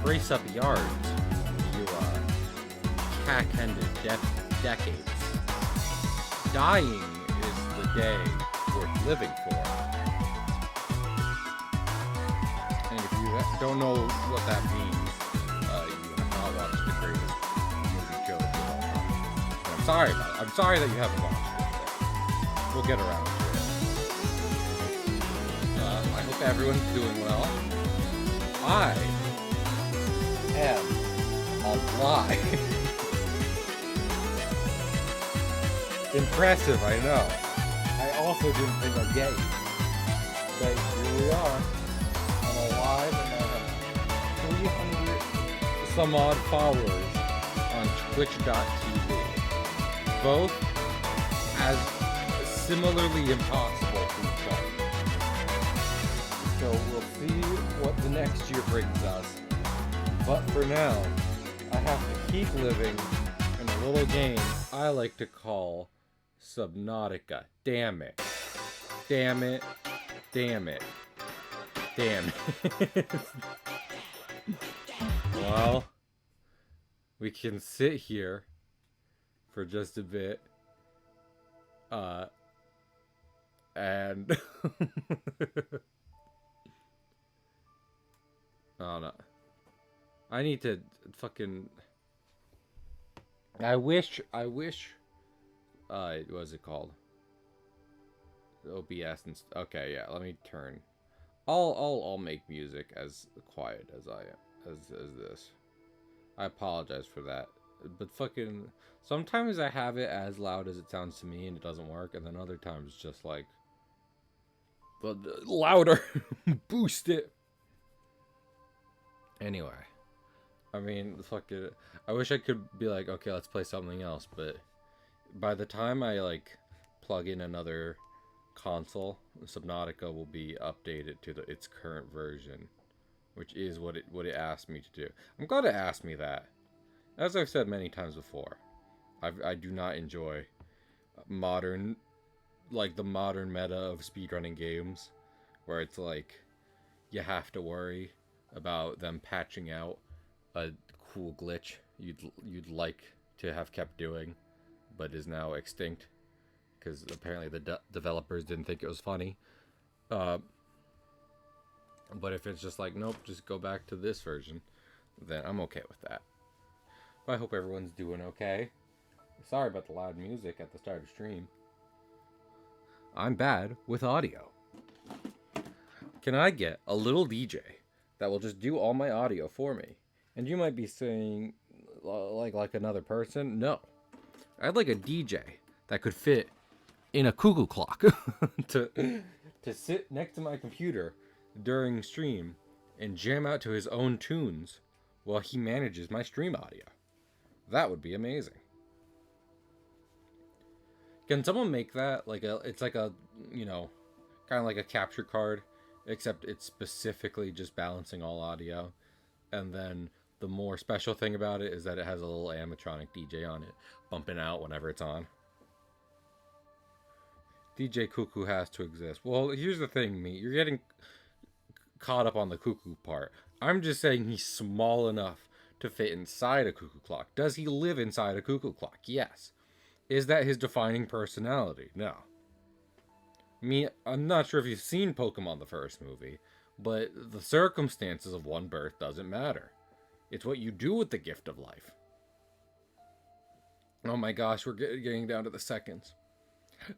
brace up yards, you cack-handed decades. Dying is the day worth living for. And if you don't know what that means, you have not watched the greatest movie joke of all time. And I'm sorry about it. I'm sorry that you haven't watched it. We'll get around to it. I hope everyone's doing well. I am alive. Impressive, I know. I also didn't think I'd get you. But here we are. I'm alive and I have 300 some odd followers on twitch.tv. Both as similarly impossible to each other. So we'll see what the next year brings us. But for now, I have to keep living in a little game I like to call Subnautica. Damn it. Damn it. Damn it. Damn it. Well, we can sit here for just a bit. And oh no. I need to fucking I wish what is it called? OBS and okay, yeah, let me turn. I'll make music as quiet as I am as this. I apologize for that. But fucking sometimes I have it as loud as it sounds to me and it doesn't work, and then other times just like louder. Boost it. Anyway. I mean, fuck it. I wish I could be like, okay, let's play something else, but by the time I like plug in another console, Subnautica will be updated to its current version, which is what it asked me to do. I'm glad it asked me that. As I've said many times before, I do not enjoy modern, like the modern meta of speedrunning games, where it's like you have to worry about them patching out a cool glitch you'd like to have kept doing, but is now extinct because apparently the developers didn't think it was funny. But if it's just like, nope, just go back to this version, then I'm okay with that. But I hope everyone's doing okay. Sorry about the loud music at the start of stream. I'm bad with audio. Can I get a little DJ that will just do all my audio for me? And you might be saying, like another person. No. I'd like a DJ that could fit in a cuckoo clock to sit next to my computer during stream and jam out to his own tunes while he manages my stream audio. That would be amazing. Can someone make that it's like a, you know, kind of like a capture card, except it's specifically just balancing all audio, and then the more special thing about it is that it has a little animatronic DJ on it, bumping out whenever it's on. DJ Cuckoo has to exist. Well, here's the thing, me. You're getting caught up on the cuckoo part. I'm just saying he's small enough to fit inside a cuckoo clock. Does he live inside a cuckoo clock? Yes. Is that his defining personality? No. I'm not sure if you've seen Pokemon the first movie, but the circumstances of one birth doesn't matter. It's what you do with the gift of life. Oh my gosh, we're getting down to the seconds.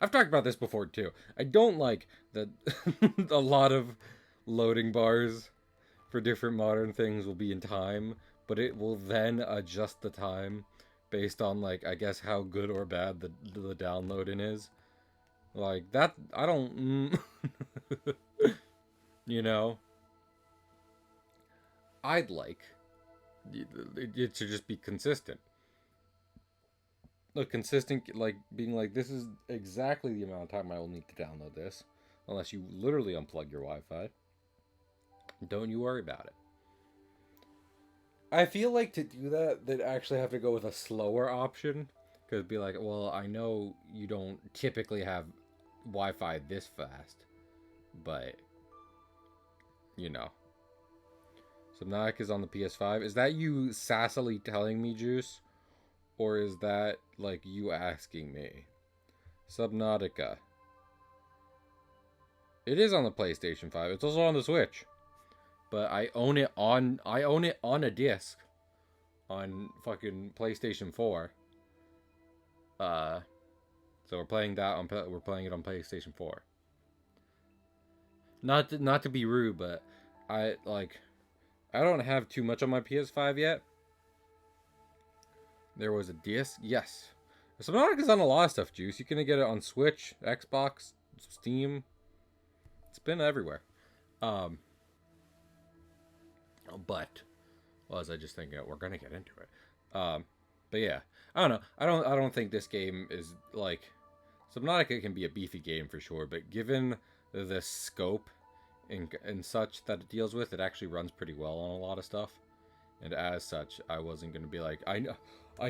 I've talked about this before too. I don't like that a lot of loading bars for different modern things will be in time, but it will then adjust the time based on, like, I guess how good or bad the downloading is. Like, that, I don't, you know, I'd like it to just be consistent. Look, consistent, like, being like, this is exactly the amount of time I will need to download this, unless you literally unplug your Wi-Fi. Don't you worry about it. I feel like to do that, they'd actually have to go with a slower option. Because it'd be like, well, I know you don't typically have Wi-Fi this fast. But, you know. Subnautica is on the PS5. Is that you sassily telling me, Juice? Or is that, like, you asking me? Subnautica. It is on the PlayStation 5. It's also on the Switch. But I own it on a disc. On fucking PlayStation 4. So we're playing that on, we're playing it on PlayStation 4. Not to be rude, but I don't have too much on my PS5 yet. There was a disc, yes. Subnautica's on a lot of stuff, Juice. You can get it on Switch, Xbox, Steam. It's been everywhere. But what was I just thinking? We're gonna get into it. But yeah, I don't know. I don't think this game is like Subnautica can be a beefy game for sure, but given the scope and such that it deals with, it actually runs pretty well on a lot of stuff. And as such, I wasn't gonna be like, I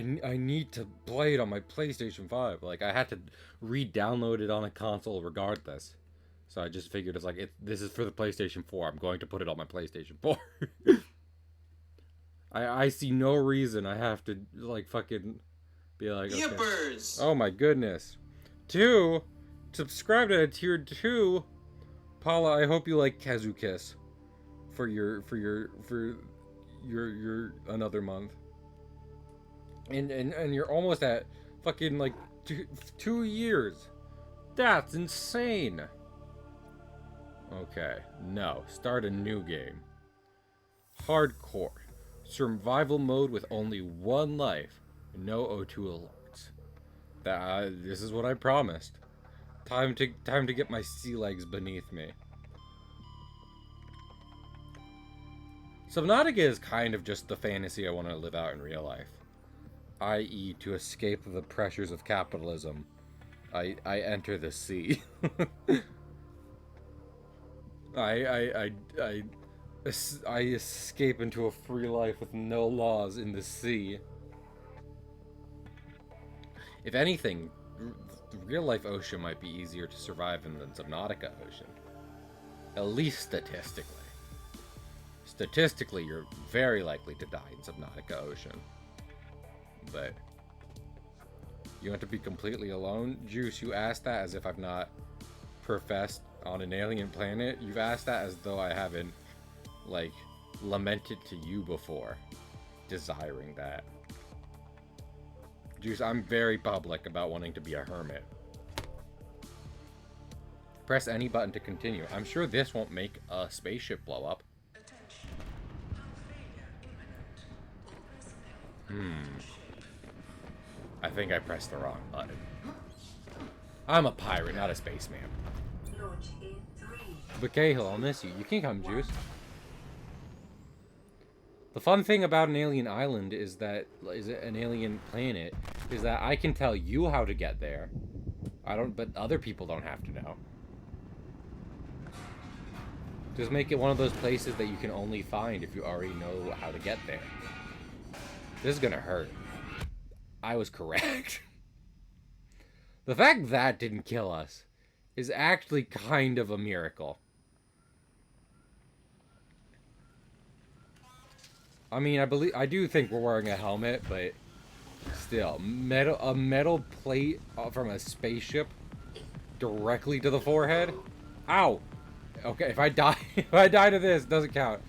need to play it on my PlayStation 5. Like, I had to re-download it on a console regardless. So I just figured it's like, this is for the PlayStation 4. I'm going to put it on my PlayStation 4. I see no reason I have to, like, fucking be like, okay. Yippers! Oh my goodness. 2, subscribe to tier 2. Paula, I hope you like Kazukiss for your another month. And you're almost at fucking like 2 years. That's insane. Okay, no. Start a new game. Hardcore. Survival mode with only 1 life. No O2 alerts. This is what I promised. Time to get my sea legs beneath me. Subnautica is kind of just the fantasy I want to live out in real life. I.e., to escape the pressures of capitalism, I enter the sea. I escape into a free life with no laws in the sea. If anything, the real life ocean might be easier to survive in than Subnautica ocean. At least statistically. Statistically, you're very likely to die in Subnautica ocean. But you want to be completely alone? Juice, you asked that as if I've not professed on an alien planet. You've asked that as though I haven't, like, lamented to you before, desiring that. Juice, I'm very public about wanting to be a hermit. Press any button to continue. I'm sure this won't make a spaceship blow up. I think I pressed the wrong button. I'm a pirate, not a spaceman. But Cahill, I'll miss you. You can come, Juice. The fun thing about an alien island is that, an alien planet, is that I can tell you how to get there. But other people don't have to know. Just make it one of those places that you can only find if you already know how to get there. This is gonna hurt. I was correct. The fact that didn't kill us is actually kind of a miracle. I mean, I do think we're wearing a helmet, but still, a metal plate from a spaceship directly to the forehead. Ow. Okay, if I die to this, it doesn't count.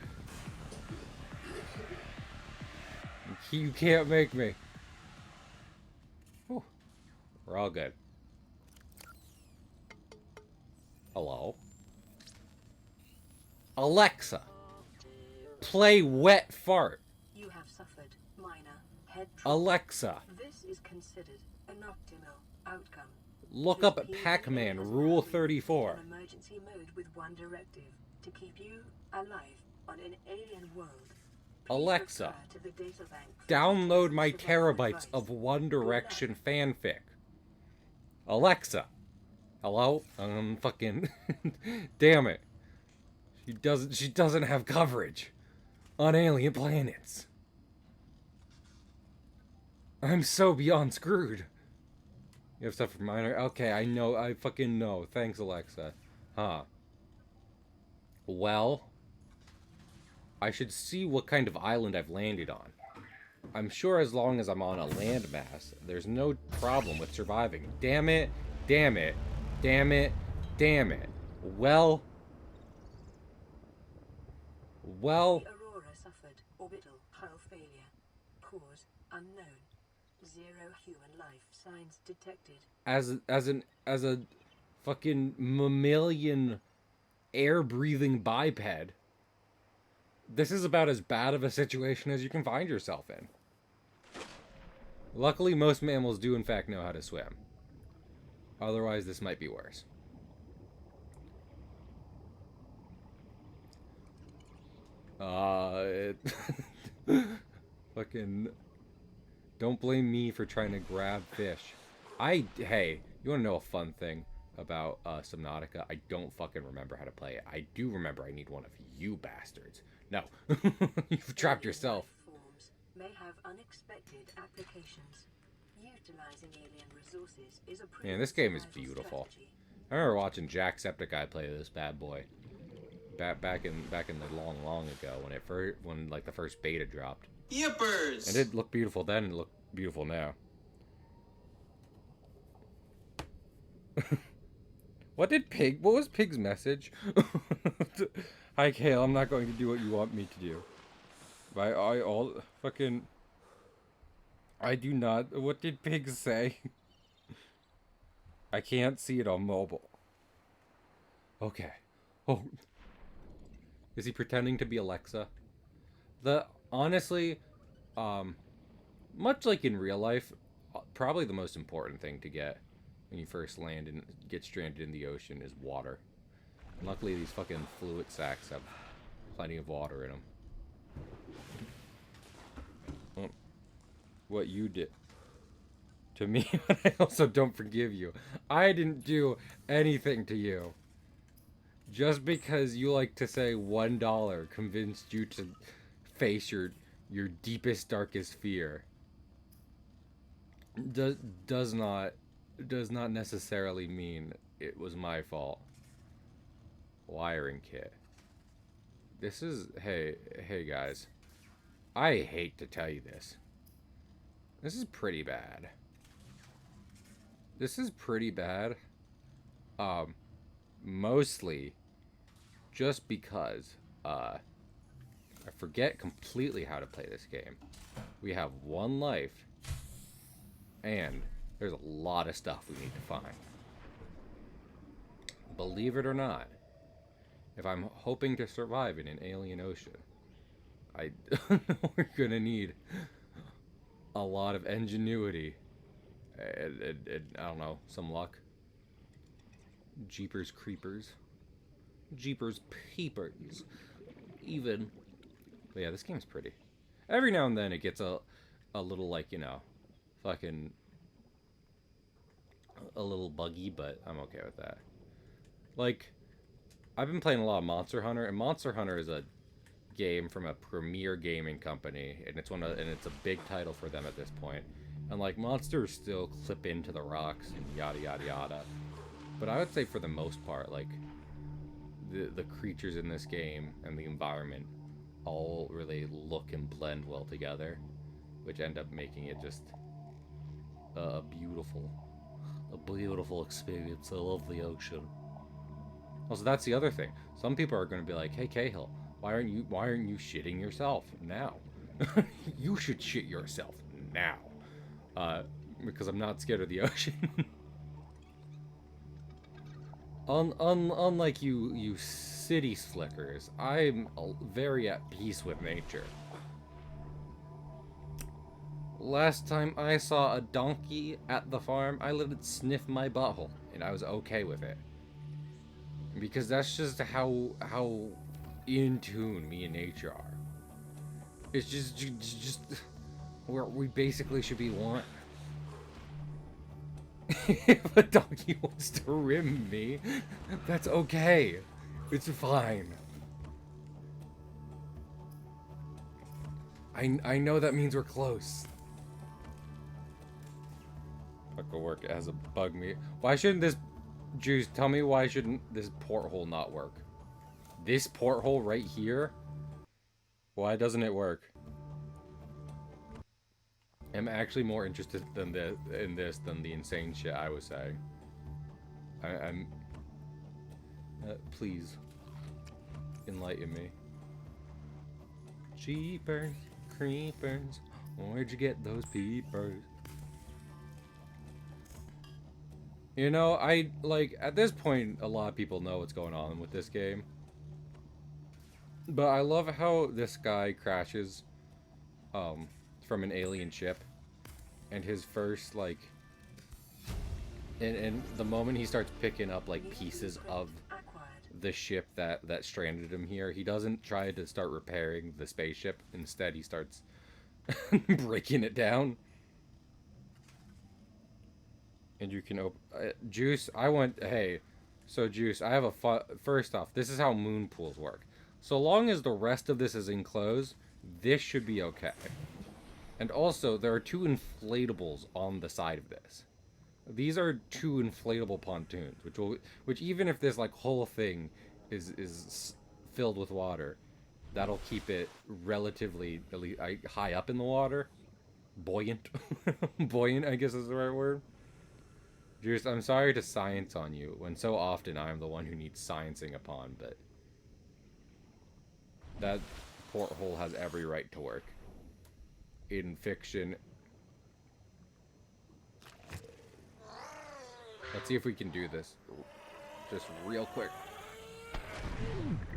You can't make me. Whew. We're all good. Hello? Alexa, play Wet Fart. You have suffered minor head trauma. Alexa, This is considered an optimal outcome. look up Pac-Man Rule 34. An emergency mode with one directive to keep you alive on an alien world. Alexa, download my terabytes of One Direction fanfic. Alexa, hello? Fucking damn it. She doesn't have coverage on alien planets. I'm so beyond screwed. You have stuff for minor? Okay, I know. I fucking know. Thanks, Alexa. Huh. Well, I should see what kind of island I've landed on. I'm sure as long as I'm on a landmass, there's no problem with surviving. Damn it, damn it, damn it, damn it. Well... The Aurora suffered orbital hull failure. Cause unknown. 0 human life signs detected. As a fucking mammalian air-breathing biped, this is about as bad of a situation as you can find yourself in. Luckily, most mammals do in fact know how to swim. Otherwise, this might be worse. Fucking... Don't blame me for trying to grab fish. Hey, you wanna know a fun thing about Subnautica? I don't fucking remember how to play it. I do remember I need one of you bastards. No. You've trapped yourself. Forms may have unexpected applications. Utilizing alien resources is a Man, this game is beautiful. strategy. I remember watching Jacksepticeye play this bad boy. Back in the long ago when like the first beta dropped. Yippers! It did look beautiful then and it looked beautiful now. What was Pig's message? Hi Kale, I'm not going to do what you want me to do. I do not. What did Pig say? I can't see it on mobile. Okay. Oh. Is he pretending to be Alexa? Honestly, much like in real life, probably the most important thing to get when you first land and get stranded in the ocean is water. And luckily, these fucking fluid sacks have plenty of water in them. Oh, what you did to me, but I also don't forgive you. I didn't do anything to you. Just because you like to say $1 convinced you to face your deepest, darkest fear does not necessarily mean it was my fault. Wiring kit. This is hey guys. I hate to tell you this. This is pretty bad. This is pretty bad. Mostly just because I forget completely how to play this game. We have one life, and there's a lot of stuff we need to find. Believe it or not, if I'm hoping to survive in an alien ocean, we're gonna need a lot of ingenuity and I don't know, some luck. Jeepers creepers. Jeepers peepers. Even. But yeah, this game's pretty. Every now and then it gets a little, like, you know, fucking a little buggy, but I'm okay with that. Like, I've been playing a lot of Monster Hunter, and Monster Hunter is a game from a premier gaming company, and it's a big title for them at this point. And like, monsters still clip into the rocks and yada yada yada. But I would say for the most part, like, the creatures in this game and the environment all really look and blend well together, which end up making it just a beautiful experience. I love the ocean. Also, that's the other thing. Some people are going to be like, "Hey, Cahill, why aren't you shitting yourself now? You should shit yourself now." Because I'm not scared of the ocean. Unlike you city slickers, I'm very at peace with nature. Last time I saw a donkey at the farm, I let it sniff my butthole, and I was okay with it. Because that's just how in tune me and nature are. It's just where we basically should be one. If a donkey wants to rim me, that's okay. It's fine. I know that means we're close. Fuck work as a bug me. Why shouldn't this... Juice, tell me why shouldn't this porthole not work? This porthole right here Why doesn't it work? I'm actually more interested than in this than the insane shit I was saying. I'm. Please enlighten me. Jeepers, creepers, where'd you get those peepers? You know, at this point, a lot of people know what's going on with this game. But I love how this guy crashes, from an alien ship. And his first, and the moment he starts picking up, pieces of the ship that stranded him here, he doesn't try to start repairing the spaceship. Instead, he starts breaking it down. And you can open... Juice, hey, so Juice, I have first off, this is how moon pools work. So long as the rest of this is enclosed, this should be okay. And also, there are 2 inflatables on the side of this. These are 2 inflatable pontoons, which even if this whole thing is filled with water, that'll keep it relatively at least high up in the water, buoyant. Buoyant, I guess is the right word. Juice, I'm sorry to science on you when so often I'm the one who needs sciencing upon, but that porthole has every right to work. In fiction. Let's see if we can do this. Just real quick.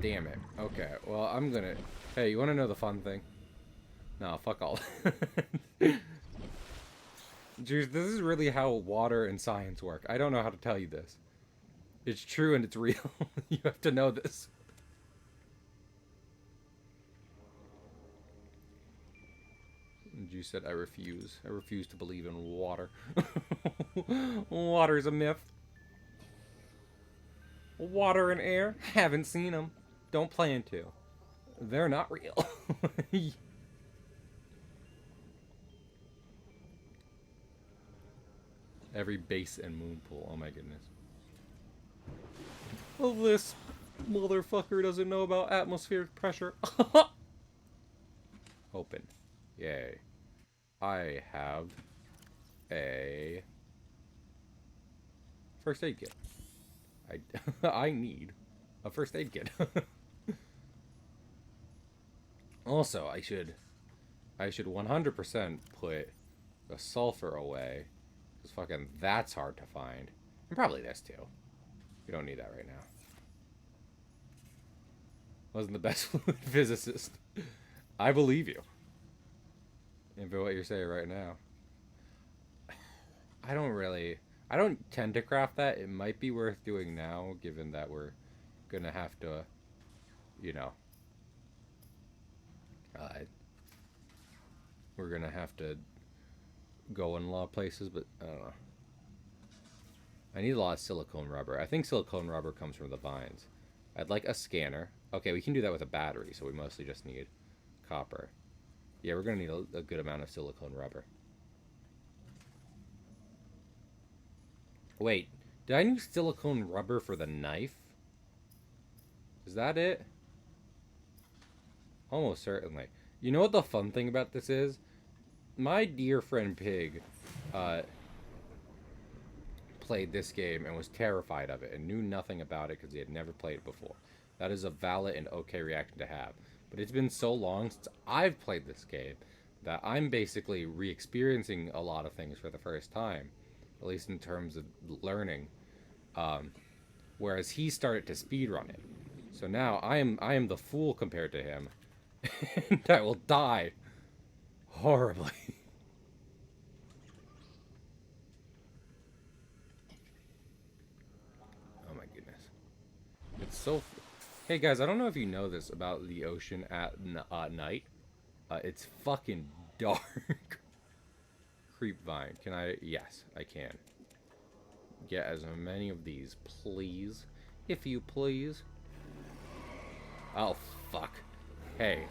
Damn it. Okay, well, I'm gonna... Hey, you wanna know the fun thing? No, fuck all. Juice, this is really how water and science work. I don't know how to tell you this. It's true and it's real. You have to know this. Juice said, I refuse. I refuse to believe in water. Water's a myth. Water and air? Haven't seen them. Don't plan to. They're not real. Every base and moon pool. Oh my goodness. Well, this motherfucker doesn't know about atmospheric pressure. Open. Yay. I have a first aid kit. I need a first aid kit. Also, I should 100% put the sulfur away. Because fucking that's hard to find. And probably this too. We don't need that right now. Wasn't the best physicist. I believe you. And for what you're saying right now. I don't tend to craft that. It might be worth doing now, given that we're gonna have to, you know, we're gonna have to go in a lot of places, but I don't know. I need a lot of silicone rubber. I think silicone rubber comes from the vines. I'd like a scanner. Okay, we can do that with a battery, so we mostly just need copper. Yeah, we're gonna need a good amount of silicone rubber. Wait, did I need silicone rubber for the knife? Is that it? Almost certainly. You know what the fun thing about this is? My dear friend Pig played this game and was terrified of it and knew nothing about it because he had never played it before. That is a valid and okay reaction to have. But it's been so long since I've played this game that I'm basically re-experiencing a lot of things for the first time, at least in terms of learning. Whereas he started to speedrun it. So now I am the fool compared to him. And I will die horribly. Oh my goodness. It's so... Hey guys, I don't know if you know this about the ocean at night. It's fucking dark. Creepvine. Can I... Yes, I can. Get as many of these, please. If you please. Oh, fuck. Hey,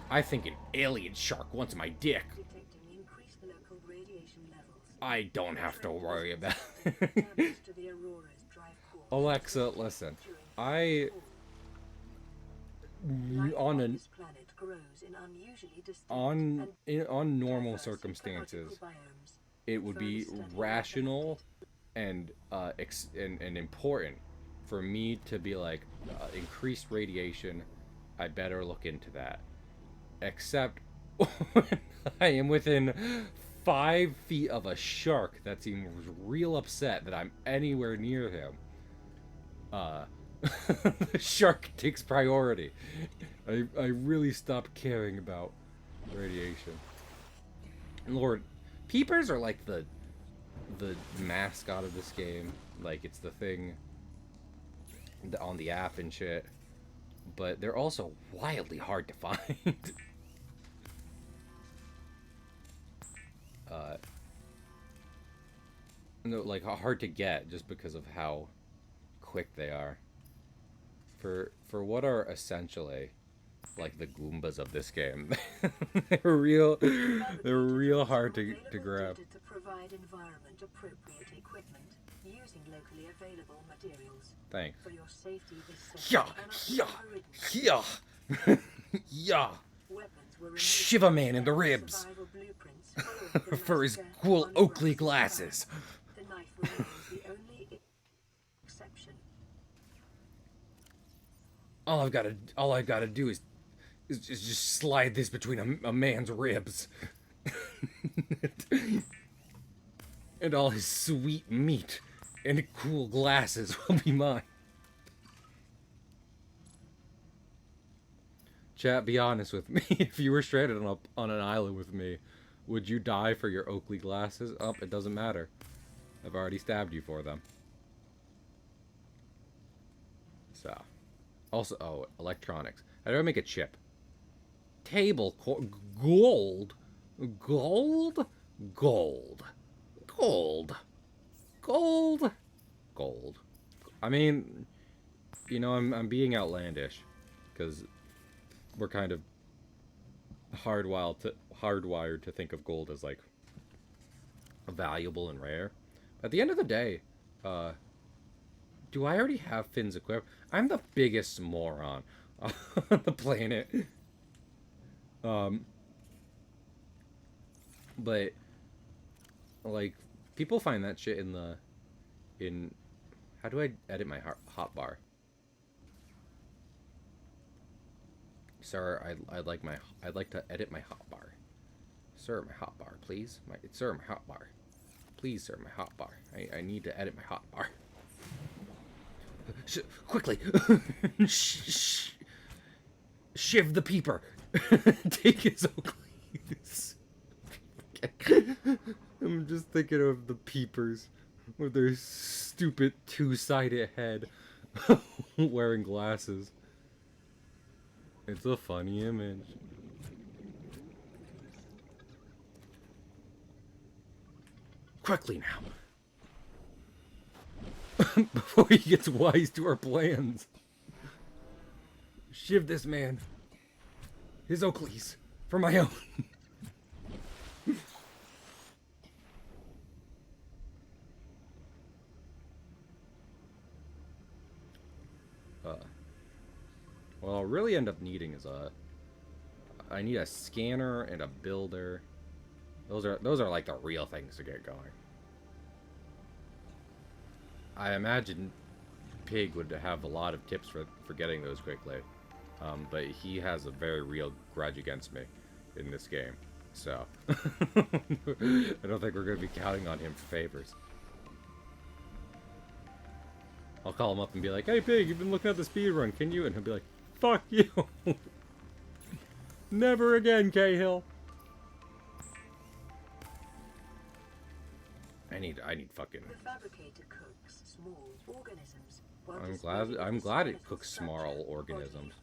I think an alien shark wants my dick. I don't have to worry about it. Alexa, listen. Life on on an this planet grows in unusually distinct on normal diverse circumstances, ecological biomes. it would Further be study rational recommended. and important for me to be like, increased radiation, I better look into that. Except when I am within 5 feet of a shark that seems real upset that I'm anywhere near him. uh the shark takes priority. I really stopped caring about radiation. Lord, peepers are like the mascot of this game. Like, it's the thing on the app and shit. But they're also wildly hard to find. uh, no, like hard to get just because of how quick they are. For what are essentially like the Goombas of this game, they're real. They're real hard to grab. To provide environment appropriate equipment using locally available materials. Thanks. For your safety, this Yeah, session yeah, cannot be overridden. yeah, yeah. Weapons were removed Shiver from man in the standard ribs survival blueprints following the for his massacre cool on Oakley Grassy glasses. Farm. The knife remains the only exception. All I've gotta do is just slide this between a man's ribs, and all his sweet meat and cool glasses will be mine. Chat, be honest with me. If you were stranded on an island with me, would you die for your Oakley glasses? Oh, it doesn't matter. I've already stabbed you for them. So, also, oh, electronics. How do I make a chip? Gold, gold, gold, gold, gold, gold. I mean, I'm being outlandish because we're kind of hardwired to think of gold as like valuable and rare. At the end of the day, do I already have fins equipped? I'm the biggest moron on the planet. But like, people find that shit in how do I edit my hotbar? Sir, I'd like to edit my hotbar. Sir, my hotbar, please. Sir, my hotbar. Please, sir, my hotbar. I need to edit my hotbar. Quickly! Shiv the peeper! Take his Oakleys. I'm just thinking of the peepers with their stupid two-sided head wearing glasses. It's a funny image. Quickly now. Before he gets wise to our plans. Shiv this man. His Oakleys. For my own. What I'll really end up needing is I need a scanner and a builder. Those are like the real things to get going. I imagine Pig would have a lot of tips for getting those quickly, but he has a very real grudge against me in this game, so I don't think we're going to be counting on him for favors. I'll call him up and be like, "Hey Pig, you've been looking at the speedrun, can you?" And he'll be like, "Fuck you! Never again, Cahill." I need fucking. The fabricator cooks small organisms. I'm glad it cooks small organisms.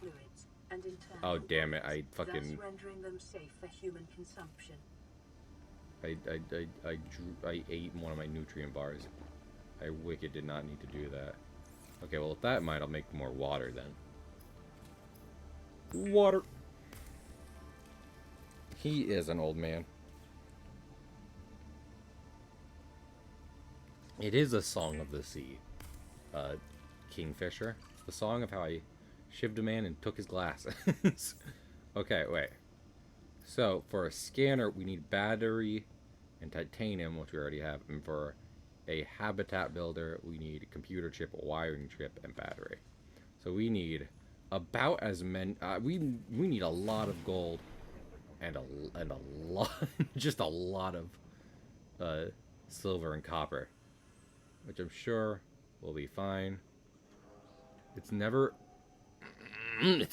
Oh damn it! I fucking. Thus rendering them safe for human consumption. I ate one of my nutrient bars. I wicked did not need to do that. Okay, well with that in mind, I'll make more water then. Water. He is an old man. It is a song of the sea, Kingfisher. The song of how I Shivved a man and took his glasses. Okay, wait. So, for a scanner, we need battery and titanium, which we already have. And for a habitat builder, we need a computer chip, a wiring chip, and battery. So we need about as many... we need a lot of gold and a lot... just a lot of silver and copper. Which I'm sure will be fine. It's never been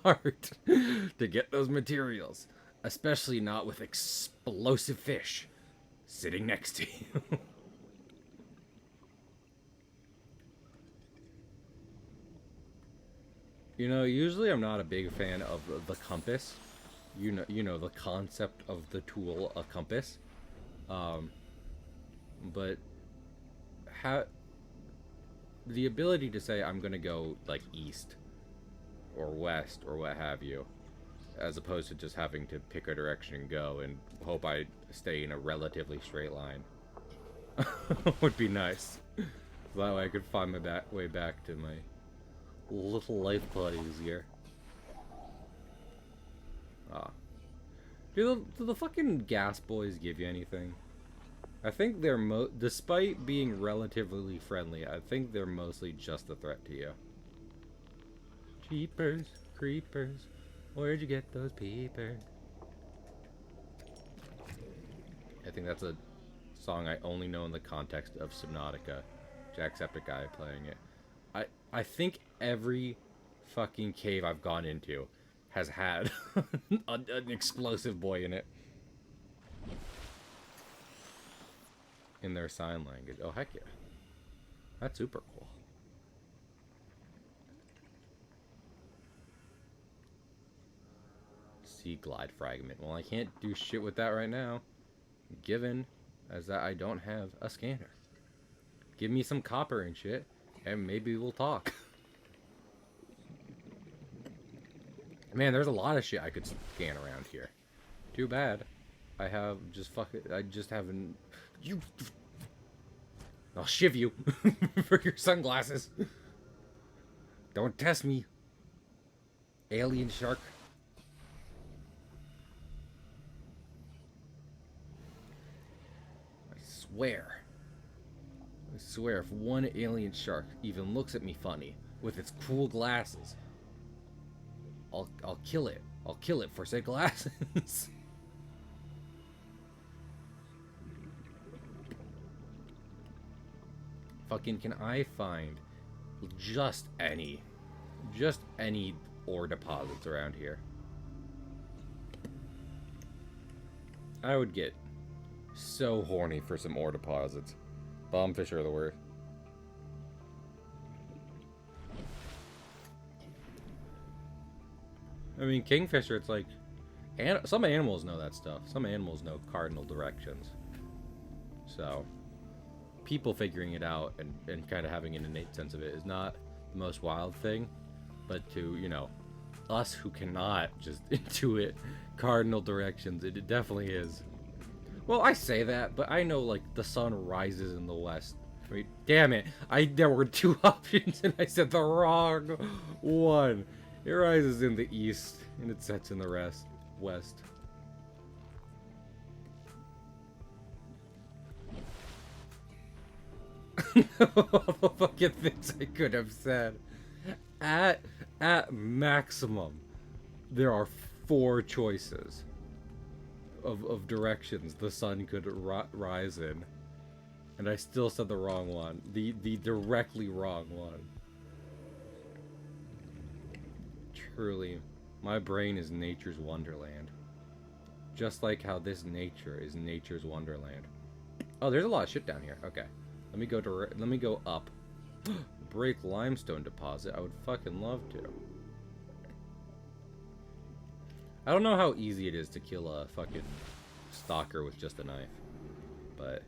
hard to get those materials, especially not with explosive fish sitting next to you. You know, usually I'm not a big fan of the compass. You know the concept of the tool, a compass. But the ability to say I'm gonna go like east or west or what have you, as opposed to just having to pick a direction and go and hope I stay in a relatively straight line, would be nice. That way I could find my way back to my little life a lot easier. Do the fucking gas boys give you anything? I think they're despite being relatively friendly, I think they're mostly just a threat to you. Jeepers, creepers, where'd you get those peepers? I think that's a song I only know in the context of Subnautica. Jacksepticeye playing it. I think every fucking cave I've gone into has had an explosive boy in it. In their sign language. Oh, heck yeah. That's super cool. Sea glide fragment. Well, I can't do shit with that right now, given as that I don't have a scanner. Give me some copper and shit, and maybe we'll talk. Man, there's a lot of shit I could scan around here. Too bad. I have just I just haven't... I'll shiv you for your sunglasses. Don't test me. Alien shark. I swear if one alien shark even looks at me funny with its cool glasses, I'll kill it. I'll kill it for said glasses. Fucking can I find just any ore deposits around here? I would get so horny for some ore deposits. Bombfish are the worst. I mean, kingfisher, it's like... some animals know that stuff. Some animals know cardinal directions. So... people figuring it out and kind of having an innate sense of it is not the most wild thing, but to, you know, us who cannot just intuit cardinal directions, it definitely is. Well, I say that, but I know, like, the sun rises in the west. I mean, damn it, there were two options and I said the wrong one. It rises in the east and it sets in the west. All the fucking things I could have said. At maximum, there are 4 choices of directions the sun could rise in, and I still said the wrong one. The directly wrong one. Truly, my brain is nature's wonderland. Just like how this nature is nature's wonderland. Oh, there's a lot of shit down here. Okay. Let me go up. Break limestone deposit. I would fucking love to. I don't know how easy it is to kill a fucking stalker with just a knife, but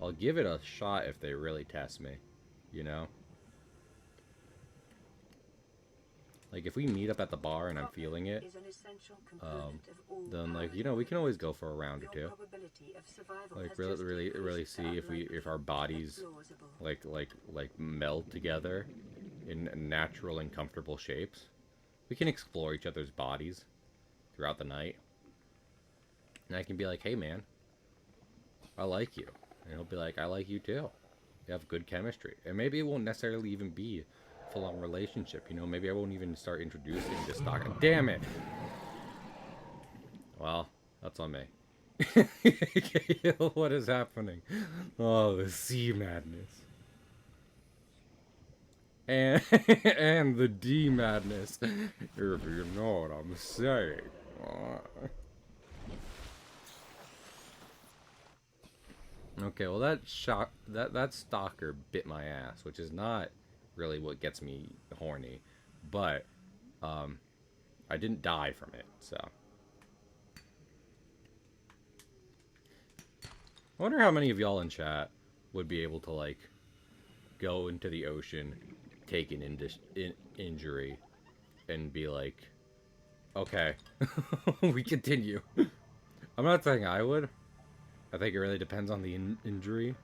I'll give it a shot if they really test me, you know? Like, if we meet up at the bar and I'm feeling it, then, like, you know, we can always go for a round or two. Like, really see if our bodies, like meld together in natural and comfortable shapes. We can explore each other's bodies throughout the night. And I can be like, hey man, I like you. And he'll be like, I like you too. We have good chemistry. And maybe it won't necessarily even be a full-on relationship, you know? Maybe I won't even start introducing this stock. Damn it! Well, that's on me. What is happening? Oh, the sea madness. And, and the D madness. If you know what I'm saying. Okay, well that stalker bit my ass, which is not really what gets me horny, but I didn't die from it, so. I wonder how many of y'all in chat would be able to like go into the ocean, take an injury, and be like, okay, we continue. I'm not saying I would. I think it really depends on the injury.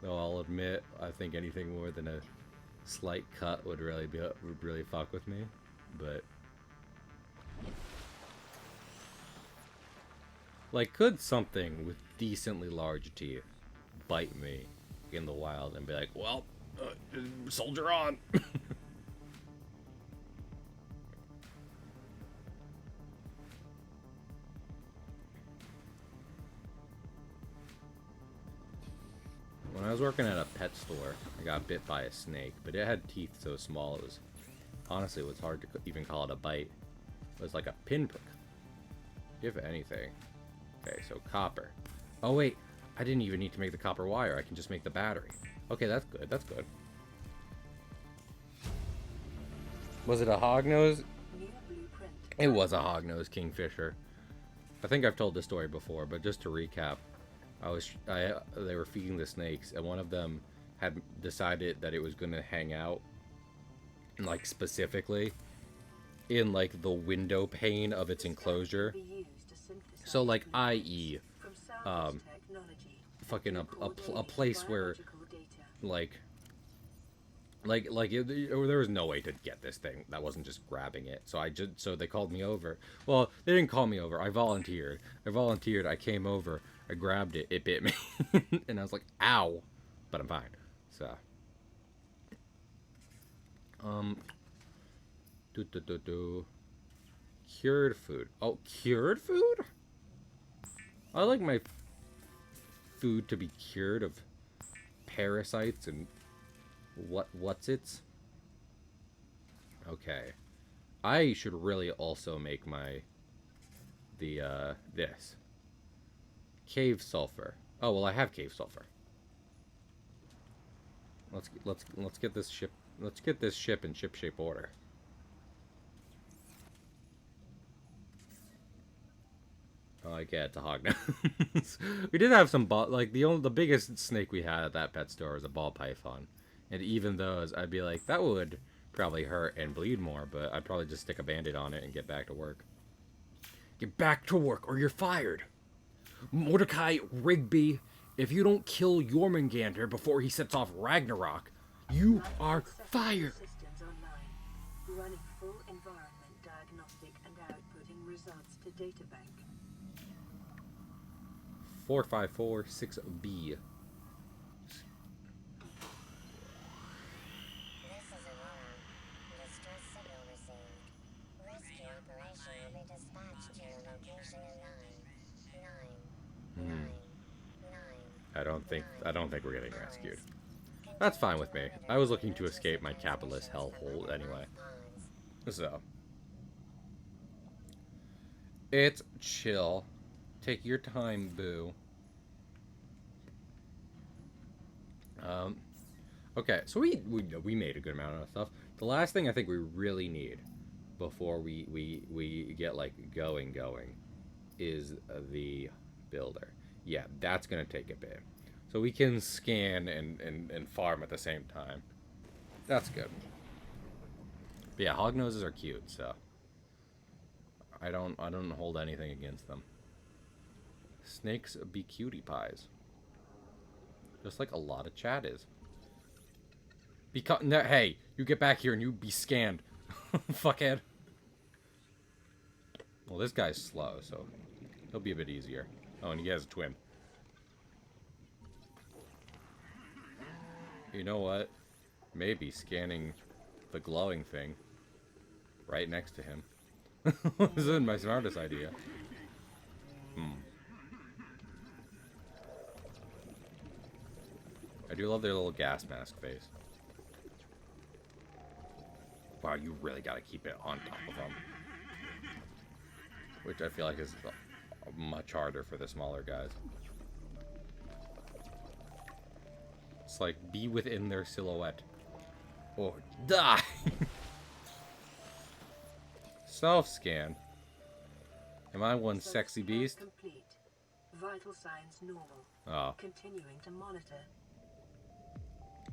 Though I'll admit, I think anything more than a slight cut would really fuck with me. But like, could something with decently large teeth bite me in the wild and be like, well, soldier on? When I was working at a pet store, I got bit by a snake, but it had teeth so small it was, honestly, it was hard to even call it a bite. It was like a pinprick, if anything. Okay, so copper. Oh wait, I didn't even need to make the copper wire. I can just make the battery. Okay, that's good. That's good. Was it a hognose? It was a hognose kingfisher. I think I've told this story before, but just to recap, they were feeding the snakes, and one of them had decided that it was going to hang out, like specifically, in like the window pane of its enclosure. So like, i.e., fucking a place where, like there was no way to get this thing that wasn't just grabbing it. So they called me over. Well, they didn't call me over. I volunteered. I came over. I grabbed it. It bit me, and I was like, "Ow!" But I'm fine. So, cured food. Oh, cured food. I like my food to be cured of parasites and what's its. Okay, I should really also make this cave sulfur. Oh well, I have cave sulfur. Let's get this ship. Let's get this ship in shipshape order. Oh, I get the hognose. We did have some the biggest snake we had at that pet store was a ball python, and even those I'd be like, that would probably hurt and bleed more, but I'd probably just stick a band-aid on it and get back to work. Get back to work or you're fired. Mordecai Rigby, if you don't kill Jormungandr before he sets off Ragnarok, you are fired. Running full environment diagnostic and outputting results to databank. 4546B. I don't think we're getting rescued. That's fine with me. I was looking to escape my capitalist hellhole anyway. So, it's chill. Take your time, boo. Okay, so we made a good amount of stuff. The last thing I think we really need before we get like going is the builder. Yeah, that's gonna take a bit. So we can scan and farm at the same time. That's good. But yeah, hognoses are cute, so I don't hold anything against them. Snakes be cutie pies. Just like a lot of chat is. No, hey, you get back here and you be scanned. Fuckhead. Well, this guy's slow, so he'll be a bit easier. Oh, and he has a twin. You know what? Maybe scanning the glowing thing right next to him. This isn't my smartest idea. I do love their little gas mask face. Wow, you really gotta keep it on top of them. Which I feel like is much harder for the smaller guys. It's like, be within their silhouette. Or die! Self-scan. Am I one sexy beast? Complete. Vital signs normal. Oh. Continuing to monitor.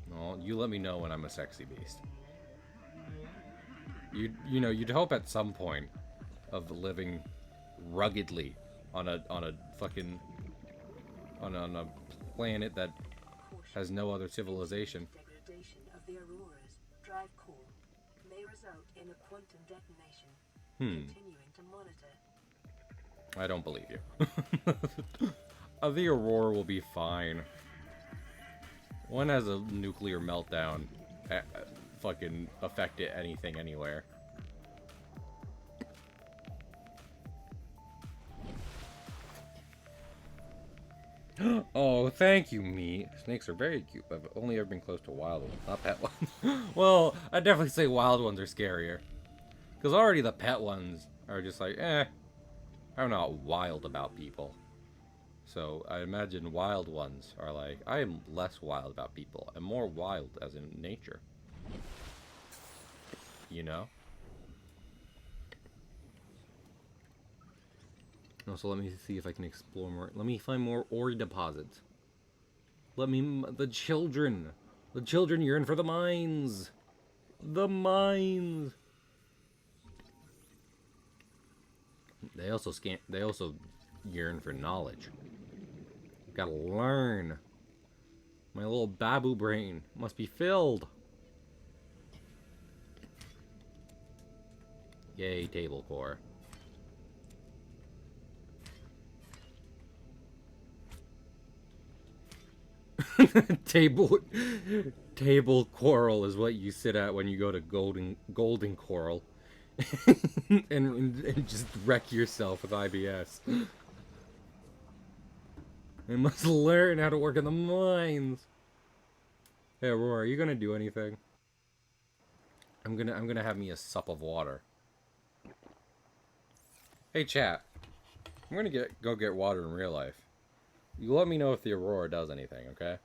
Well, you let me know when I'm a sexy beast. You know, you'd hope at some point of living ruggedly on a fucking on a planet that has no other civilization. Degradation of the Aurora's drive core may result in a quantum detonation. Continuing to monitor. I don't believe you. The Aurora will be fine. One has a nuclear meltdown. Fucking affect it anything anywhere. Oh, thank you, me. Snakes are very cute, but I've only ever been close to wild ones, not pet ones. Well, I'd definitely say wild ones are scarier. Because already the pet ones are just like, I'm not wild about people. So I imagine wild ones are like, I am less wild about people and more wild as in nature. You know? Also, let me see if I can explore more. Let me find more ore deposits. The children yearn for the mines. The mines. They also yearn for knowledge. Gotta learn. My little babu brain must be filled. Yay, table core. Table coral is what you sit at when you go to golden coral. and just wreck yourself with IBS. I must learn how to work in the mines. Hey Aurora, are you gonna do anything? I'm gonna have me a sup of water. Hey chat, I'm gonna go get water in real life. You let me know if the Aurora does anything, okay?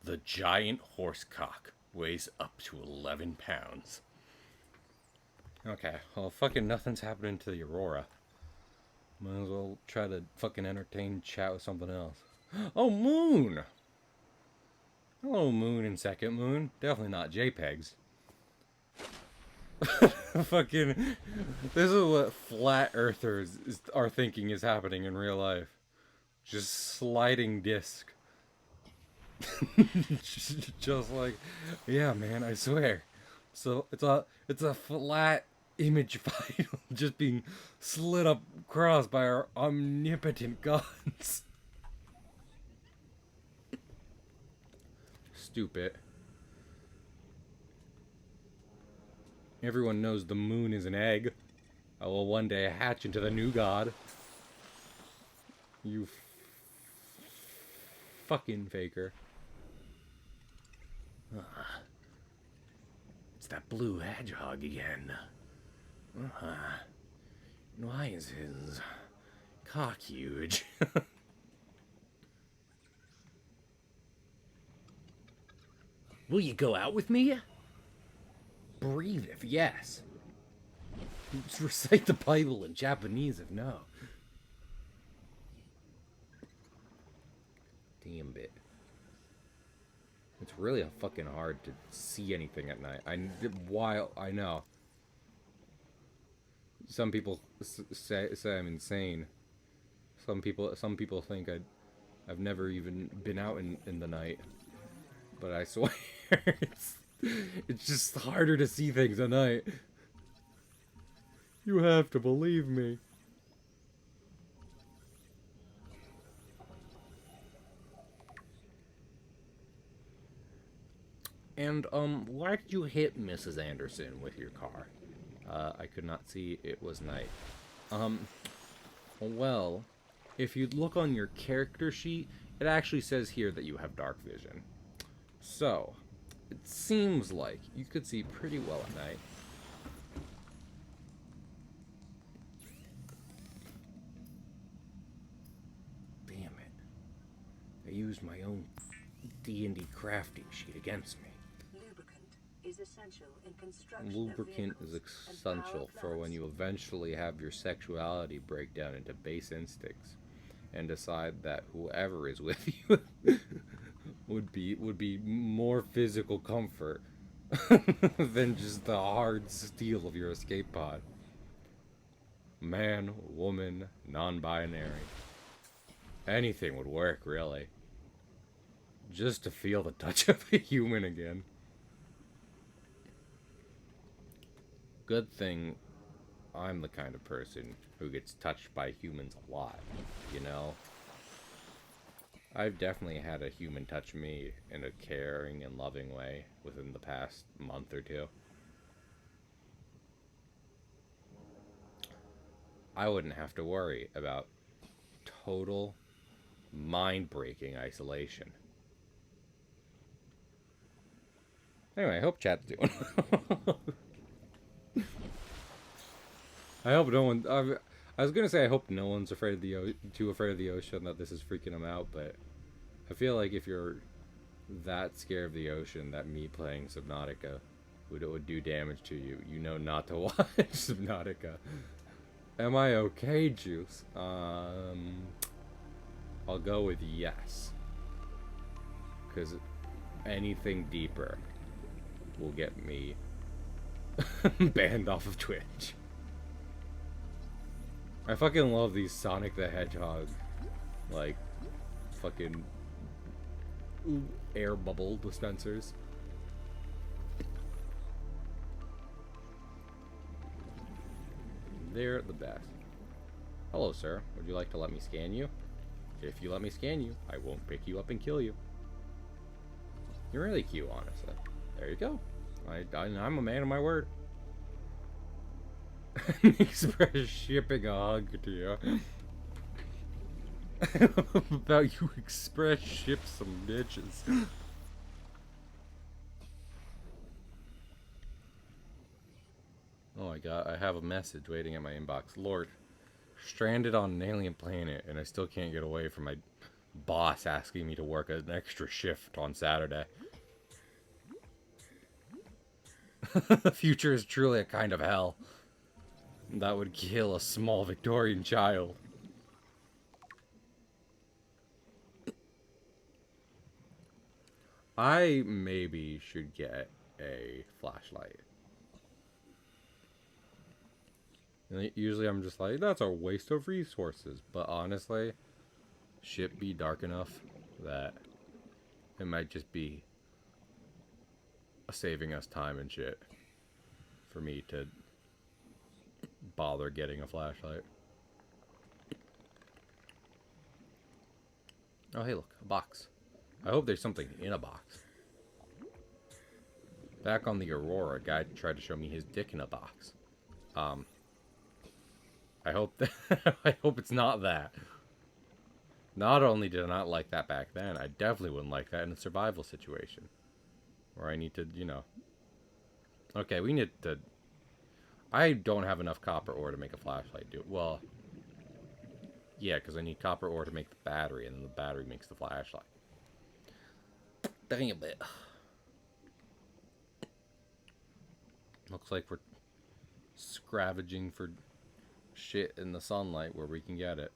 The giant horsecock weighs up to 11 pounds. Okay, well, fucking nothing's happening to the Aurora. Might as well try to fucking entertain chat with something else. Oh, Moon! Hello, Moon and Second Moon. Definitely not JPEGs. Fucking... This is what flat earthers are thinking is happening in real life. Just sliding disc. Just like, yeah, man, I swear. So it's a flat image file just being slit up across by our omnipotent gods. stupid. Everyone knows the moon is an egg. I will one day hatch into the new god. You fucking faker. It's that blue hedgehog again. Why is his cock huge? Will you go out with me? Breathe if yes. Recite the Bible in Japanese if no. Damn bit. It's really fucking hard to see anything at night. I know. Some people say I'm insane. Some people think I've never even been out in the night. But I swear, it's just harder to see things at night. You have to believe me. And, why did you hit Mrs. Anderson with your car? I could not see it was night. Well, if you look on your character sheet, it actually says here that you have dark vision. So, it seems like you could see pretty well at night. Damn it. I used my own D&D crafting sheet against me. Lubricant is essential in construction. Lubricant is essential for when you eventually have your sexuality break down into base instincts and decide that whoever is with you would be more physical comfort than just the hard steel of your escape pod. Man, woman, non-binary. Anything would work, really. Just to feel the touch of a human again. Good thing I'm the kind of person who gets touched by humans a lot, you know? I've definitely had a human touch me in a caring and loving way within the past month or two. I wouldn't have to worry about total mind-breaking isolation. Anyway, I hope chat's doing well. I hope no one... I was gonna say I hope no one's afraid of too afraid of the ocean, that this is freaking them out, but I feel like if you're that scared of the ocean, that me playing Subnautica would do damage to you. You know not to watch Subnautica. Am I okay, Juice? I'll go with yes. Because anything deeper will get me banned off of Twitch. I fucking love these Sonic the Hedgehog, like, fucking air bubble dispensers. They're the best. Hello, sir. Would you like to let me scan you? If you let me scan you, I won't pick you up and kill you. You're really cute, honestly. There you go. I'm a man of my word. Express shipping a hug to you. About you express ship some bitches. Oh my god, I have a message waiting at my inbox. Lord, stranded on an alien planet and I still can't get away from my boss asking me to work an extra shift on Saturday. The future is truly a kind of hell. That would kill a small Victorian child. I maybe should get a flashlight. And usually I'm just like, that's a waste of resources. But honestly, shit be dark enough that it might just be saving us time and shit for me to bother getting a flashlight. Oh, hey, look, a box. I hope there's something in a box. Back on the Aurora, a guy tried to show me his dick in a box. I hope that I hope it's not that. Not only did I not like that back then, I definitely wouldn't like that in a survival situation. Where I need to, you know... Okay, we need to... I don't have enough copper ore to make a flashlight, dude. Well... Yeah, because I need copper ore to make the battery, and then the battery makes the flashlight. Dang it. Looks like we're scavenging for shit in the sunlight where we can get it.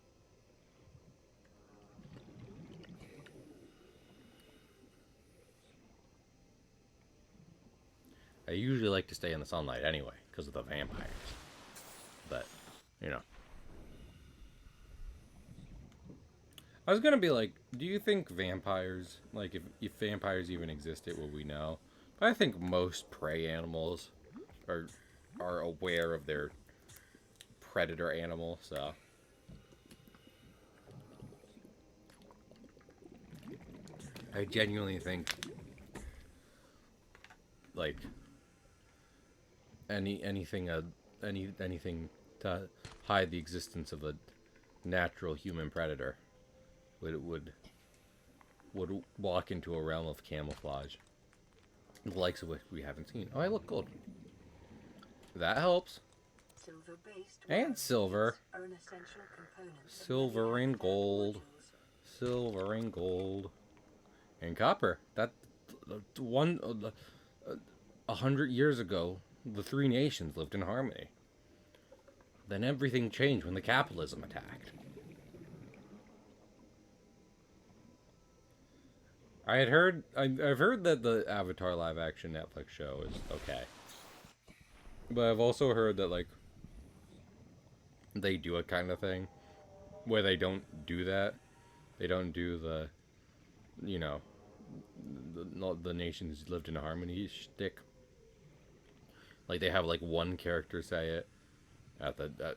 I usually like to stay in the sunlight anyway, because of the vampires. But, you know. I was gonna be like, do you think vampires, like, if vampires even existed, would we know? But I think most prey animals are aware of their predator animal, so... I genuinely think, like, anything to hide the existence of a natural human predator would walk into a realm of camouflage, the likes of which we haven't seen. Oh, I look gold. That helps. And silver. Silver and gold. Silver and gold. And copper. That 100 years ago, the three nations lived in harmony. Then everything changed when the capitalism attacked. I've heard that the Avatar live action Netflix show is okay. But I've also heard that, like, they do a kind of thing where they don't do that. They don't do the, you know, the nations lived in harmony shtick. Like, they have, like, one character say it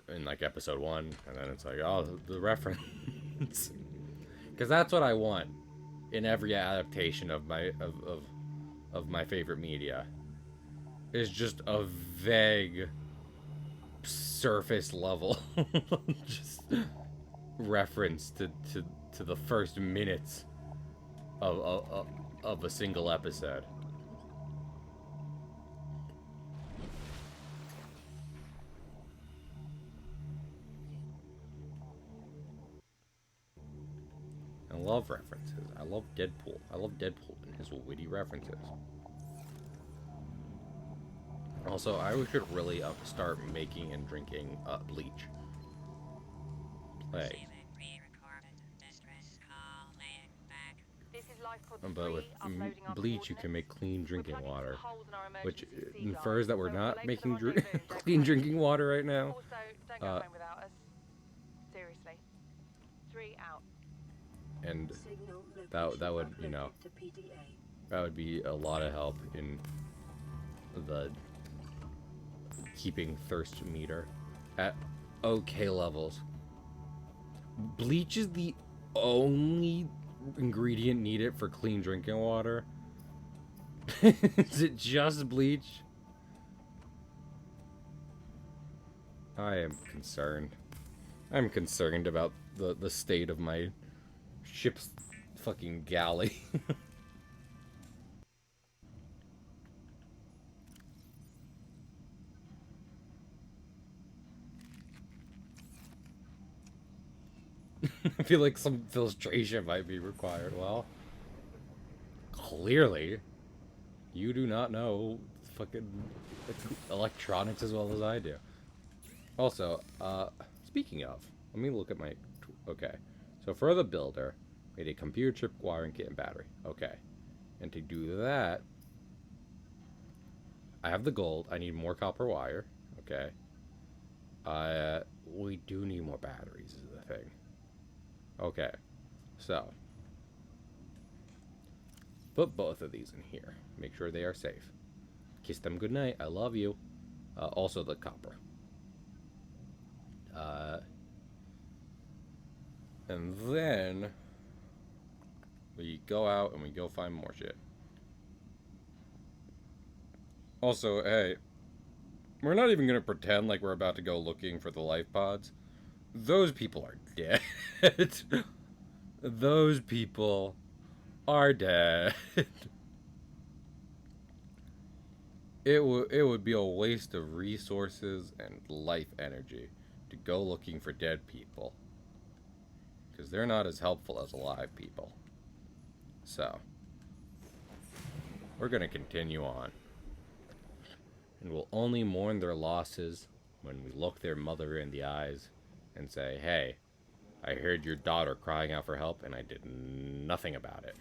in, like, episode 1, and then it's like, oh, the reference. Because that's what I want in every adaptation of my favorite media. Is just a vague surface level just reference to the first minutes of a single episode. I love references. I love Deadpool. I love Deadpool and his witty references. Also, I should really start making and drinking bleach. Like, but with bleach, you can make clean drinking water, which infers that we're not making clean drinking water right now. And that would, you know, that would be a lot of help in the keeping thirst meter at okay levels. Bleach is the only ingredient needed for clean drinking water. Is it just bleach? I am concerned. I'm concerned about the state of my ship's fucking galley. I feel like some filtration might be required. Well, clearly, you do not know fucking electronics as well as I do. Also, speaking of, let me look at my... Okay, so for the builder, we need a computer chip, wiring kit, and battery. Okay, and to do that, I have the gold. I need more copper wire. Okay. We do need more batteries is the thing. Okay, so put both of these in here. Make sure they are safe. Kiss them goodnight. I love you. Also the copper. And then we go out and we go find more shit. Also, hey, we're not even gonna pretend like we're about to go looking for the life pods. Those people are dead. Those people are dead. It would be a waste of resources and life energy to go looking for dead people, because they're not as helpful as alive people. So, we're gonna continue on, and we'll only mourn their losses when we look their mother in the eyes and say, "Hey, I heard your daughter crying out for help, and I did nothing about it.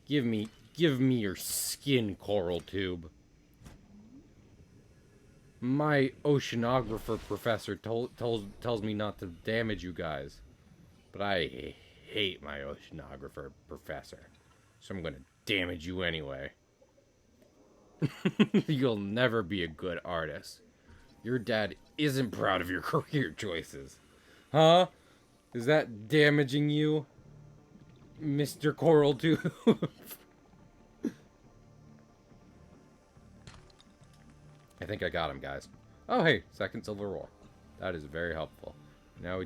Give me your skin, coral tube." My oceanographer professor tells me not to damage you guys, but I hate my oceanographer professor, so I'm gonna damage you anyway. You'll never be a good artist. Your dad isn't proud of your career choices. Huh? Is that damaging you, Mr. Coral Tube? I think I got him, guys. Oh, hey, second silver ore. That is very helpful. Now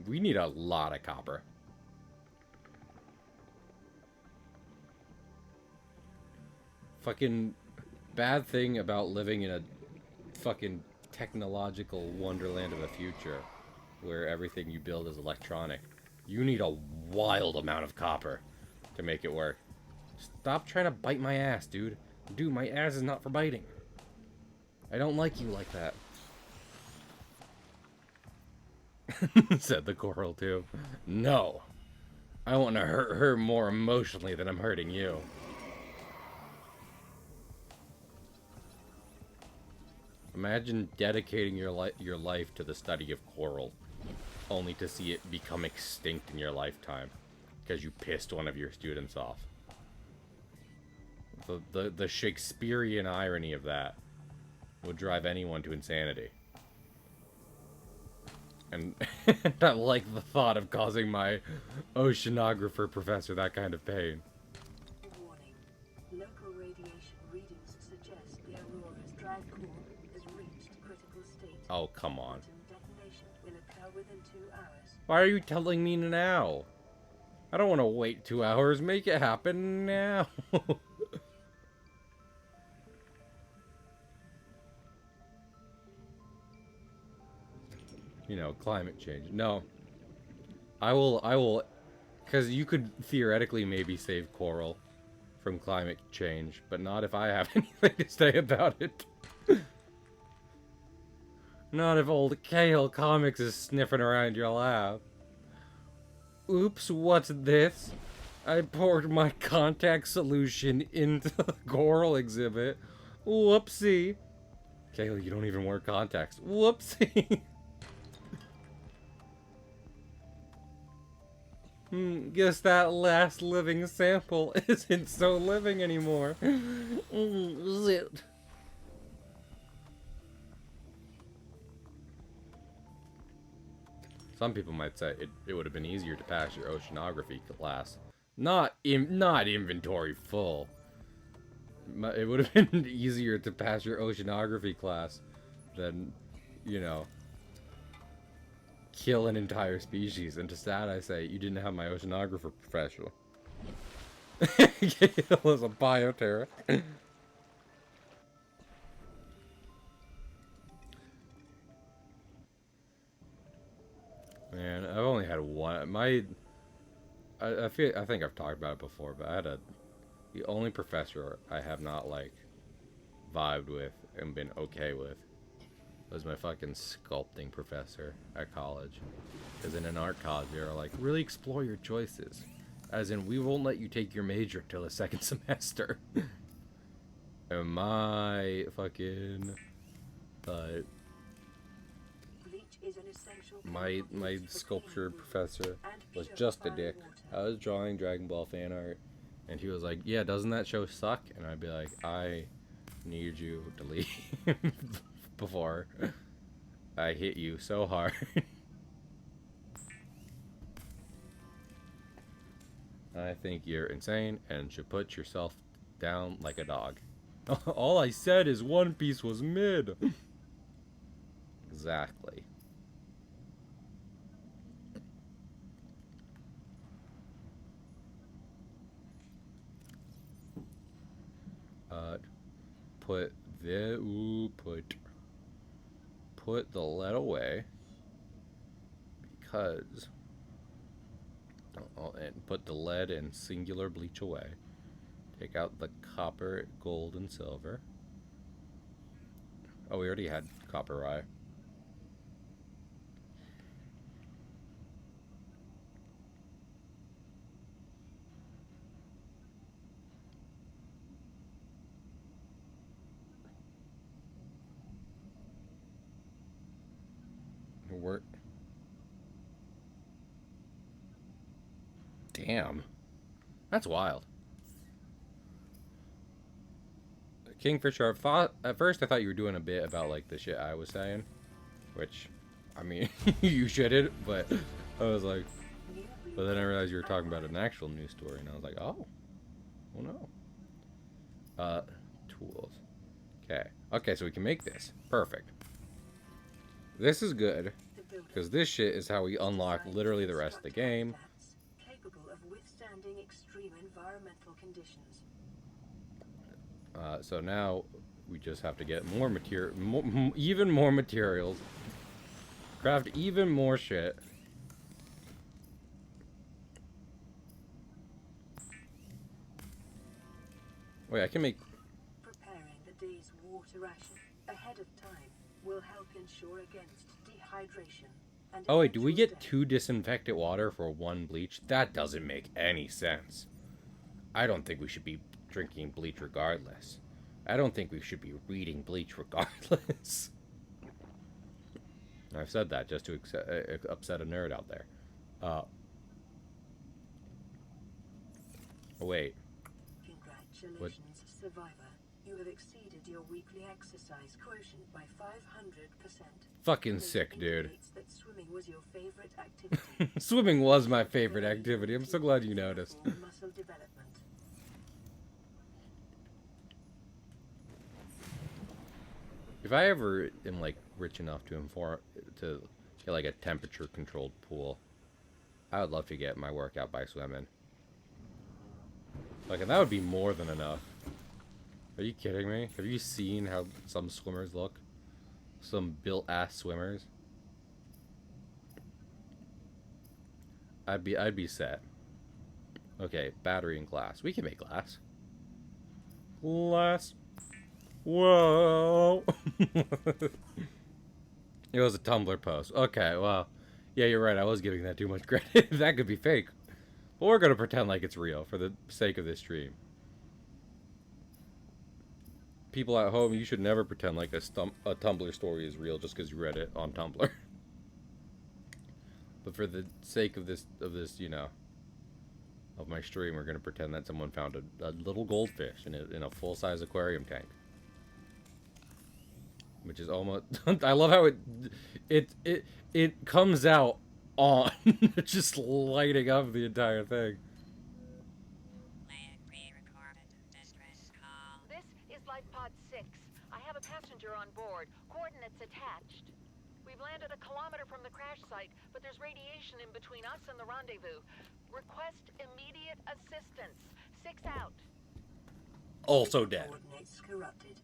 we need a lot of copper. Fucking bad thing about living in a fucking technological wonderland of the future where everything you build is electronic. You need a wild amount of copper to make it work. Stop trying to bite my ass, dude. Dude, my ass is not for biting. I don't like you like that. Said the coral too. No. I want to hurt her more emotionally than I'm hurting you. Imagine dedicating your life to the study of coral, only to see it become extinct in your lifetime because you pissed one of your students off. The Shakespearean irony of that would drive anyone to insanity. And I like the thought of causing my oceanographer professor that kind of pain. Warning. Local radiation readings suggest the Aurora's drive core has reached critical state. Oh, come on. Detonation will occur within 2 hours. Why are you telling me now? I don't want to wait 2 hours. Make it happen now. You know, climate change. No. I will, because you could theoretically maybe save coral from climate change, but not if I have anything to say about it. Not if old Kale Comics is sniffing around your lab. Oops, what's this? I poured my contact solution into the coral exhibit. Whoopsie. Kale, you don't even wear contacts. Whoopsie. Guess that last living sample isn't so living anymore. Zit. Some people might say it would have been easier to pass your oceanography class. Not inventory full. It would have been easier to pass your oceanography class than, you know, kill an entire species. And to that I say, you didn't have my oceanographer professional. It was a bioterror. Man, I've only had one. I think I've talked about it before, but the only professor I have not like vibed with and been okay with was my fucking sculpting professor at college. Because in an art college, they were like, really explore your choices. As in, we won't let you take your major till the second semester. And my fucking... my sculpture professor was just a dick. I was drawing Dragon Ball fan art, and he was like, yeah, doesn't that show suck? And I'd be like, I need you to leave before I hit you so hard. I think you're insane and should put yourself down like a dog. All I said is One Piece was mid. Exactly. Uh, put the put the lead away because and put the lead and singular bleach away. Take out the copper, gold, and silver. Oh, we already had copper rye. We're damn. That's wild. Kingfisher, at first I thought you were doing a bit about like the shit I was saying, which, I mean, you shouldn't, but I was like, but then I realized you were talking about an actual news story, and I was like, oh no. Tools. Okay, so we can make this. Perfect. This is good, because this shit is how we unlock literally the rest of the game. Capable of withstanding extreme environmental conditions. So now we just have to get more material, even more materials, craft even more shit. Wait, I can make. Preparing the day's water ration ahead of time will help ensure against dehydration. And Oh wait, do we get 2 disinfectant water for 1 bleach? That doesn't make any sense. I don't think we should be drinking bleach regardless. I don't think we should be reading bleach regardless. I've said that just to upset a nerd out there. Oh wait. Congratulations, survivor. You have exceeded your weekly exercise quotient by 500%. Fucking sick, dude. That swimming was your favorite activity. Swimming was my favorite activity. I'm so glad you noticed. Muscle development. If I ever am like rich enough to get like a temperature controlled pool, I would love to get my workout by swimming. Like, and that would be more than enough. Are you kidding me? Have you seen how some swimmers look? Some built-ass swimmers. I'd be set. Okay, battery and glass. We can make glass. Glass. Whoa. It was a Tumblr post. Okay, well, yeah, you're right. I was giving that too much credit. That could be fake. But we're gonna pretend like it's real for the sake of this stream. People at home, you should never pretend like a Tumblr story is real just because you read it on Tumblr. But for the sake of this, you know, of my stream, we're gonna pretend that someone found a little goldfish in a full-size aquarium tank. Which is almost. I love how it comes out on, just lighting up the entire thing. This is Life Pod 6. I have a passenger on board. Coordinates attached. We've landed a kilometer from the crash site, but there's radiation in between us and the rendezvous. Request immediate assistance. 6 out. Also dead. Coordinates corrupted.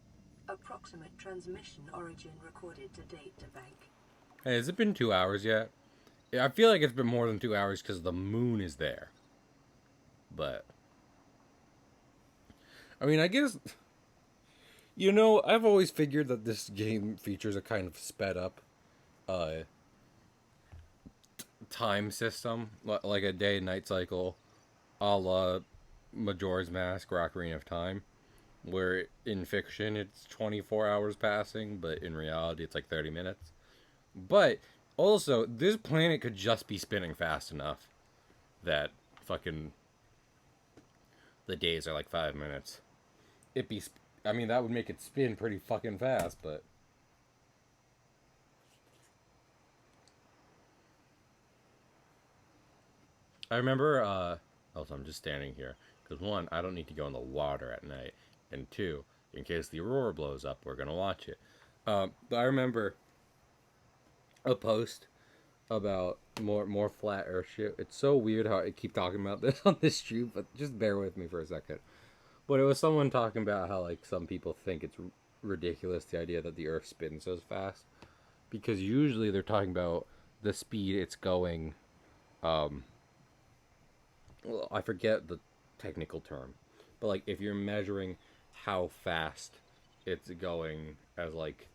Approximate transmission origin recorded to date to bank. Hey, has it been 2 hours yet? Yeah, I feel like it's been more than 2 hours because the moon is there. But I mean, I guess, you know, I've always figured that this game features a kind of sped up time system, like a day and night cycle, a la Majora's Mask or Ocarina of Time, where in fiction it's 24 hours passing, but in reality it's like 30 minutes. But also, this planet could just be spinning fast enough that fucking the days are like 5 minutes. I mean, that would make it spin pretty fucking fast, but I remember, also I'm just standing here, because 1, I don't need to go in the water at night, and 2, in case the aurora blows up. We're gonna watch it. But I remember a post about more flat Earth shit. It's so weird how I keep talking about this on this stream, but just bear with me for a second. But it was someone talking about how like some people think it's ridiculous the idea that the Earth spins so fast, because usually they're talking about the speed it's going. Well, I forget the technical term, but like if you're measuring how fast it's going as like,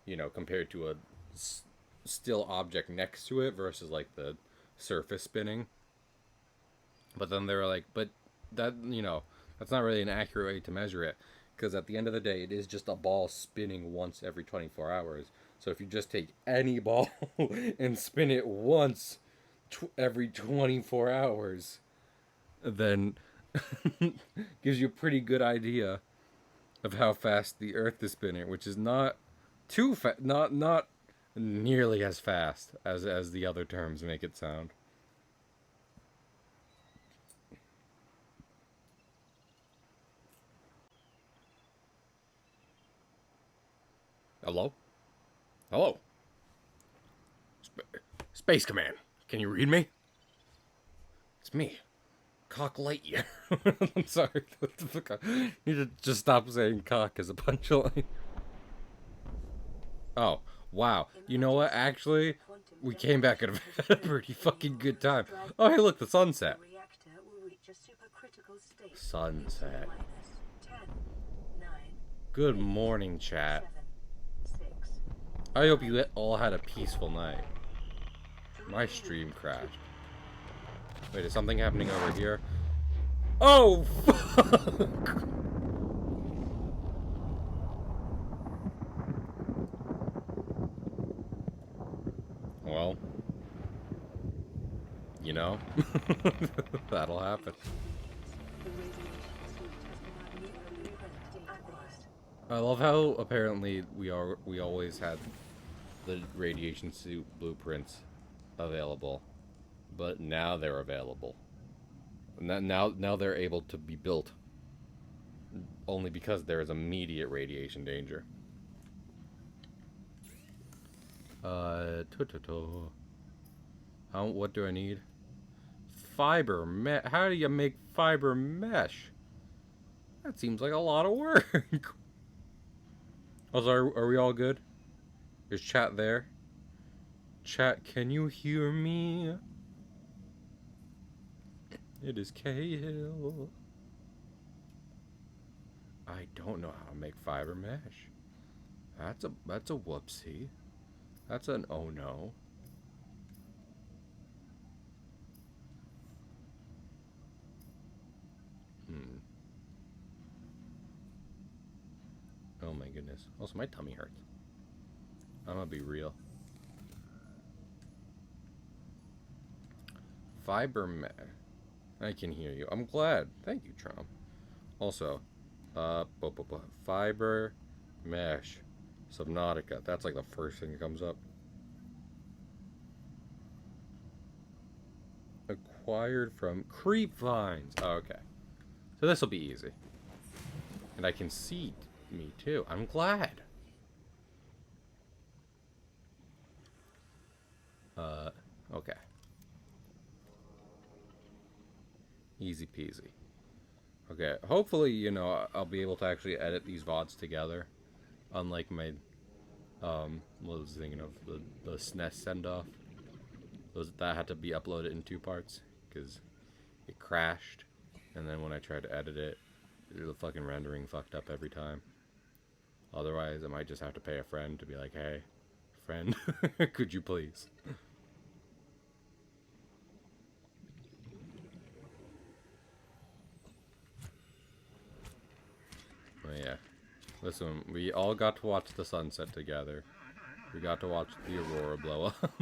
you know, compared to a still object next to it versus like the surface spinning. But then they were like, but that, you know, that's not really an accurate way to measure it, because at the end of the day, it is just a ball spinning once every 24 hours. So if you just take any ball and spin it once every 24 hours, then gives you a pretty good idea of how fast the Earth is spinning, which is not too fast, not nearly as fast as the other terms make it sound. Hello? Hello? Space Command. Can you read me? It's me. Cock Lightyear. I'm sorry. What the fuck? You need to just stop saying cock as a punchline. Oh, wow. You know what? Actually, we came back at a pretty fucking good time. Oh, hey, look, the sunset. Sunset. Good morning, chat. I hope you all had a peaceful night. My stream crashed. Wait, is something happening over here? Oh, fuck! Well, you know, that'll happen. I love how apparently we always had the radiation suit blueprints available, but now they're available. Now they're able to be built only because there is immediate radiation danger. What do I need? Fiber mesh. How do you make fiber mesh? That seems like a lot of work. Also, are we all good? Is chat there? Chat, can you hear me? It is Cahill. I don't know how to make fiber mesh. That's a whoopsie. That's an oh no. Oh my goodness. Also, my tummy hurts. I'm gonna be real. Fiber mesh. I can hear you. I'm glad. Thank you, Trump. Also, fiber mesh. Subnautica. That's like the first thing that comes up. Acquired from creep vines. Oh, okay. So this will be easy. And I can see me too. I'm glad. Okay. Easy peasy. Okay, hopefully, you know, I'll be able to actually edit these VODs together. Unlike my, what was I thinking of? The SNES send-off. That had to be uploaded in 2 parts, because it crashed. And then when I tried to edit it, the fucking rendering fucked up every time. Otherwise, I might just have to pay a friend to be like, hey, friend, could you please? Oh, yeah. Listen, we all got to watch the sunset together. We got to watch the aurora blow up.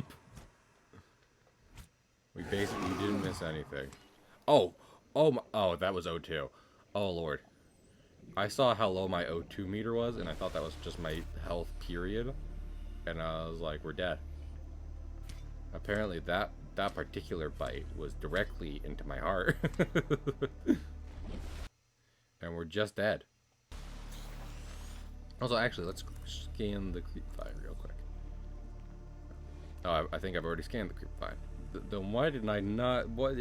We basically didn't miss anything. Oh! Oh, that was O2. Oh, Lord. I saw how low my O2 meter was, and I thought that was just my health, period. And I was like, we're dead. Apparently, that particular bite was directly into my heart. And we're just dead. Also, actually, let's scan the creep vine real quick. Oh, I think I've already scanned the creep vine. Then why didn't I not? What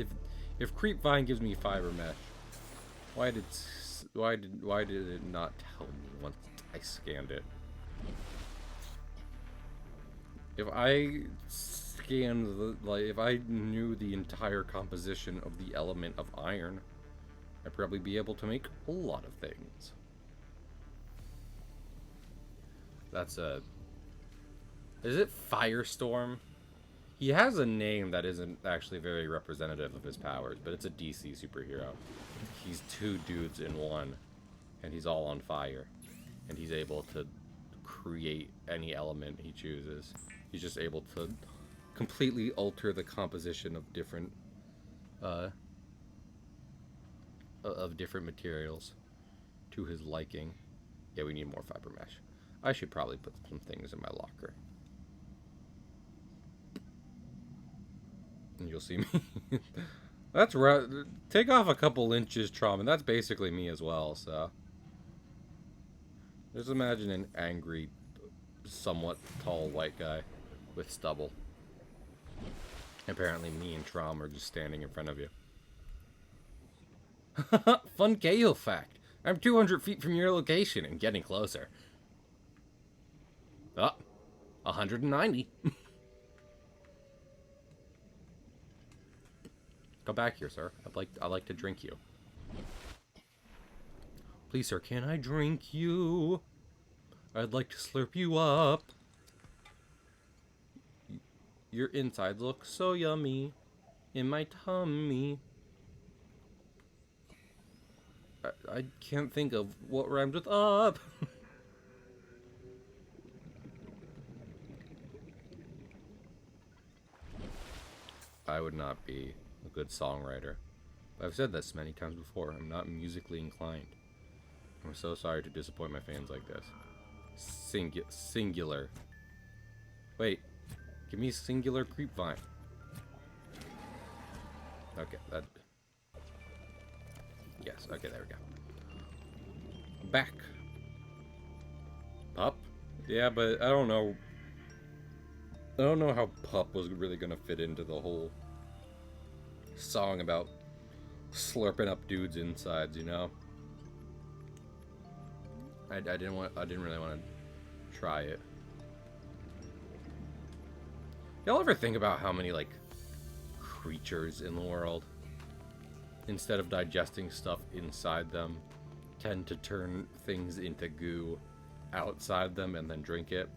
if creep vine gives me fiber mesh? Why did it not tell me once I scanned it? If I scanned if I knew the entire composition of the element of iron, I'd probably be able to make a lot of things. That's a... Is it Firestorm? He has a name that isn't actually very representative of his powers, but it's a DC superhero. He's two dudes in one, and he's all on fire. And he's able to create any element he chooses. He's just able to completely alter the composition of different materials to his liking. Yeah, we need more fiber mesh. I should probably put some things in my locker. And you'll see me. That's right. Take off a couple inches, Trom, and that's basically me as well, so. Just imagine an angry, somewhat tall white guy with stubble. Apparently me and Trom are just standing in front of you. Fun Gale fact. I'm 200 feet from your location and getting closer. Oh, 190. Go back here, sir. I'd like to drink you. Please, sir, can I drink you? I'd like to slurp you up. Your insides look so yummy in my tummy. I can't think of what rhymes with up. I would not be a good songwriter. I've said this many times before. I'm not musically inclined. I'm so sorry to disappoint my fans like this. Singular. Wait. Give me singular creep vine. Okay, that... Yes, okay, there we go. Back. Pup? Yeah, but I don't know. I don't know how Pup was really gonna fit into the whole song about slurping up dudes' insides, you know? I didn't really want to try it. Y'all ever think about how many, like, creatures in the world, instead of digesting stuff inside them, tend to turn things into goo outside them and then drink it?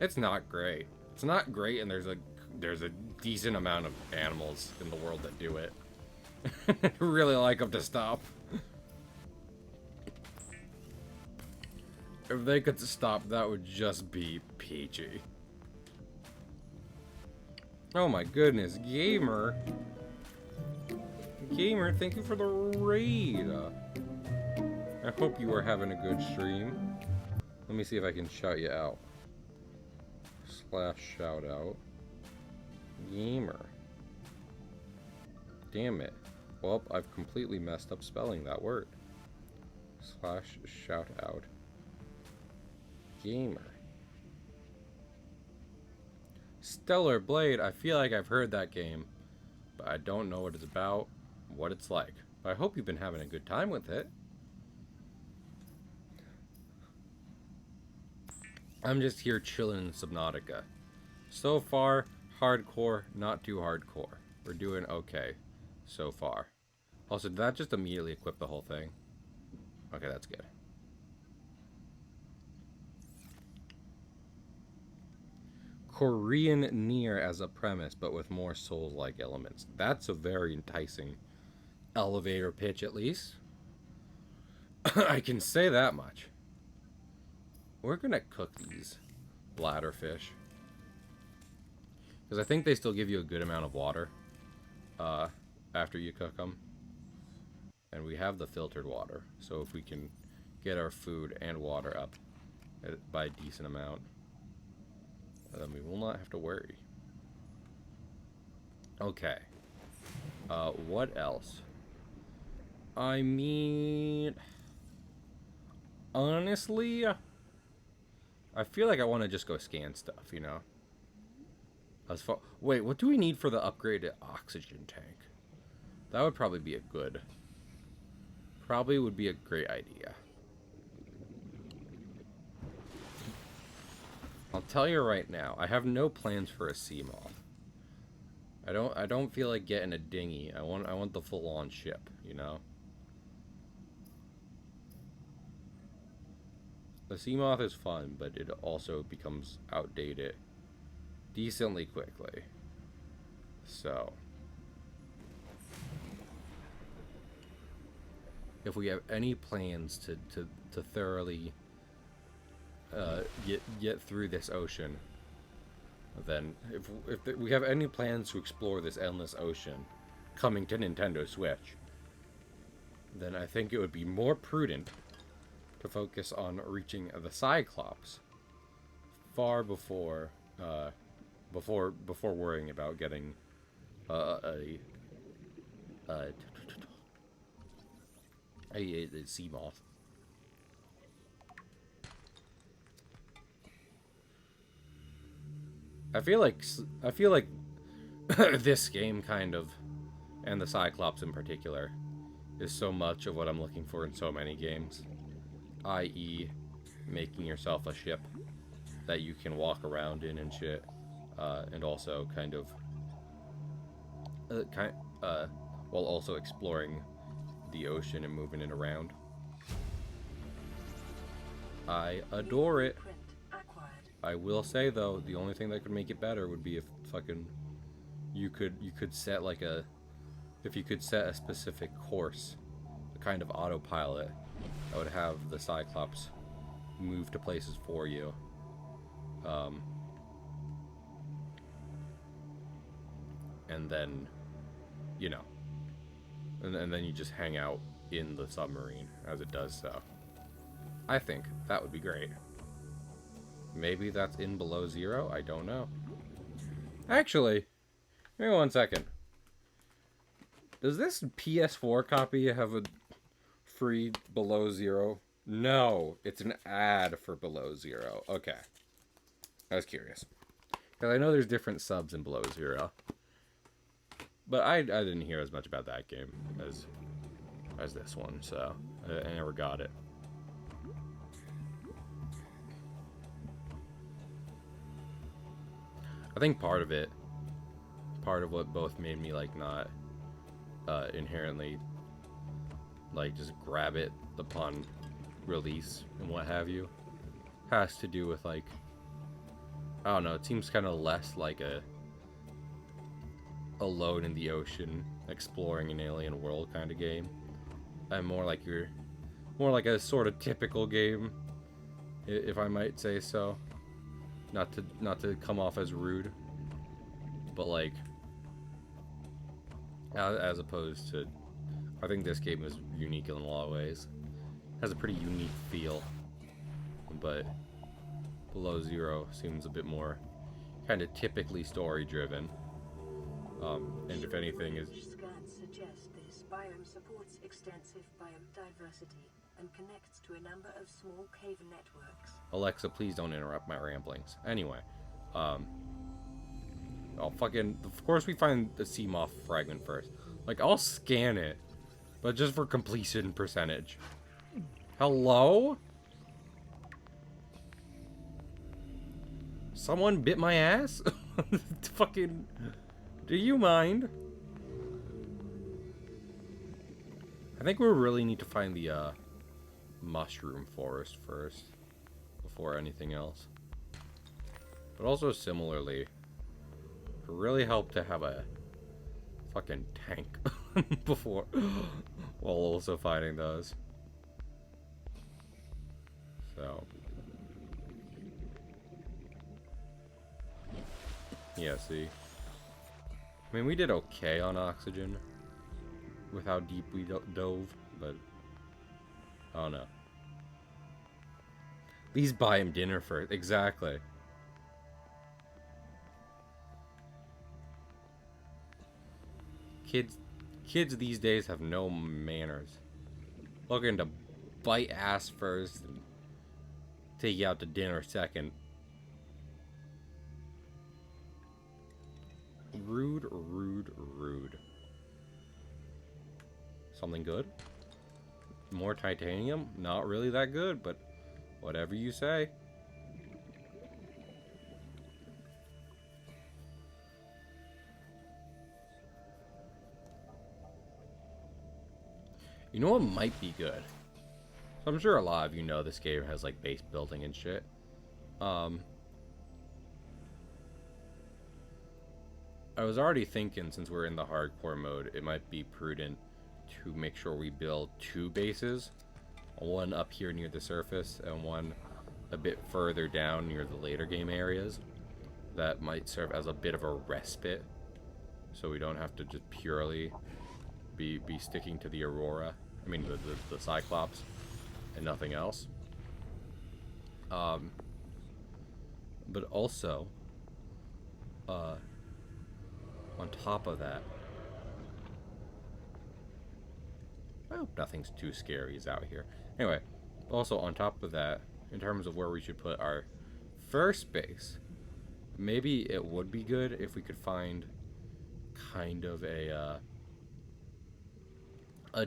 It's not great. It's not great, and there's a decent amount of animals in the world that do it. I really like them to stop. If they could stop, that would just be peachy. Oh my goodness, Gamer. Gamer, thank you for the raid. I hope you are having a good stream. Let me see if I can shout you out. / shout out. Gamer. Damn it. Well, I've completely messed up spelling that word. / shout out. Gamer. Stellar Blade. I feel like I've heard that game, but I don't know what it's about, what it's like. But I hope you've been having a good time with it. I'm just here chilling in Subnautica. So far, hardcore, not too hardcore. We're doing okay so far. Also, did that just immediately equip the whole thing? Okay, that's good. Korean Nier as a premise, but with more Souls-like elements. That's a very enticing elevator pitch, at least. I can say that much. We're gonna cook these bladderfish, because I think they still give you a good amount of water after you cook them. And we have the filtered water, so if we can get our food and water up by a decent amount, then we will not have to worry. Okay. What else? I mean, honestly, I feel like I want to just go scan stuff, you know? Wait, what do we need for the upgraded oxygen tank? That would probably be a good... Probably would be a great idea. I'll tell you right now, I have no plans for a sea moth. I don't feel like getting a dinghy. I want the full-on ship, you know? The sea moth is fun, but it also becomes outdated decently quickly. So, if we have any plans to thoroughly get through this ocean, then if we have any plans to explore this endless ocean coming to Nintendo Switch, then I think it would be more prudent to focus on reaching the Cyclops far before worrying about getting a sea moth. I feel like this game kind of, and the Cyclops in particular, is so much of what I'm looking for in so many games, i.e. making yourself a ship that you can walk around in and shit, and also kind of while also exploring the ocean and moving it around. I adore it. I will say though, the only thing that could make it better would be if fucking you could set like if you could set a specific course, a kind of autopilot that would have the Cyclops move to places for you. And then, you know, and then you just hang out in the submarine as it does so. I think that would be great. Maybe that's in Below Zero? I don't know. Actually, give me 1 second. Does this PS4 copy have a free Below Zero? No, it's an ad for Below Zero. Okay. I was curious. Because I know there's different subs in Below Zero. But I didn't hear as much about that game as this one, so I never got it. I think part of what both made me like not inherently like just grab it upon release and what have you has to do with like, I don't know, it seems kind of less like a alone in the ocean exploring an alien world kind of game, and more like a sort of typical game, if I might say so. Not to come off as rude, but like as opposed to, I think this game is unique in a lot of ways. Has a pretty unique feel, but Below Zero seems a bit more kind of typically story driven. And if anything is... Scans suggest this biome supports extensive biodiversity and connects to a number of small cave networks. Alexa, please don't interrupt my ramblings. Anyway, of course we find the sea moth fragment first. Like, I'll scan it, but just for completion percentage. Hello? Someone bit my ass? Fucking... Do you mind? I think we really need to find the mushroom forest first before anything else. But also similarly, it really helped to have a fucking tank before while also fighting those. So yeah, see. I mean, we did okay on oxygen with how deep we dove, but I don't know. Please buy him dinner first. Exactly. Kids these days have no manners. Looking to bite ass first and take you out to dinner second. Rude, rude, rude. Something good? More titanium? Not really that good, but whatever you say. You know what might be good? So I'm sure a lot of you know this game has like base building and shit. I was already thinking, since we're in the hardcore mode, it might be prudent to make sure we build 2 bases. One up here near the surface, and one a bit further down near the later game areas. That might serve as a bit of a respite, so we don't have to just purely be sticking to the Aurora. I mean, the Cyclops, and nothing else. But also, on top of that, I hope nothing's too scary out here. Anyway, also on top of that, in terms of where we should put our first base, maybe it would be good if we could find kind of a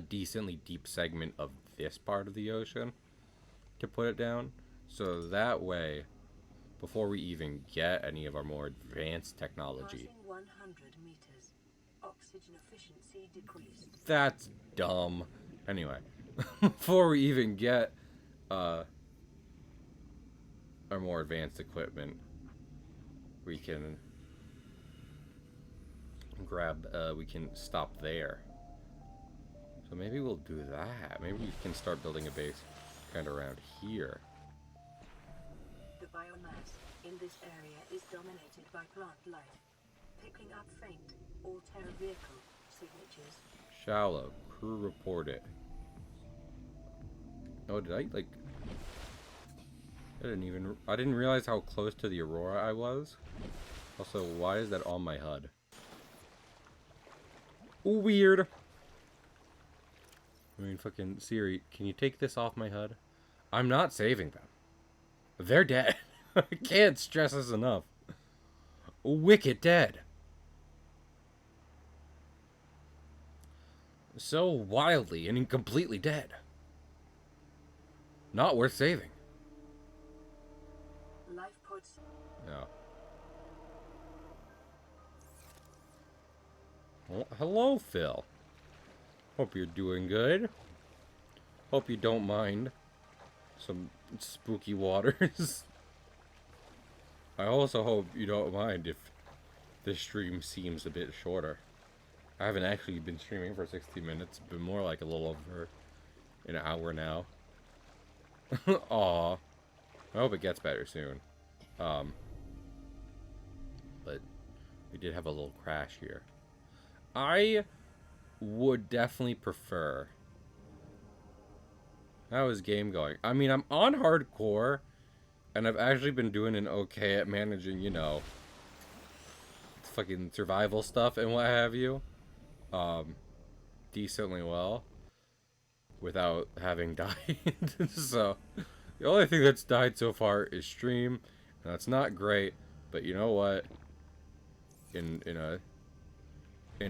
decently deep segment of this part of the ocean to put it down. So that way, before we even get any of our more advanced technology. Passing 100 meters. Oxygen efficiency decreased. That's dumb. Anyway, before we even get our more advanced equipment, we can grab, we can stop there. So maybe we'll do that. Maybe we can start building a base kind of around here. The biomass in this area is dominated by plant life, picking up faint all-terra vehicle signatures. Shallow. Crew reported. Oh, did I, like... I didn't realize how close to the Aurora I was. Also, why is that on my HUD? Weird. I mean, fucking Siri, can you take this off my HUD? I'm not saving them. They're dead. I can't stress this enough. Wicked dead. So wildly and completely dead. Not worth saving. Life pods. No. Well, hello, Phil. Hope you're doing good. Hope you don't mind some spooky waters. I also hope you don't mind if this stream seems a bit shorter. I haven't actually been streaming for 60 minutes. It's been more like a little over an hour now. Aw. I hope it gets better soon. But we did have a little crash here. I would definitely prefer... How is game going? I mean, I'm on hardcore, and I've actually been doing an okay at managing, you know, fucking survival stuff and what have you. Decently well. Without having died. So, the only thing that's died so far is stream. And that's not great, but you know what? In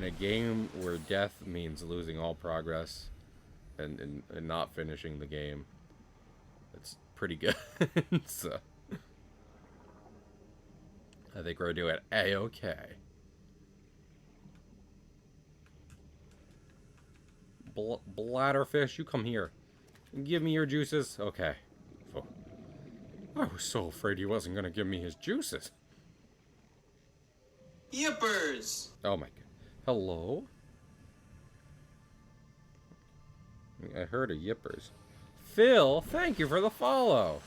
a game where death means losing all progress and not finishing the game, it's pretty good. So, I think we're doing A-okay. Bladderfish, you come here. Give me your juices. Okay. Oh. I was so afraid he wasn't going to give me his juices. Yippers! Oh my god. Hello? I heard a yippers. Phil, thank you for the follow.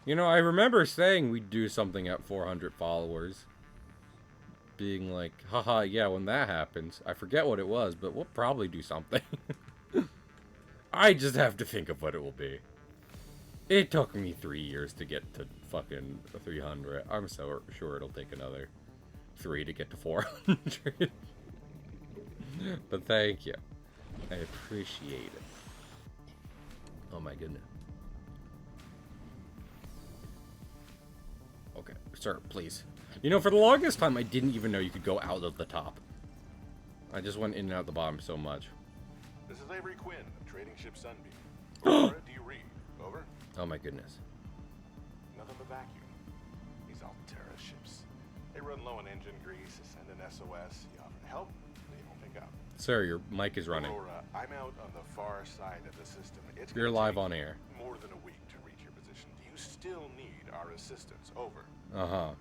You know, I remember saying we'd do something at 400 followers. Being like, haha, yeah, when that happens. I forget what it was, but we'll probably do something. I just have to think of what it will be. It took me 3 years to get to fucking 300. I'm so sure it'll take another 3 to get to 400. But thank you. I appreciate it. Oh my goodness. Okay, sir, please. You know, for the longest time, I didn't even know you could go out of the top. I just went in and out the bottom so much. This is Avery Quinn, trading ship Sunbeam. Over, do you read? Over? Oh my goodness. Nothing but vacuum. These Altera ships. They run low on engine grease, send an SOS, you offer help, they don't pick up. Sir, your mic is running. Aurora, I'm out on the far side of the system. It's You're gonna live take on air. more than a week to reach your position. Do you still need our assistance? Over. Uh-huh.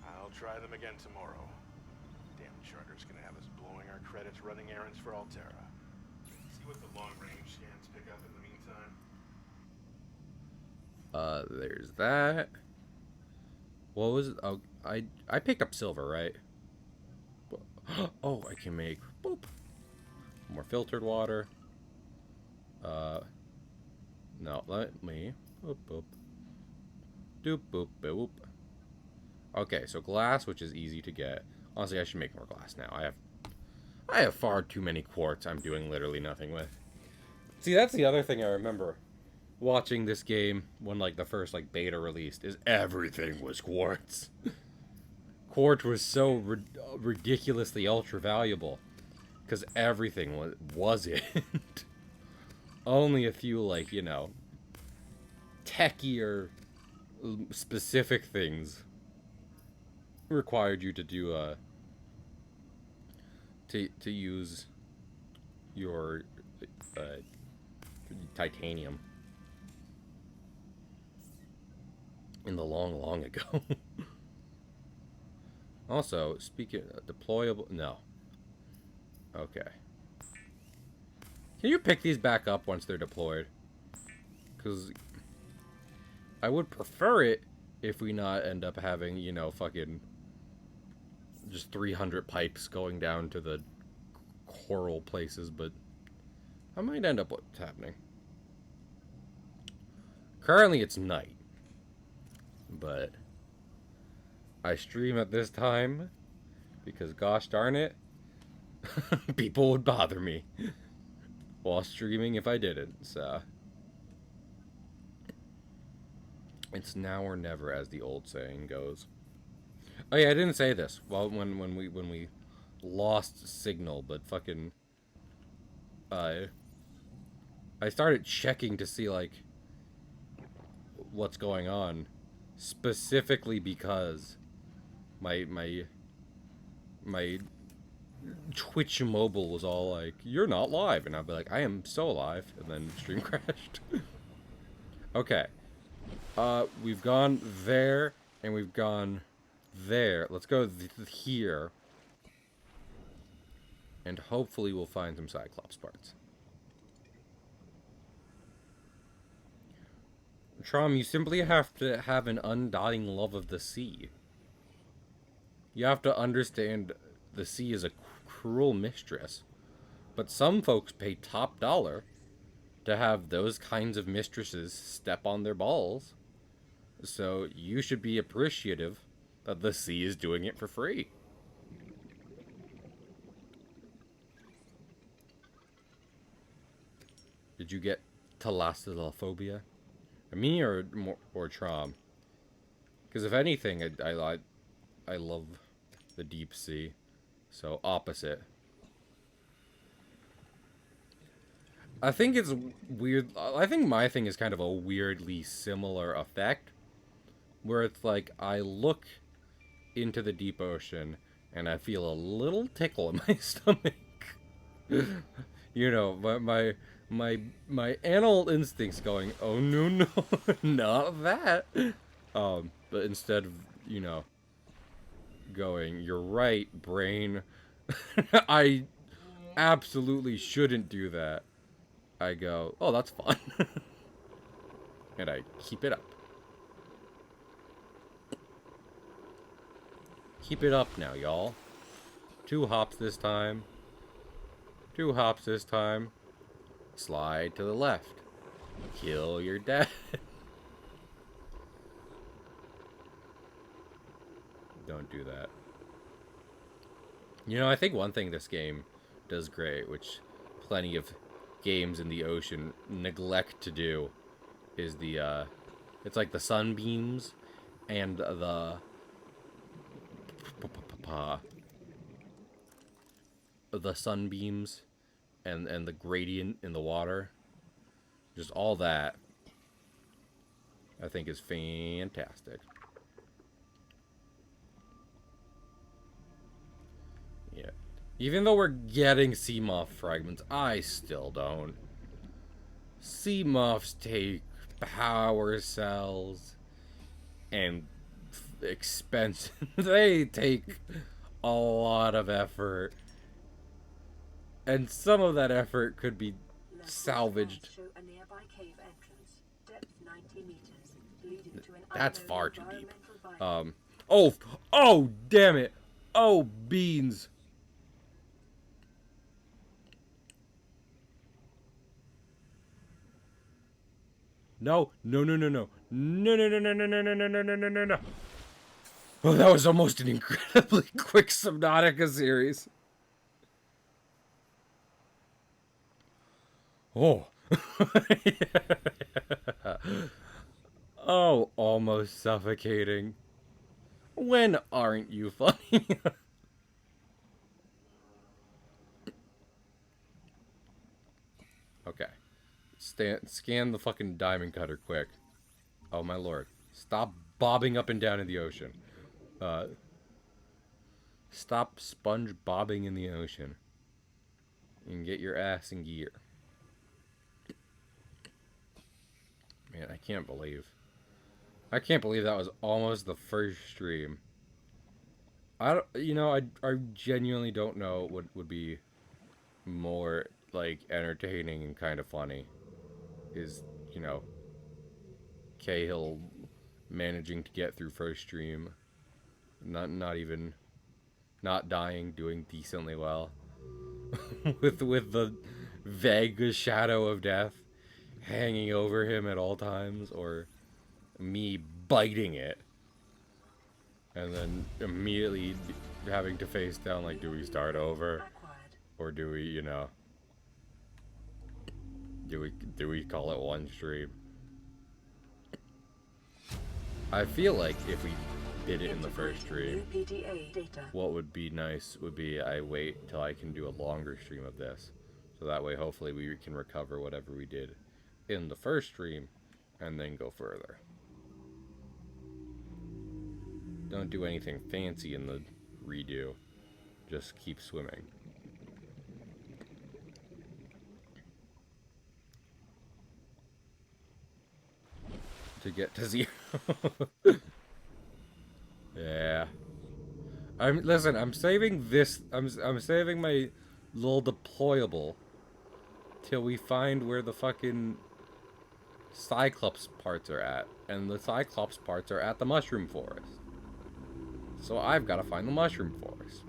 I'll try them again tomorrow. Damn charter's gonna have us blowing our credits running errands for Altera. See what the long-range scans pick up in the meantime. There's that. What was it? Oh, I picked up silver, right? Oh, I can make boop. More filtered water. No, let me boop boop. Doop boop boop. Okay, so glass, which is easy to get. Honestly, I should make more glass now. I have far too many quartz I'm doing literally nothing with. See, that's the other thing I remember watching this game when, like, the first, like, beta released, is everything was quartz. Quartz was so ridiculously ultra valuable because everything wasn't. Only a few, like, you know, techier specific things required you to do to use your titanium in the long ago. Also, speaking of deployable, no. Okay. Can you pick these back up once they're deployed? Because I would prefer it if we not end up having, you know, fucking just 300 pipes going down to the coral places, but I might end up what's happening. Currently it's night, but I stream at this time because gosh darn it, people would bother me while streaming if I didn't, so it's now or never, as the old saying goes. Oh yeah, I didn't say this. Well, when we lost signal, but fucking I started checking to see like what's going on, specifically because my Twitch mobile was all like, "You're not live," and I'd be like, "I am so live," and then stream crashed. Okay, we've gone there and we've gone there. Let's go here. And hopefully we'll find some Cyclops parts. Trom, you simply have to have an undying love of the sea. You have to understand the sea is a cruel mistress. But some folks pay top dollar to have those kinds of mistresses step on their balls. So you should be appreciative that the sea is doing it for free. Did you get thalassophobia? Me or Trom? Because if anything, I love the deep sea. So opposite. I think it's weird. I think my thing is kind of a weirdly similar effect, where it's like I look into the deep ocean and I feel a little tickle in my stomach. You know, my animal instincts going, "Oh no, not that." But instead of, you know, going, "You're right, brain. I absolutely shouldn't do that," I go, "Oh, that's fun." And I keep it up. Keep it up now, y'all. 2 hops this time. 2 hops this time. Slide to the left. Kill your dad. Don't do that. You know, I think one thing this game does great, which plenty of games in the ocean neglect to do, is the, it's like the sunbeams and the sunbeams and the gradient in the water, just all that, I think is fantastic. Yeah. Even though we're getting sea moth fragments, I still don't. Sea moths take power cells and expense. They take a lot of effort. And some of that effort could be salvaged. Show a nearby cave entrance, depth 90 meters, leading to an That's unknown far too deep. environmental biome. Oh, damn it. Oh, beans. No. No, no, no, no. No, no, no, no, no, no, no, no, no, no, no, no, no. Oh, that was almost an incredibly quick Subnautica series. Oh. Oh, almost suffocating. When aren't you funny? Okay. Scan the fucking diamond cutter quick. Oh my lord. Stop bobbing up and down in the ocean. Stop sponge bobbing in the ocean. And get your ass in gear. Man, I can't believe that was almost the first stream. I genuinely don't know what would be more, like, entertaining and kind of funny. Is, Cahill managing to get through first stream. Not dying, doing decently well. with the vague shadow of death hanging over him at all times, or me biting it and then immediately having to face down, like, do we start over, or do we, do we call it one stream? I feel like if we did it in the first stream, what would be nice would be I wait till I can do a longer stream of this, so that way hopefully we can recover whatever we did in the first stream and then go further. Don't do anything fancy in the redo, just keep swimming. To get to 0. Yeah. I'm saving this. I'm saving my little deployable till we find where the fucking Cyclops parts are at, and the Cyclops parts are at the mushroom forest. So I've got to find the mushroom forest.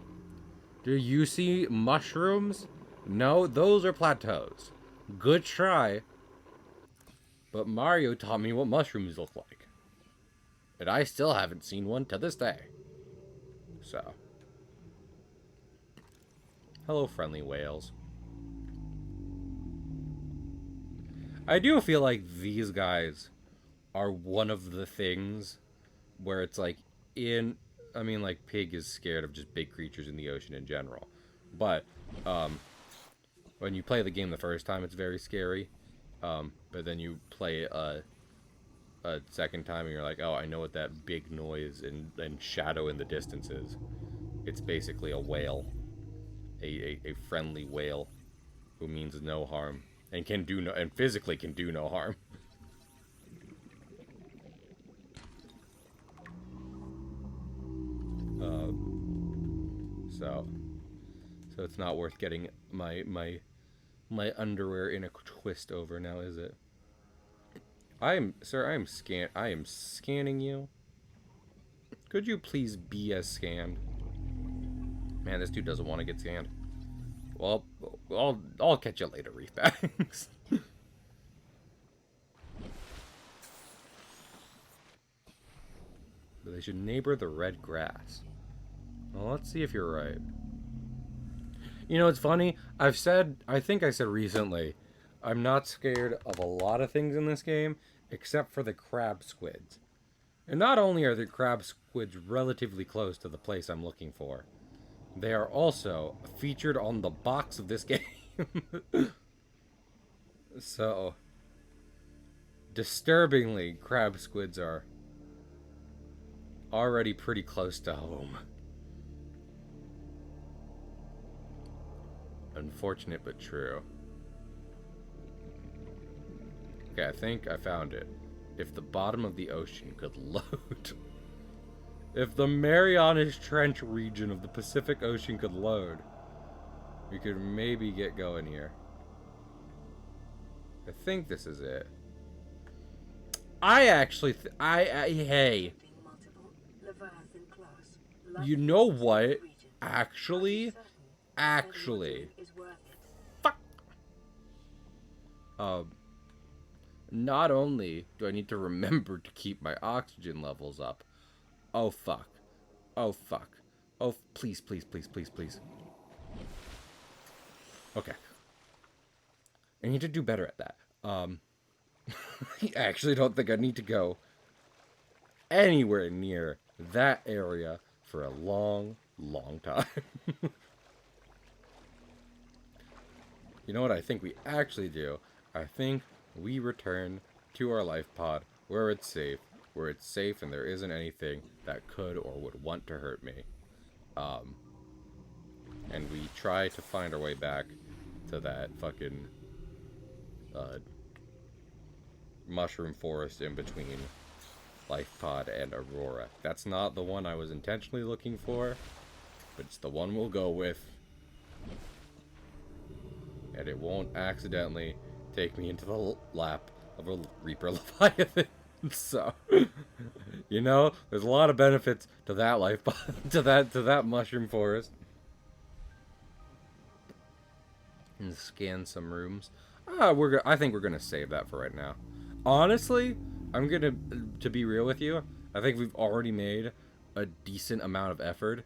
Do you see mushrooms? No, those are plateaus. Good try. But Mario taught me what mushrooms look like. And I still haven't seen one to this day. So. Hello, friendly whales. I do feel like these guys are one of the things where it's like like, Pig is scared of just big creatures in the ocean in general. But, when you play the game the first time, it's very scary. But then you play a second time and you're like, oh, I know what that big noise and shadow in the distance is. It's basically a whale. A friendly whale who means no harm and physically can do no harm. So it's not worth getting my underwear in a twist over now, is it? I am scanning you. Could you please be as scanned? Man, this dude doesn't want to get scanned. Well, I'll catch you later, Reefbags. But they should neighbor the red grass. Well, let's see if you're right. It's funny. I think I said recently, I'm not scared of a lot of things in this game, except for the crab squids. And not only are the crab squids relatively close to the place I'm looking for, they are also featured on the box of this game. So, disturbingly, crab squids are already pretty close to home. Unfortunate but true. Okay, I think I found it. If the bottom of the ocean could load. If the Marianas Trench region of the Pacific Ocean could load, we could maybe get going here. I think this is it. I actually, hey. You know what? Actually, fuck. Not only do I need to remember to keep my oxygen levels up. Oh, fuck. Oh, fuck. Oh, please, please, please, please, please. Okay. I need to do better at that. I actually don't think I need to go anywhere near that area for a long, long time. You know what I think we actually do? I think we return to our life pod where it's safe. Where it's safe and there isn't anything that could or would want to hurt me. And we try to find our way back to that fucking mushroom forest in between Life Pod and Aurora. That's not the one I was intentionally looking for, but it's the one we'll go with. And it won't accidentally take me into the lap of a Reaper Leviathan. So, you know, there's a lot of benefits to that life pod, to that mushroom forest. And scan some rooms. I think we're gonna save that for right now. Honestly, to be real with you, I think we've already made a decent amount of effort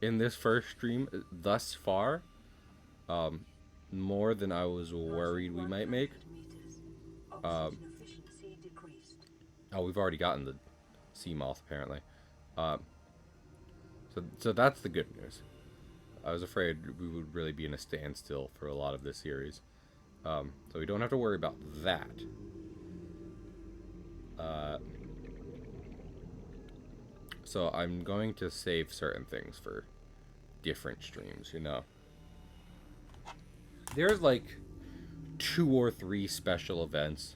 in this first stream thus far. More than I was worried we might make. Oh, we've already gotten the sea moth apparently. So that's the good news. I was afraid we would really be in a standstill for a lot of this series. So we don't have to worry about that. So I'm going to save certain things for different streams, you know. There's like 2 or 3 special events,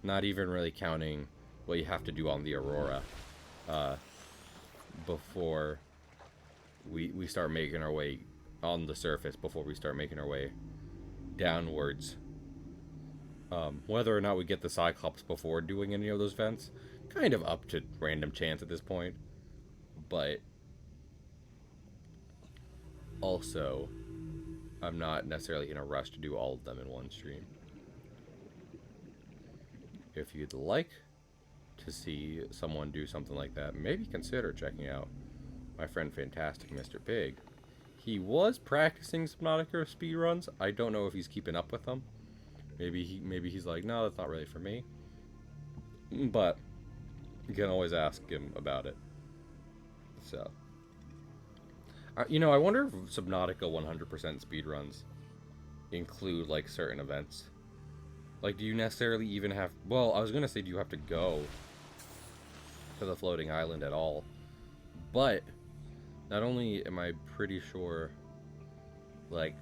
not even really counting what you have to do on the Aurora, before we start making our way on the surface, before we start making our way downwards. Whether or not we get the Cyclops before doing any of those events, kind of up to random chance at this point. But also, I'm not necessarily in a rush to do all of them in one stream. If you'd like to see someone do something like that, maybe consider checking out my friend Fantastic Mr. Pig. He was practicing Subnautica speedruns. I don't know if he's keeping up with them. Maybe he's like, no, that's not really for me. But you can always ask him about it. So, you know, I wonder if Subnautica 100% speedruns include like certain events. Like, do you necessarily even have? Well, I was gonna say, do you have to go to the floating island at all? But not only am I pretty sure, like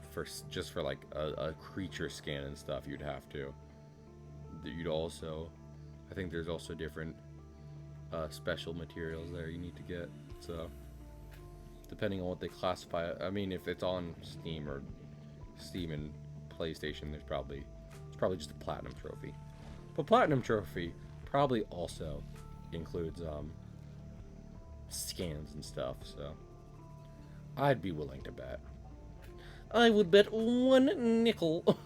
just for like a creature scan and stuff, you'd have to. You'd also, I think there's also different special materials there you need to get. So depending on what they classify, I mean, if it's on Steam or Steam and PlayStation, it's probably just a platinum trophy. But platinum trophy probably also includes scans and stuff. So I'd be willing to bet. I would bet 1 nickel.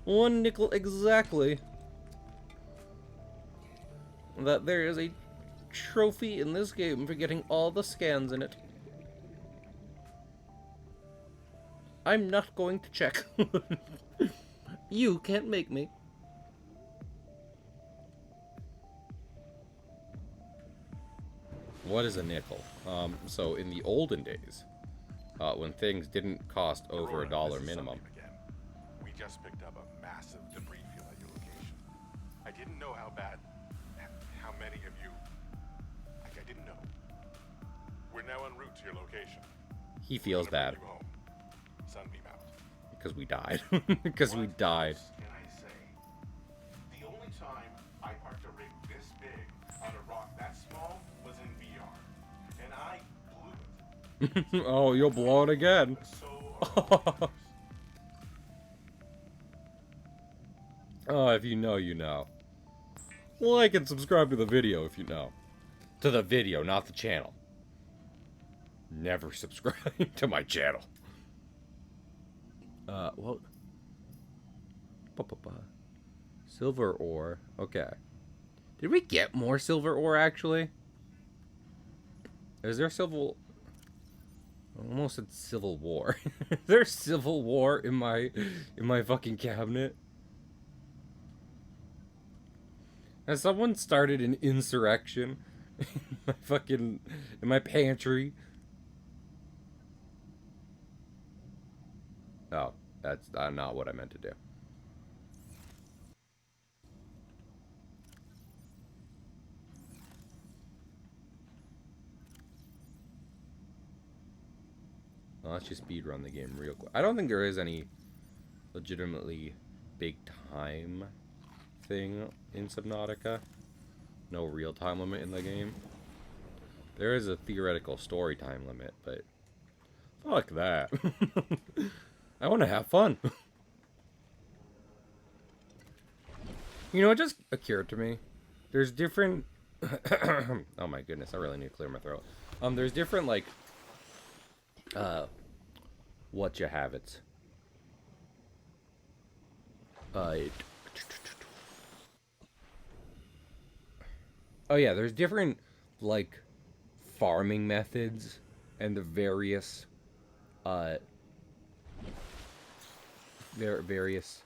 1 nickel exactly. That there is a trophy in this game for getting all the scans in it. I'm not going to check. You can't make me. What is a nickel? So in the olden days, when things didn't cost over $1 minimum. Again. We just picked up a massive debris field at your location. I didn't know how many of you. I didn't know. We're now en route to your location. He feels bad. You home. Sunbeam out. Because we died. Because we died. Can I say? The only time I parked a rig this big on a rock that small was in VR. And I blew it. Oh, you'll blow it again. So Oh, if you know, you know. Like and subscribe to the video if you know. To the video, not the channel. Never subscribe to my channel. What? Silver ore. Okay. Did we get more silver ore, actually? Is there civil... I almost said Civil War. Is there Civil War in my fucking cabinet? Has someone started an insurrection in my pantry? Oh, that's not what I meant to do. Well, let's just speedrun the game real quick. I don't think there is any legitimately big time thing in Subnautica. No real time limit in the game. There is a theoretical story time limit, but fuck that. I want to have fun. You know, it just occurred to me. There's different... Oh my goodness, I really need to clear my throat. There's different, like... what you have it. Oh yeah, there's different, like, farming methods and the various, various,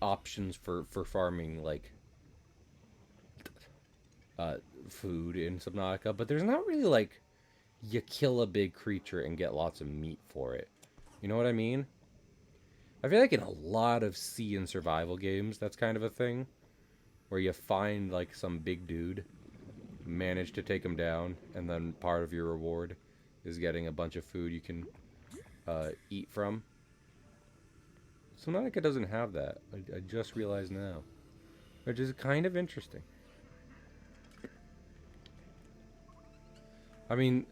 options for farming, like, food in Subnautica, but there's not really, like, you kill a big creature and get lots of meat for it. You know what I mean? I feel like in a lot of sea and survival games, that's kind of a thing. Where you find, like, some big dude, manage to take him down, and then part of your reward is getting a bunch of food you can eat from. Subnautica doesn't have that. I just realized now. Which is kind of interesting. I mean,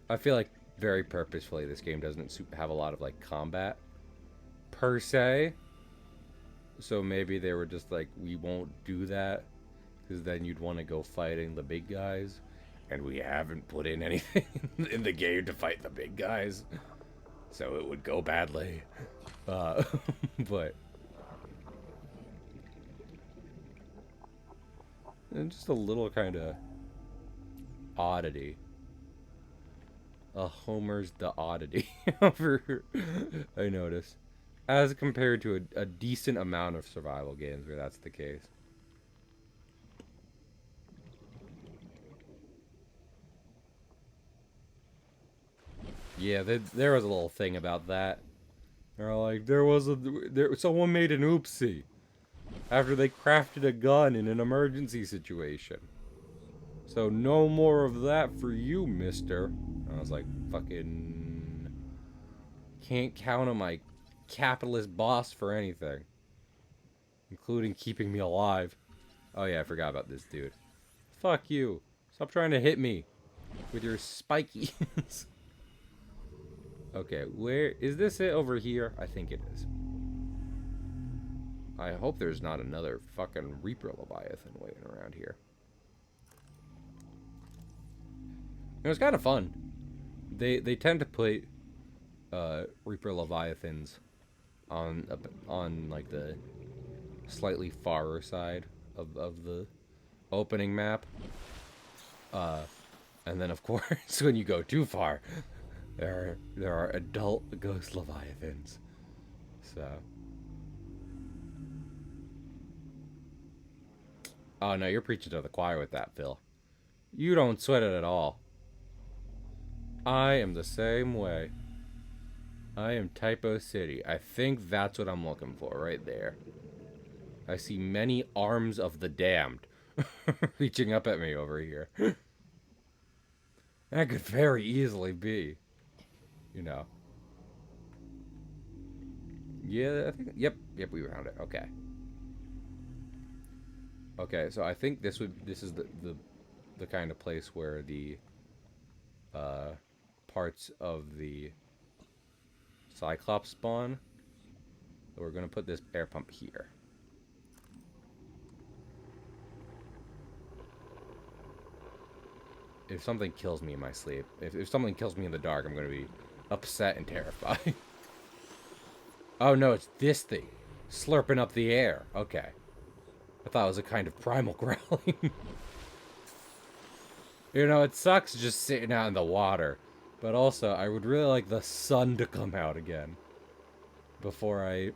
I feel like very purposefully this game doesn't have a lot of, like, combat per se. So maybe they were just like, we won't do that because then you'd want to go fighting the big guys, and we haven't put in anything in the game to fight the big guys, so it would go badly. But and just a little kind of oddity. Homer's the oddity I noticed. As compared to a decent amount of survival games where that's the case. Yeah, there was a little thing about that. They're like, someone made an oopsie after they crafted a gun in an emergency situation. So no more of that for you, mister. I was like, fucking... Can't count on my capitalist boss for anything. Including keeping me alive. Oh yeah, I forgot about this dude. Fuck you. Stop trying to hit me with your spikies. Okay, where... Is this it over here? I think it is. I hope there's not another fucking Reaper Leviathan waiting around here. It was kind of fun. They tend to put Reaper Leviathans on like the slightly farer side of the opening map. And then of course when you go too far, there are adult ghost leviathans. So oh no, you're preaching to the choir with that, Phil. You don't sweat it at all. I am the same way. I am Typo City. I think that's what I'm looking for right there. I see many arms of the damned reaching up at me over here. That could very easily be, you know. Yeah, I think. Yep, we found it. Okay. Okay, so I think this is the kind of place where the parts of the Cyclops spawn. So we're gonna put this air pump here. If something kills me in my sleep, if something kills me in the dark, I'm gonna be upset and terrified. Oh no, it's this thing. Slurping up the air. Okay. I thought it was a kind of primal growling. You know, it sucks just sitting out in the water. But also, I would really like the sun to come out again. Before I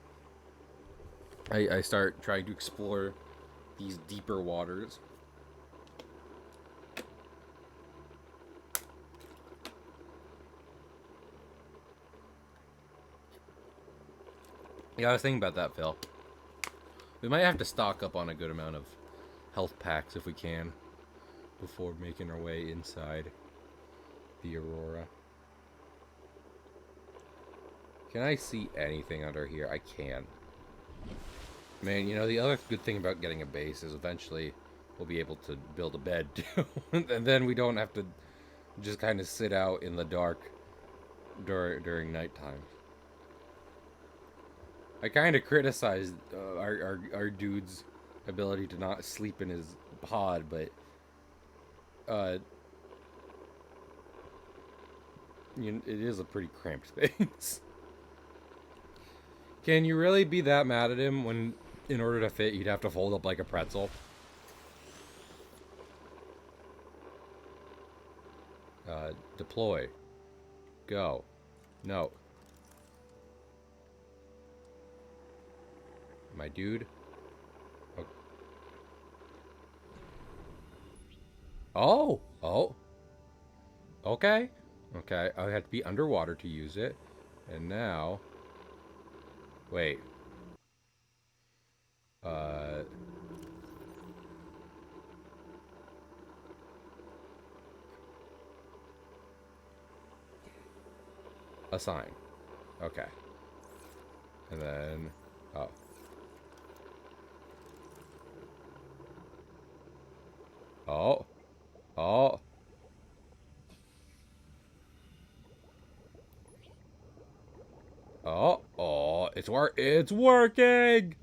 start trying to explore these deeper waters. Yeah, I was thinking about that, Phil. We might have to stock up on a good amount of health packs if we can before making our way inside the Aurora. Can I see anything under here? I can. Man, you know, the other good thing about getting a base is eventually we'll be able to build a bed too. And then we don't have to just kind of sit out in the dark during nighttime. I kind of criticized our dude's ability to not sleep in his pod, but you know, it is a pretty cramped space. Can you really be that mad at him when, in order to fit, you'd have to fold up like a pretzel? Deploy. Go. No. My dude. Oh. Oh. Okay. Okay. I had to be underwater to use it. And now. Wait. Assign. Okay. And then. Oh. Oh. Oh. Oh. Oh. It's working!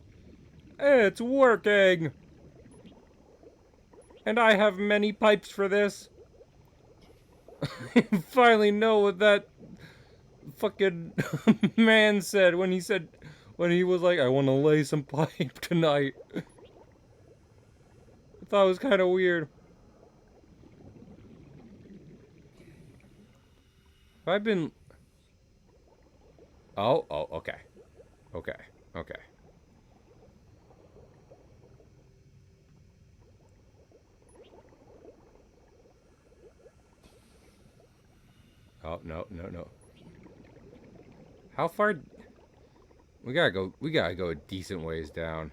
It's working! And I have many pipes for this. I finally know what that fucking man said when he was like, I want to lay some pipe tonight. I thought it was kind of weird. Have I been... Oh, okay. Okay. Oh, no. How far... We gotta go a decent ways down.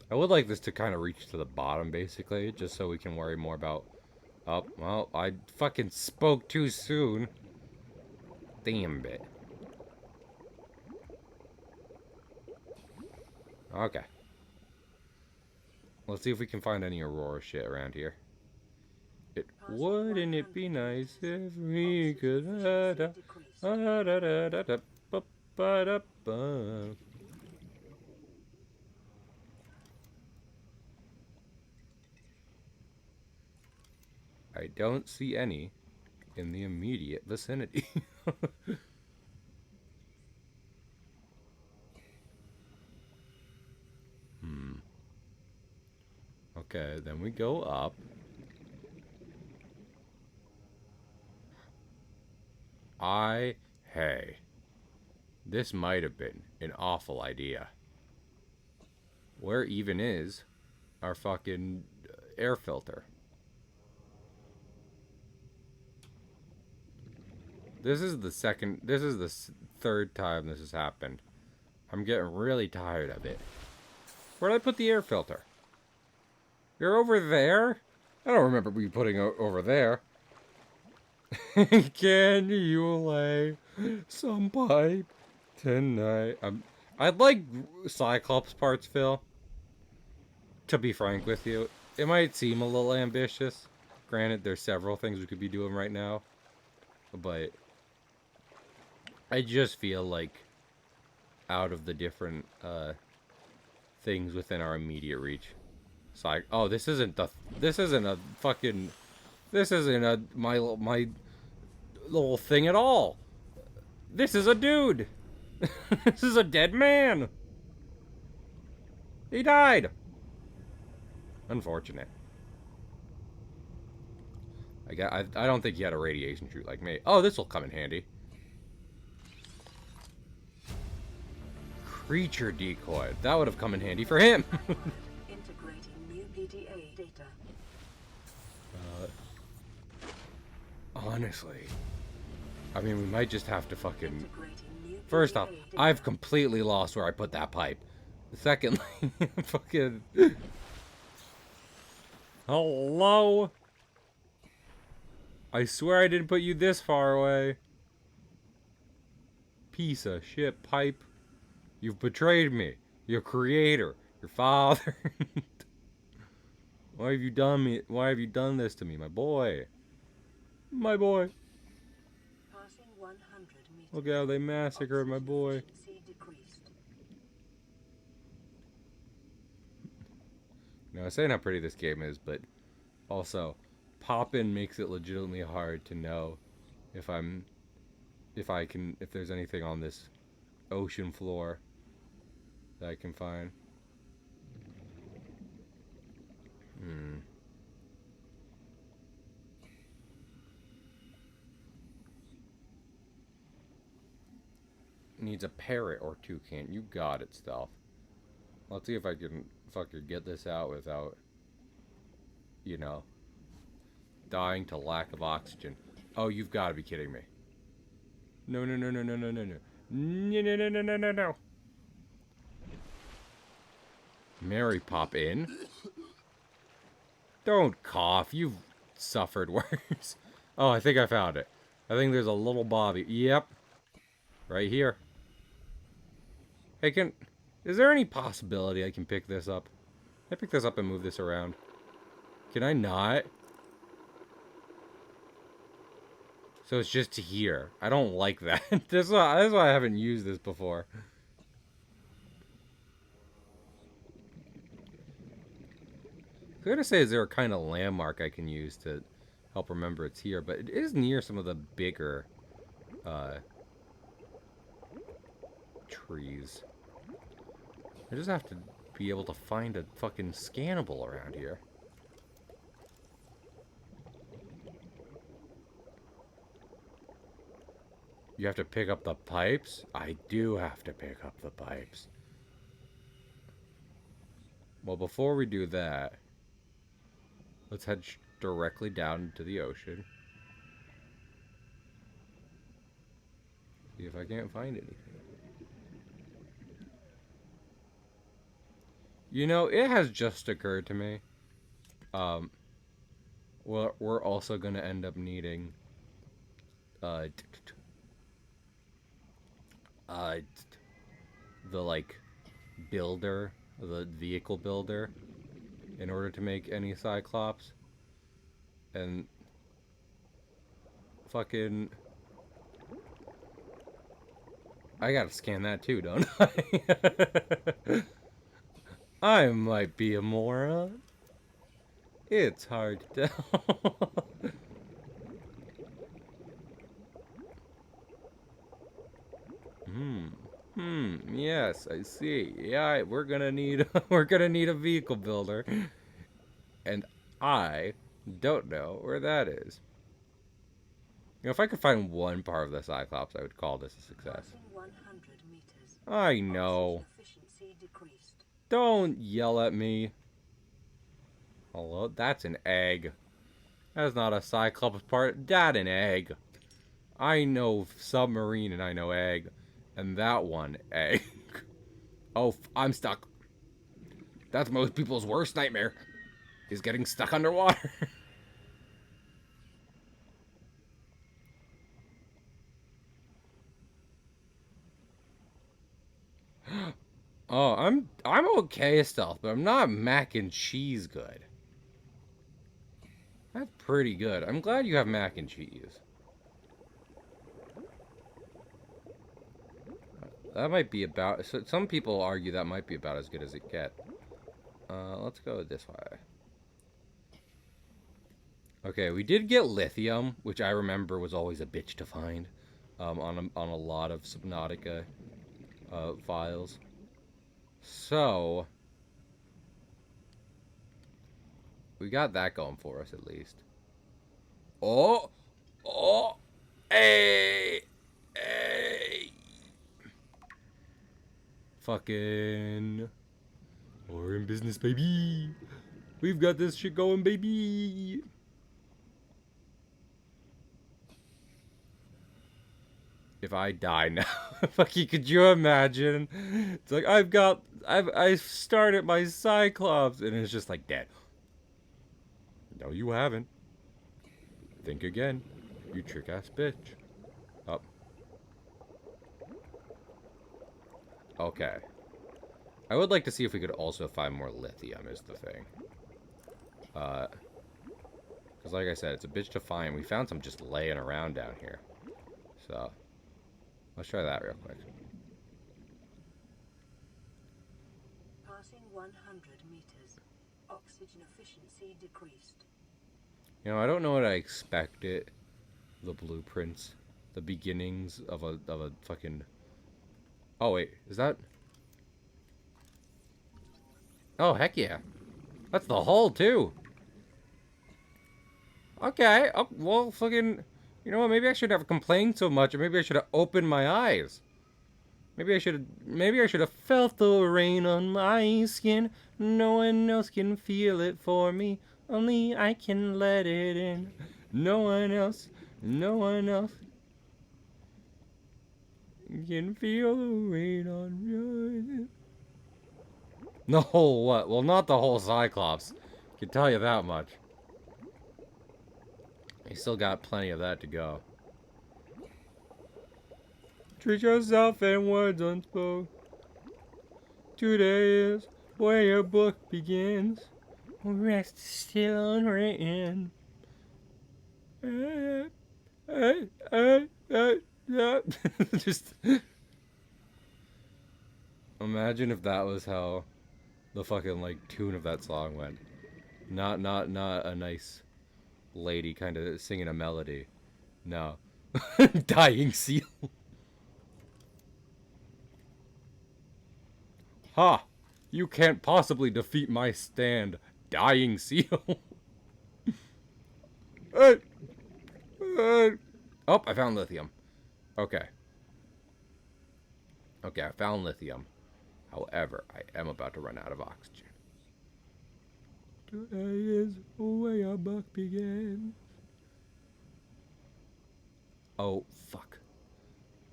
I would like this to kind of reach to the bottom, basically, just so we can worry more about... Oh, well, I fucking spoke too soon. Damn it. Okay. Let's see if we can find any Aurora shit around here. Wouldn't it be nice if we could... I don't see any in the immediate vicinity. Okay, then we go up. Hey. This might have been an awful idea. Where even is our fucking air filter? This is the third time this has happened. I'm getting really tired of it. Where'd I put the air filter? You're over there? I don't remember me putting it over there. Can you lay some pipe tonight? I'd like Cyclops parts, Phil. To be frank with you, it might seem a little ambitious. Granted, there's several things we could be doing right now. But I just feel like out of the different things within our immediate reach. So oh, this isn't a my little thing at all. This is a dude. This is a dead man. He died. Unfortunate. I don't think he had a radiation chute like me. Oh, this will come in handy. Creature decoy. That would have come in handy for him. Integrating new PDA data. Honestly. I mean, we might just have to fucking... Integrating new First off, PDA data. I've completely lost where I put that pipe. Secondly, fucking... Hello? I swear I didn't put you this far away. Piece of shit pipe. You've betrayed me. Your creator. Your father. Why have you done this to me, my boy? My boy. Passing 100 meters. Look how they massacred my boy. Efficiency decreased. Now, I was saying how pretty this game is, but also, pop-in makes it legitimately hard to know if there's anything on this ocean floor that I can find. Needs a parrot or toucan. You got it, Stealth. Let's see if I can fucking get this out without, you know, dying to lack of oxygen. Oh, you've got to be kidding me. No, no, no, no, no, no, no, no. No, no, no, no, no, no, no. Mary, pop in. Don't cough. You've suffered worse. Oh, I think I found it. I think there's a little Bobby. Yep. Right here. Hey, is there any possibility I can pick this up? Can I pick this up and move this around? Can I not? So it's just here. I don't like that. That's why I haven't used this before. I was gonna say, is there a kind of landmark I can use to help remember it's here? But it is near some of the bigger trees. I just have to be able to find a fucking scannable around here. You have to pick up the pipes? I do have to pick up the pipes. Well, before we do that, let's head directly down into the ocean. See if I can't find anything. You know, it has just occurred to me. Well, we're also going to end up needing the like builder, the vehicle builder, in order to make any Cyclops. And fucking I gotta scan that too, don't I? I might be a moron. It's hard to tell. Yes, I see. Yeah, we're gonna need a vehicle builder. And I don't know where that is. You know, if I could find one part of the Cyclops, I would call this a success. Passing 100 meters. I know. Oxygen efficiency decreased. Don't yell at me. Hello? That's an egg. That's not a Cyclops part. That's an egg. I know submarine and I know egg. And that one, egg. Oh, I'm stuck. That's most people's worst nightmare. Is getting stuck underwater. Oh, I'm okay stealth, but I'm not mac and cheese good. That's pretty good. I'm glad you have mac and cheese. That might be about... So some people argue that might be about as good as it gets. Let's go this way. Okay, we did get lithium, which I remember was always a bitch to find. On a lot of Subnautica files. So... we got that going for us, at least. Oh! Oh! Hey! Hey! Fucking... we're in business, baby! We've got this shit going, baby! If I die now, fucking, could you imagine? It's like, I've started my Cyclops, and it's just like, dead. No, you haven't. Think again, you trick-ass bitch. Up. Okay. I would like to see if we could also find more lithium, is the thing. Because like I said, it's a bitch to find. We found some just laying around down here. So, let's try that real quick. Passing 100 meters. Oxygen efficiency decreased. You know, I don't know what I expected. The blueprints, the beginnings of a fucking... Oh wait, is that... oh heck yeah, that's the hull too. Okay, oh, well fucking... you know what, maybe I shouldn't have complained so much, or maybe I should have opened my eyes. Maybe I should have felt the rain on my skin. No one else can feel it for me. Only I can let it in. No one else can feel the rain on me. The whole what? Well, not the whole Cyclops. I can tell you that much. I still got plenty of that to go. Treat yourself in words unspoken. Today is where your book begins. Rest still unwritten. Just imagine if that was how the fucking like tune of that song went. Not a nice lady kind of singing a melody. No. Dying seal. Ha! You can't possibly defeat my stand, dying seal. Oh, I found lithium. Okay. Okay, I found lithium. However, I am about to run out of oxygen. Today is where your buck begins. Oh, fuck.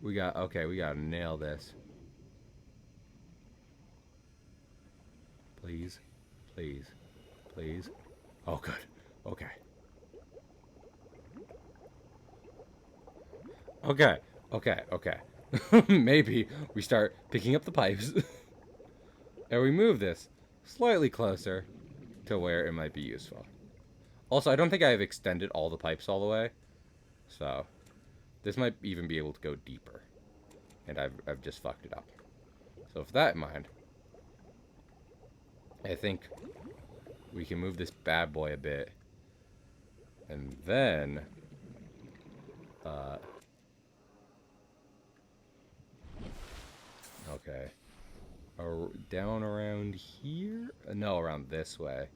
We gotta nail this. Please, please, please. Oh, good. Okay. Okay. Maybe we start picking up the pipes. And we move this slightly closer to where it might be useful. Also, I don't think I have extended all the pipes all the way. So, this might even be able to go deeper. And I've just fucked it up. So with that in mind, I think we can move this bad boy a bit. And then... okay. Down around here? No, around this way.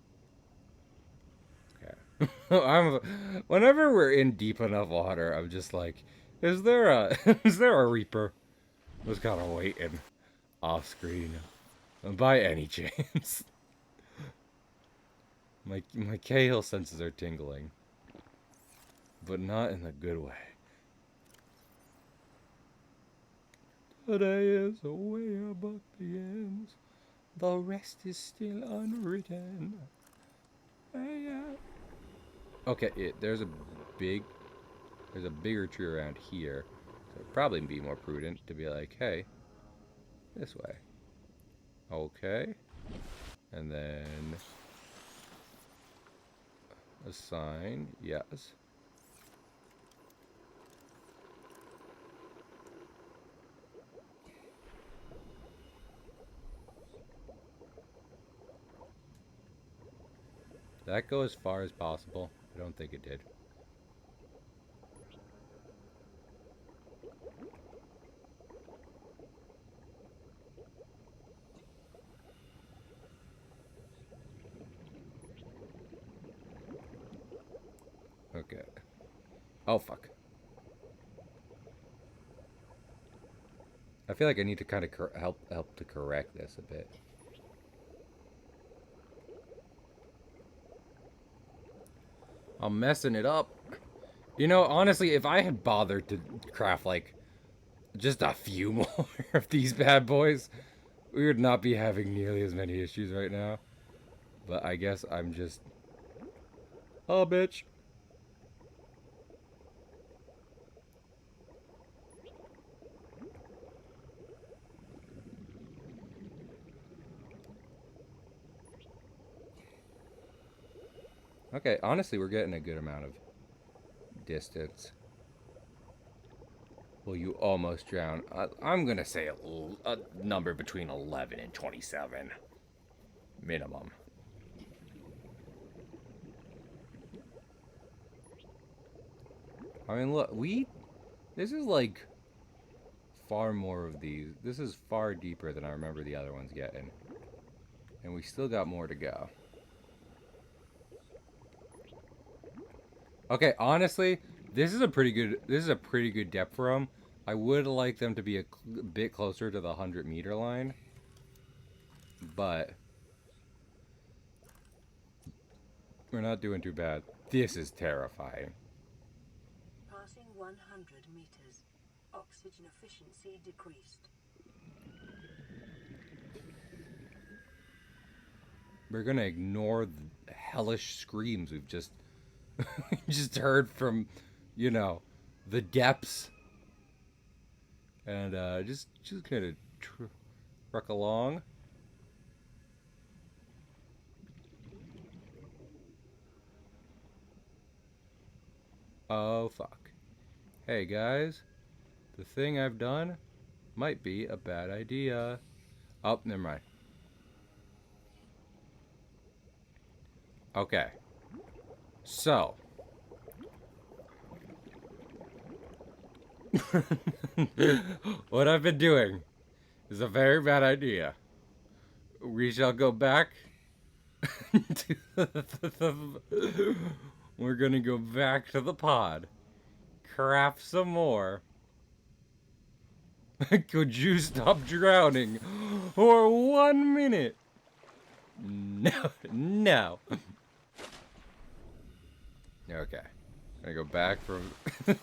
I'm whenever we're in deep enough water, I'm just like, is there a is there a Reaper? Just kind of waiting off screen, by any chance. My Cahill senses are tingling, but not in the good way. Today is way above the ends. The rest is still unwritten. Hey, okay, there's a bigger tree around here. So it'd probably be more prudent to be like, hey, this way. Okay. And then a sign, yes. Did that go as far as possible? I don't think it did. Okay. Oh, fuck. I feel like I need to kind of help to correct this a bit. I'm messing it up. You know, honestly, if I had bothered to craft, like, just a few more of these bad boys, we would not be having nearly as many issues right now. But I guess I'm just... Oh, bitch. Okay, honestly, we're getting a good amount of distance. Well, you almost drown. I'm gonna say a number between 11 and 27. Minimum. I mean, look, this is like far more of these. This is far deeper than I remember the other ones getting. And we still got more to go. Okay, honestly, this is a pretty good depth for them. I would like them to be a bit closer to the 100-meter line. But we're not doing too bad. This is terrifying. Passing 100 meters. Oxygen efficiency decreased. We're gonna ignore the hellish screams we've just just heard from, you know, the depths, and just kind of truck along. Oh fuck! Hey guys, the thing I've done might be a bad idea. Oh, never mind. Okay. So. What I've been doing is a very bad idea. We shall go back to we're gonna go back to the pod. Craft some more. Could you stop drowning for 1 minute? No, no. Okay. Gonna go back from.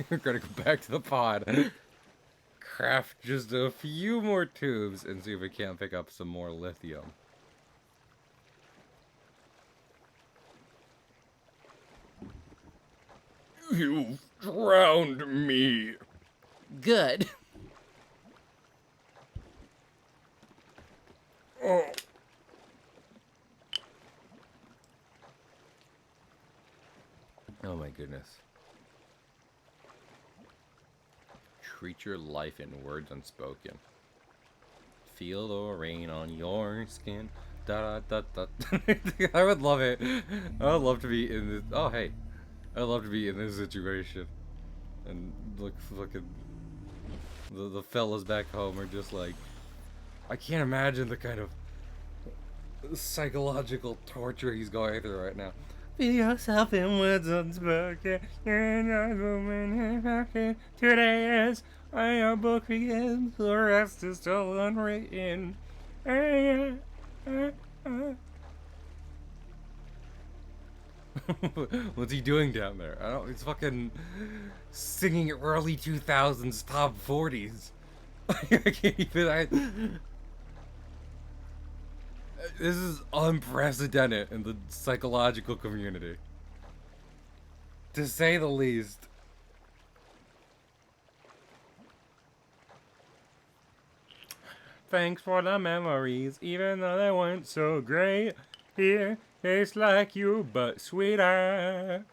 We're gonna go back to the pod. Craft just a few more tubes and see if we can't pick up some more lithium. You drowned me. Good. Oh. Oh my goodness. Treat your life in words unspoken. Feel the rain on your skin. Da da da da. I would love it. I would love to be in this. Oh hey, I'd love to be in this situation. And look, at the fellas back home are just like, I can't imagine the kind of psychological torture he's going through right now. Be yourself in words unspoken. Today is when your book begins. The rest is still unwritten. What's he doing down there? I don't. He's fucking singing early 2000s top 40s. I can't even. This is unprecedented in the psychological community, to say the least. Thanks for the memories, even though they weren't so great. Here, tastes like you, but sweeter.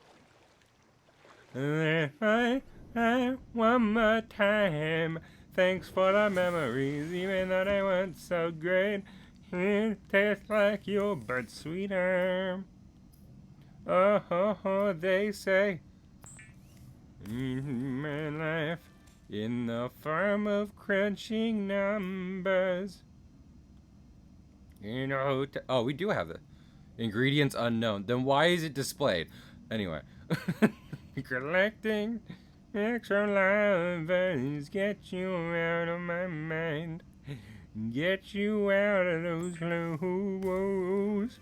One more time. Thanks for the memories, even though they weren't so great. It tastes like you, but sweeter. Oh, oh, oh, they say. My life in the form of crunching numbers. You know, oh, we do have the ingredients unknown. Then why is it displayed? Anyway. Collecting extra lovers, get you out of my mind. Get you out of those clothes.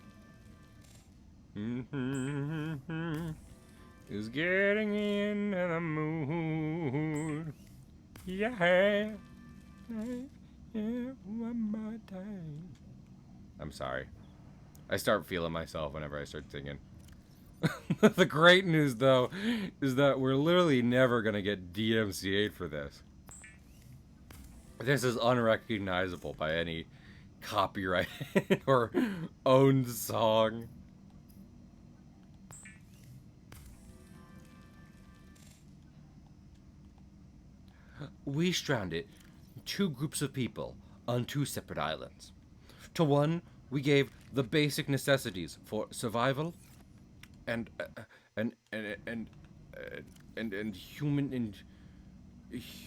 Is getting into the mood. Yeah. One more time. I'm sorry. I start feeling myself whenever I start singing. The great news, though, is that we're literally never going to get DMCA'd for this. This is unrecognizable by any copyright or owned song. We stranded 2 groups of people on 2 separate islands. To one, we gave the basic necessities for survival and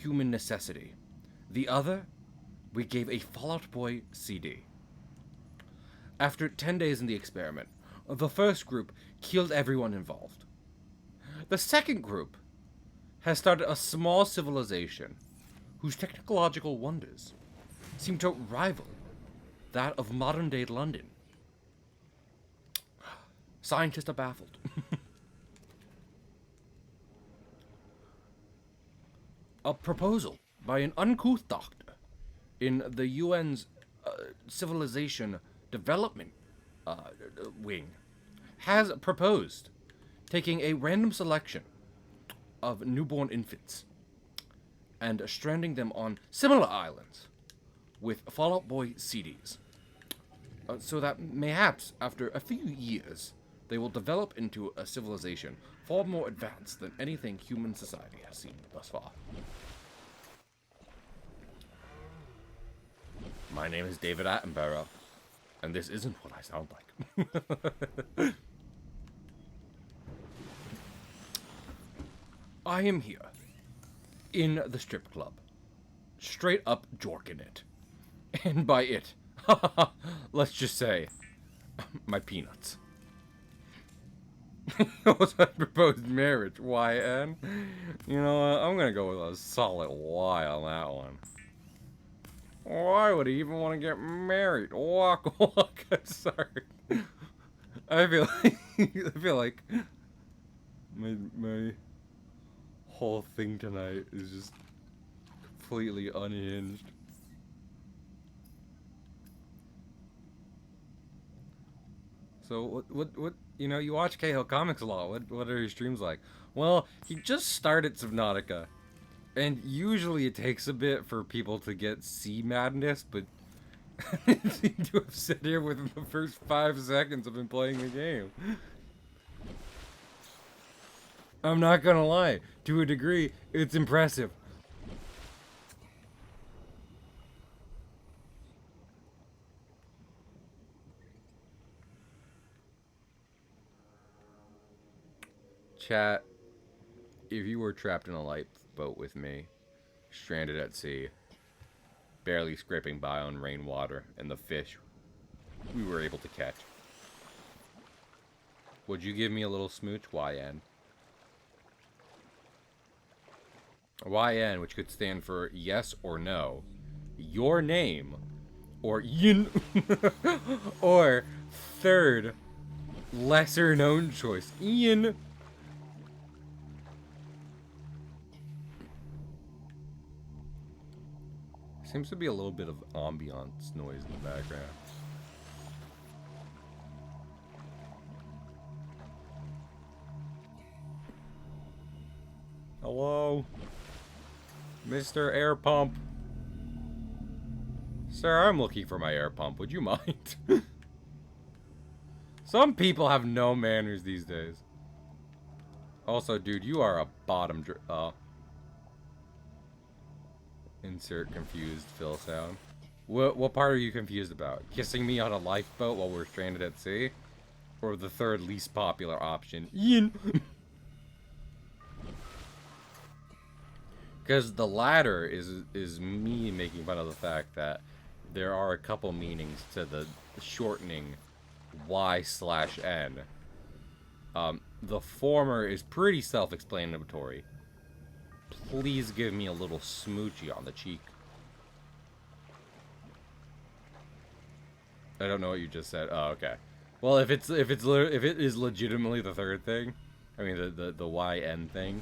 human necessity. The other, we gave a Fall Out Boy CD. After 10 days in the experiment, the first group killed everyone involved. The second group has started a small civilization whose technological wonders seem to rival that of modern-day London. Scientists are baffled. A proposal by an uncouth doctor in the UN's Civilization Development Wing has proposed taking a random selection of newborn infants and stranding them on similar islands with Fall Out Boy CDs, so that mayhaps after a few years they will develop into a civilization far more advanced than anything human society has seen thus far. My name is David Attenborough, and this isn't what I sound like. I am here, in the strip club, straight up jorking it. And by it, let's just say, my peanuts. Was I proposed marriage? YN? You know what? I'm gonna go with a solid Y on that one. Why would he even want to get married? Walk, walk. I'm sorry. I feel like my whole thing tonight is just completely unhinged. So what you know, you watch Cahill Comics a lot. What are your streams like? Well, he just started Subnautica. And usually it takes a bit for people to get sea madness, but I seem to have sat here within the first 5 seconds of him playing the game. I'm not gonna lie, to a degree, it's impressive. Chat, if you were trapped in a lifeboat with me, stranded at sea, barely scraping by on rainwater and the fish we were able to catch, Would you give me a little smooch? YN. YN, which could stand for yes or no. Your name. Or yin. Or third, lesser known choice. Ian. Seems to be a little bit of ambiance noise in the background. Hello? Mr. Air Pump. Sir, I'm looking for my air pump. Would you mind? Some people have no manners these days. Also, dude, you are a bottom insert confused Phil sound. What part are you confused about? Kissing me on a lifeboat while we're stranded at sea? Or the third least popular option, Ian? Because the latter is me making fun of the fact that there are a couple meanings to the shortening Y/N. The former is pretty self-explanatory. Please give me a little smoochie on the cheek. I don't know what you just said. Oh, okay. Well, if it is legitimately the third thing, I mean the YN thing.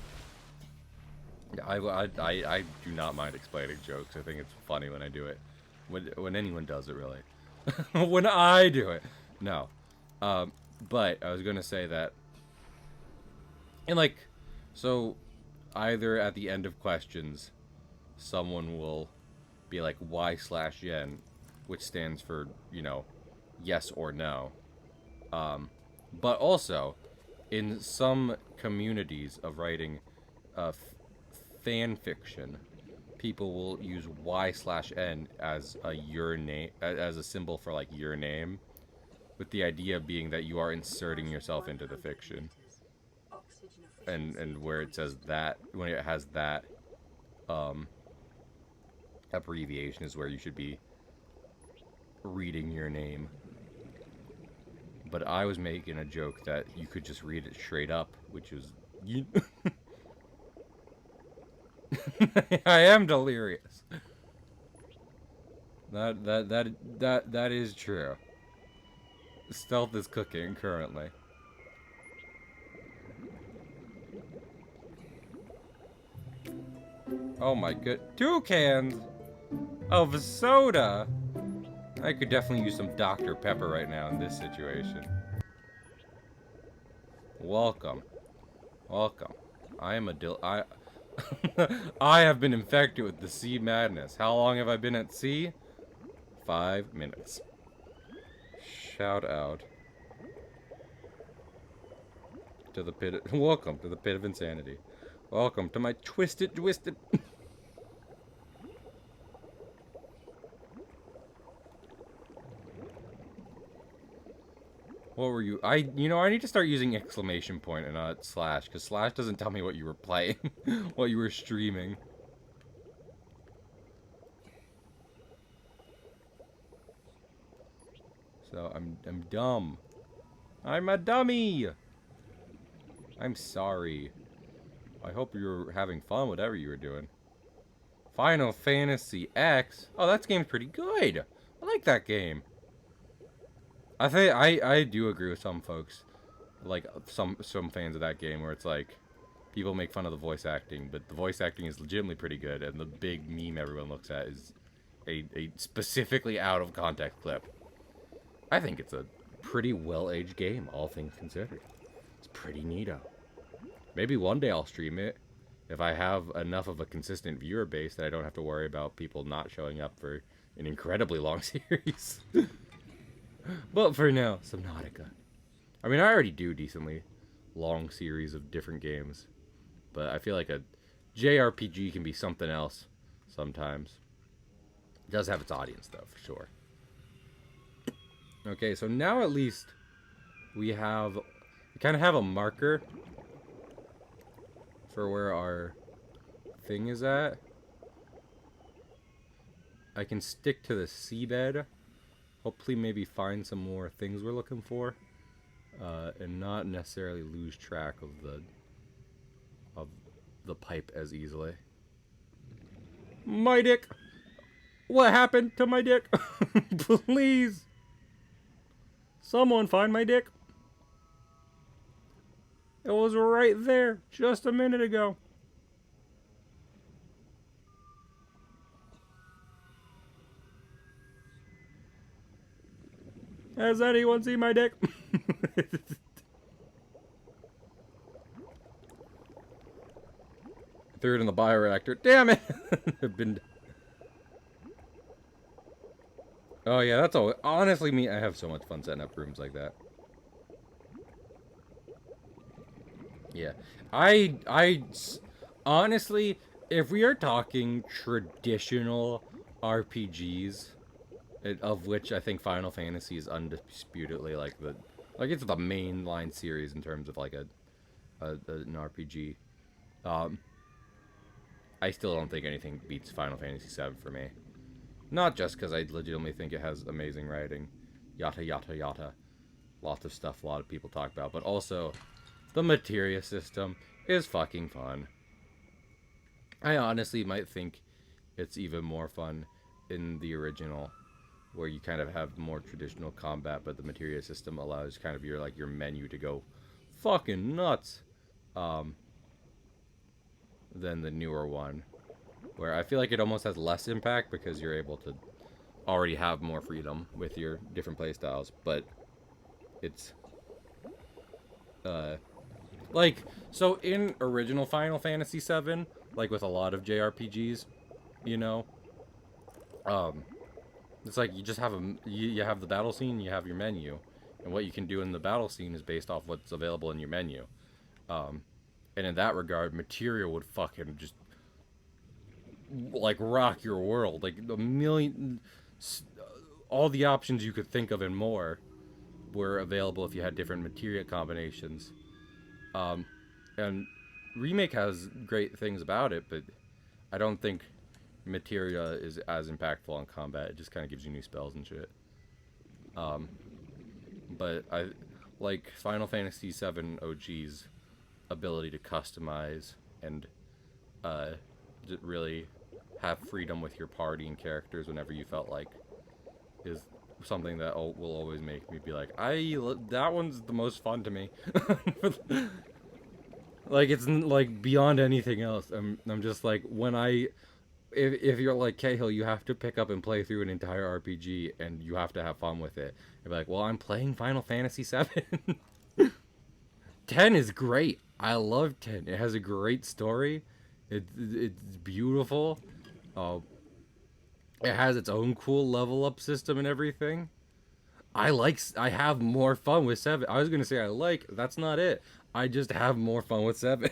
I do not mind explaining jokes. I think it's funny when I do it. When anyone does it, really. When I do it. No. But I was going to say that. And, like, so either at the end of questions, someone will be like Y/Yen, which stands for, you know, yes or no. But also, in some communities of writing fan fiction, people will use Y/N as your name, as a symbol for like your name, with the idea being that you are inserting yourself into the fiction. And where it says that, when it has that abbreviation, is where you should be reading your name. But I was making a joke that you could just read it straight up, which was I am delirious. That is true. Stealth is cooking currently. Oh my good, 2 cans of soda. I could definitely use some Dr. Pepper right now in this situation. Welcome. Welcome. I am a I have been infected with the sea madness. How long have I been at sea? 5 minutes. Shout out to the pit. Welcome to the pit of insanity. Welcome to my twisted. What were you? I need to start using exclamation point and not slash, because slash doesn't tell me what you were playing, what you were streaming. So I'm dumb. I'm a dummy. I'm sorry. I hope you're having fun, whatever you were doing. Final Fantasy X. Oh, that game's pretty good. I like that game. I think I do agree with some folks, like some fans of that game, where it's like people make fun of the voice acting, but the voice acting is legitimately pretty good, and the big meme everyone looks at is a specifically out of context clip. I think it's a pretty well-aged game, all things considered. It's pretty neato. Maybe one day I'll stream it if I have enough of a consistent viewer base that I don't have to worry about people not showing up for an incredibly long series. But for now, Subnautica. I mean, I already do decently long series of different games, but I feel like a JRPG can be something else sometimes. It does have its audience, though, for sure. Okay, so now at least we kind of have a marker for where our thing is at. I can stick to the seabed. Hopefully maybe find some more things we're looking for. and not necessarily lose track of the pipe as easily. My dick! What happened to my dick? Please! Someone find my dick! It was right there just a minute ago. Has anyone seen my dick? Threw it in the bioreactor. Damn it! Oh yeah, that's all. Honestly, me, I have so much fun setting up rooms like that. Yeah, honestly, if we are talking traditional RPGs, of which I think Final Fantasy is undisputedly like it's the mainline series in terms of like an RPG. I still don't think anything beats Final Fantasy VII for me. Not just because I legitimately think it has amazing writing, yada yada yada, lots of stuff a lot of people talk about, but also the materia system is fucking fun. I honestly might think it's even more fun in the original, where you kind of have more traditional combat, but the materia system allows kind of your menu to go fucking nuts, than the newer one, where I feel like it almost has less impact because you're able to already have more freedom with your different playstyles, but it's like, so in original Final Fantasy VII, like with a lot of JRPGs, you know, it's like you just have you have the battle scene, you have your menu, and what you can do in the battle scene is based off what's available in your menu. And in that regard, materia would fucking just like rock your world, like a million, all the options you could think of and more were available if you had different materia combinations. And Remake has great things about it, but I don't think materia is as impactful on combat. It just kind of gives you new spells and shit. But I like Final Fantasy VII OG's ability to customize and really have freedom with your party and characters whenever you felt like is something that will always make me be like, that one's the most fun to me. Like, it's like beyond anything else. I'm just like, if you're like Cahill, you have to pick up and play through an entire RPG and you have to have fun with it. You're like, well, I'm playing Final Fantasy VII. 10 is great. I love 10. It has a great story. It's beautiful. It has its own cool level up system and everything. I have more fun with 7. I was gonna say that's not it. I just have more fun with 7.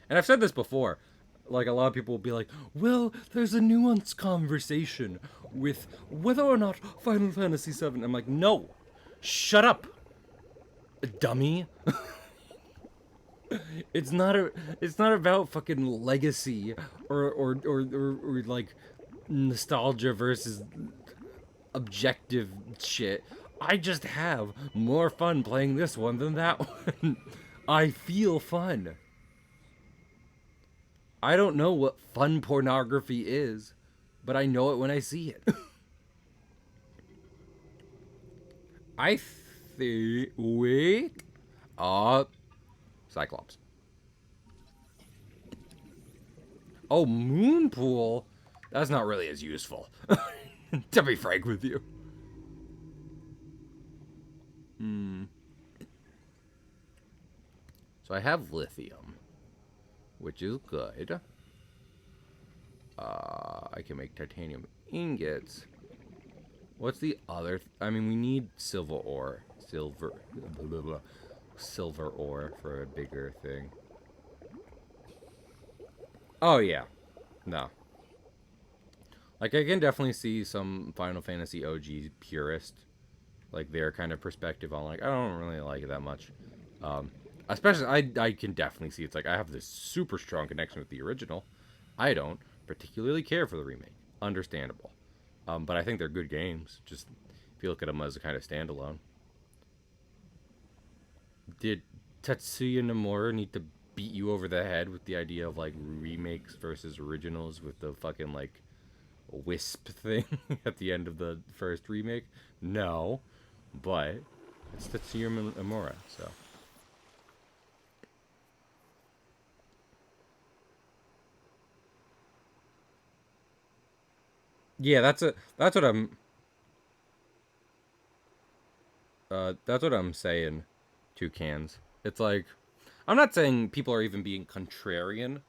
And I've said this before. Like, a lot of people will be like, well, there's a nuanced conversation with whether or not Final Fantasy VII. I'm like, no. Shut up, dummy. It's not about fucking legacy or like nostalgia versus objective shit. I just have more fun playing this one than that one. I feel fun. I don't know what fun pornography is, but I know it when I see it. I think... Wait. Cyclops. Oh, Moonpool? That's not really as useful. To be frank with you. So I have lithium, which is good. I can make titanium ingots. What's the other? I mean, we need silver ore. Silver ore for a bigger thing. Oh, yeah. No. Like, I can definitely see some Final Fantasy OG purist, like, their kind of perspective on, like, I don't really like it that much. Especially, I can definitely see it's like, I have this super strong connection with the original. I don't particularly care for the remake. Understandable. But I think they're good games. Just, if you look at them as a kind of standalone. Did Tetsuya Nomura need to beat you over the head with the idea of like remakes versus originals with the fucking like wisp thing at the end of the first remake? No, but it's Tetsuya Nomura, so. Yeah, that's what I'm saying. Two cans. It's like I'm not saying people are even being contrarian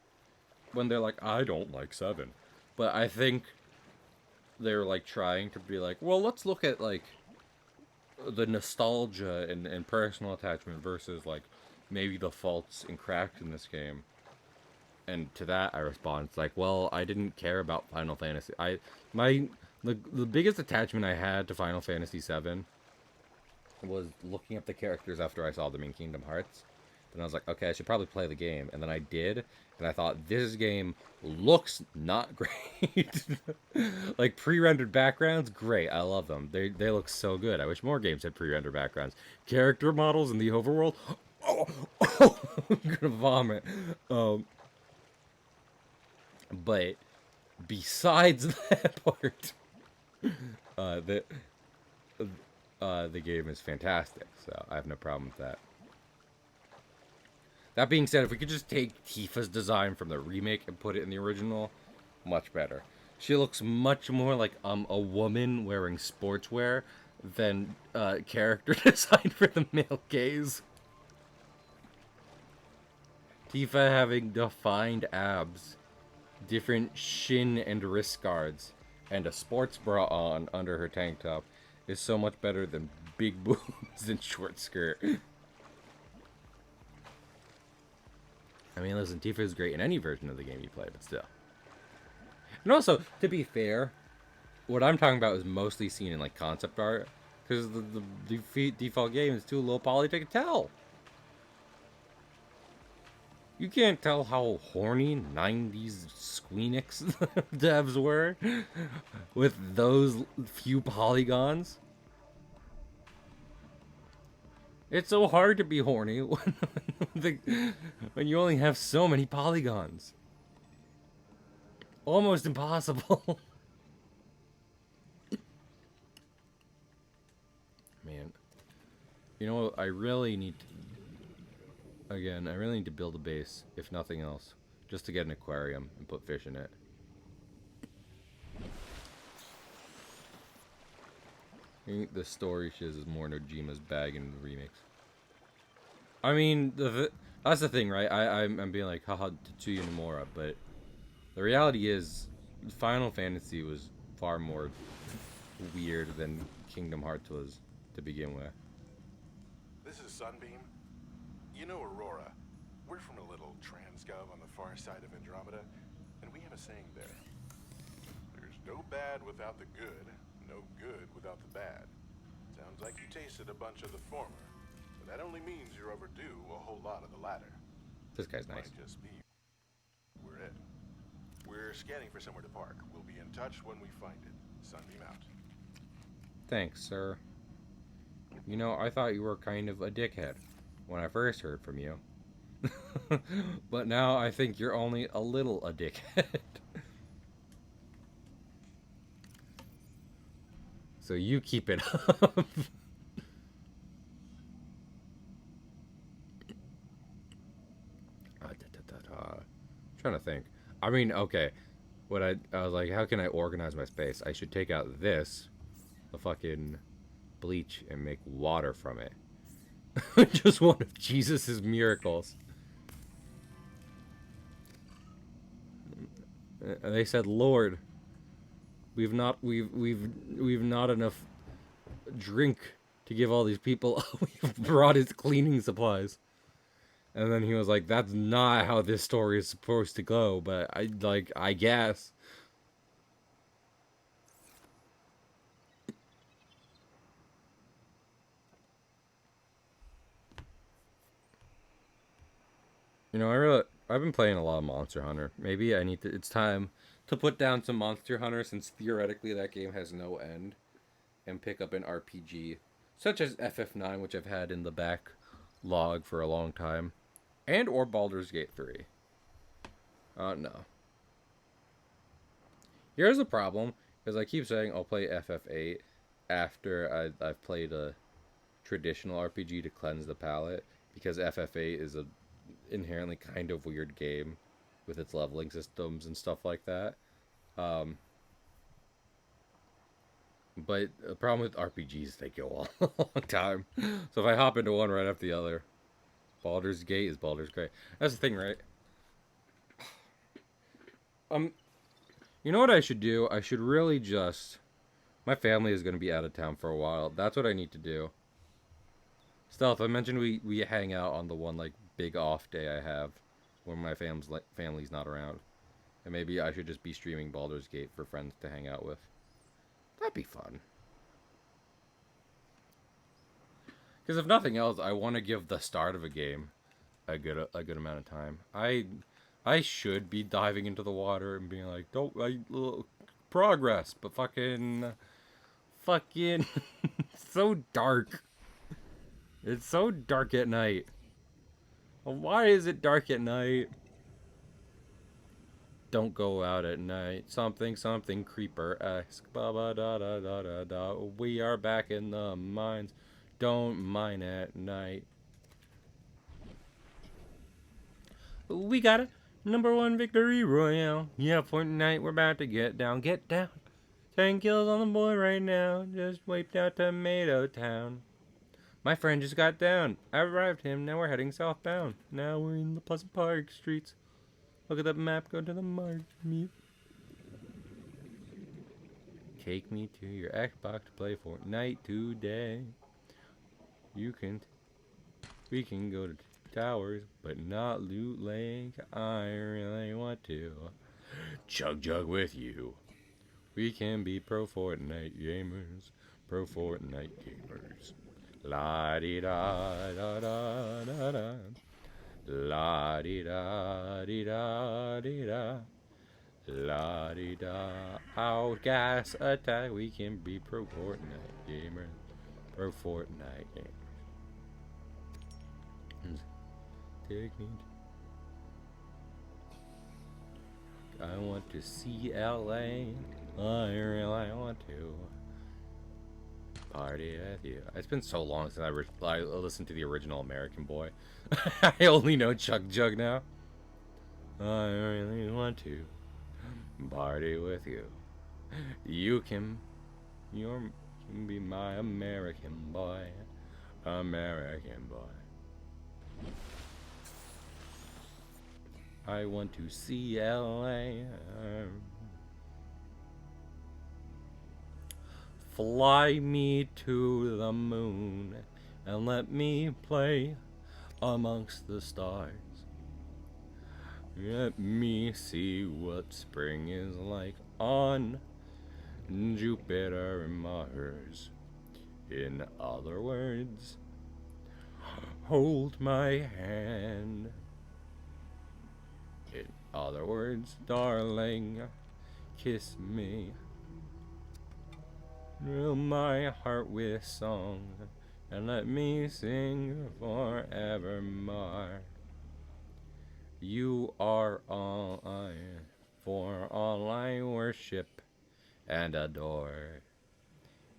when they're like, I don't like 7. But I think they're like trying to be like, well, let's look at like the nostalgia and personal attachment versus like maybe the faults and cracks in this game. And to that I respond, it's like, well, I didn't care about Final Fantasy. The biggest attachment I had to Final Fantasy 7 was looking up the characters after I saw them in Kingdom Hearts. And I was like, okay, I should probably play the game. And then I did, and I thought, this game looks not great. Like, pre-rendered backgrounds, great, I love them. They look so good. I wish more games had pre-rendered backgrounds. Character models in the overworld, oh, I'm gonna vomit. But besides that part, the game is fantastic, so I have no problem with that. That being said, if we could just take Tifa's design from the remake and put it in the original, much better. She looks much more like a woman wearing sportswear than character design for the male gaze. Tifa having defined abs, different shin and wrist guards, and a sports bra on under her tank top is so much better than big boobs and short skirt. I mean, listen, Tifa is great in any version of the game you play, but still. And also, to be fair, what I'm talking about is mostly seen in like concept art, because the default game is too low poly to tell. You can't tell how horny 90s Squeenix devs were with those few polygons. It's so hard to be horny when you only have so many polygons. Almost impossible. Man. You know what? I really need to build a base, if nothing else, just to get an aquarium and put fish in it. I think the story shiz is more Nojima's bag in the remakes. I mean, that's the thing, right? I'm being like, haha, Tetsuya Nomura, but the reality is, Final Fantasy was far more weird than Kingdom Hearts was to begin with. This is Sunbeam. You know Aurora. We're from a little transgov on the far side of Andromeda, and we have a saying there. There's no bad without the good, no good without the bad. Sounds like you tasted a bunch of the former, but that only means you're overdue a whole lot of the latter. This guy's nice. Might just be. We're it. We're scanning for somewhere to park. We'll be in touch when we find it. Sunbeam out. Thanks, sir. You know, I thought you were kind of a dickhead when I first heard from you. But now I think you're only a little a dickhead. So you keep it up. Trying to think. I mean, okay. I was like, how can I organize my space? I should take out this, the fucking bleach, and make water from it. Just one of Jesus's miracles. They said, Lord, we've not enough drink to give all these people. We've brought his cleaning supplies. And then he was like, that's not how this story is supposed to go, but I guess. You know, I've been playing a lot of Monster Hunter. Maybe it's time to put down some Monster Hunter, since theoretically that game has no end. and pick up an RPG, such as FF9, which I've had in the backlog for a long time, and or Baldur's Gate 3. No. Here's the problem, because I keep saying I'll play FF8 after I've played a traditional RPG to cleanse the palate, because FF8 is a inherently kind of weird game with its leveling systems and stuff like that. But the problem with RPGs, they go a long time. So if I hop into one right after the other, Baldur's Gate is Baldur's Gate. That's the thing, right? You know what I should do? I should really just... My family is going to be out of town for a while. That's what I need to do. Stealth, I mentioned we hang out on the one, like, big off day I have when my family's not around. And maybe I should just be streaming Baldur's Gate for friends to hang out with. That'd be fun. Because if nothing else, I want to give the start of a game a good amount of time. I should be diving into the water and being like, progress, but fucking, it's so dark. It's so dark at night. Why is it dark at night? Don't go out at night. Something creeper-esque. Ba ba da da da da da. We are back in the mines. Don't mine at night. We got a #1 victory royale. Yeah, Fortnite, we're about to get down. Get down. 10 kills on the boy right now. Just wiped out Tomato Town. My friend just got down. I revived him. Now we're heading southbound. Now we're in the Pleasant Park streets. Look at that map. Go to the mark. Take me to your Xbox to play Fortnite today. We can go to towers, but not Loot Lake. I really want to chug jug with you. We can be pro Fortnite gamers. Pro Fortnite gamers. La di da da da da da. La di da di da di da. La di da. Out gas attack. We can be pro Fortnite gamers. Pro Fortnite gamers. Take me. I want to see LA. I really want to party with you. It's been so long since I listened to the original American Boy. I only know Chug Jug now. I really want to party with you. You can be my American boy. American boy. I want to see LA. Fly me to the moon and let me play amongst the stars. Let me see what spring is like on Jupiter and Mars. In other words, hold my hand. In other words, darling, kiss me. Fill my heart with song, and let me sing forevermore. You are all I worship and adore.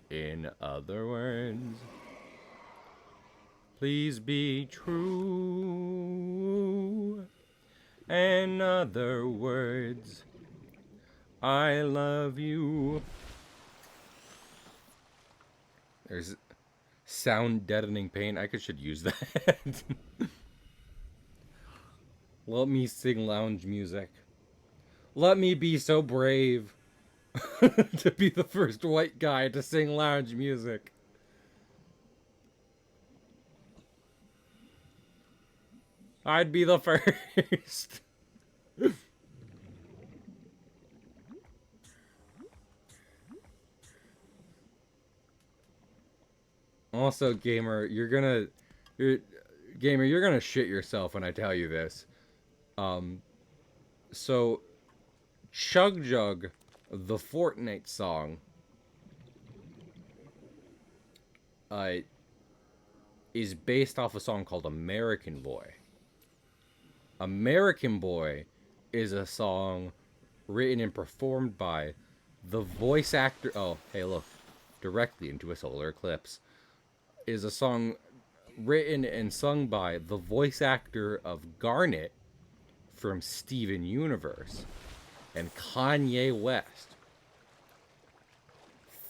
In other words, please be true. In other words, I love you. There's sound deadening pain. I should use that. Let me sing lounge music. Let me be so brave to be the first white guy to sing lounge music. I'd be the first. Also, gamer, you're gonna shit yourself when I tell you this. So, Chug Jug, the Fortnite song, uh, is based off a song called American Boy. American Boy is a song written and performed by the voice actor. Oh, hey, look, directly into a solar eclipse. Is a song written and sung by the voice actor of Garnet from Steven Universe and Kanye West.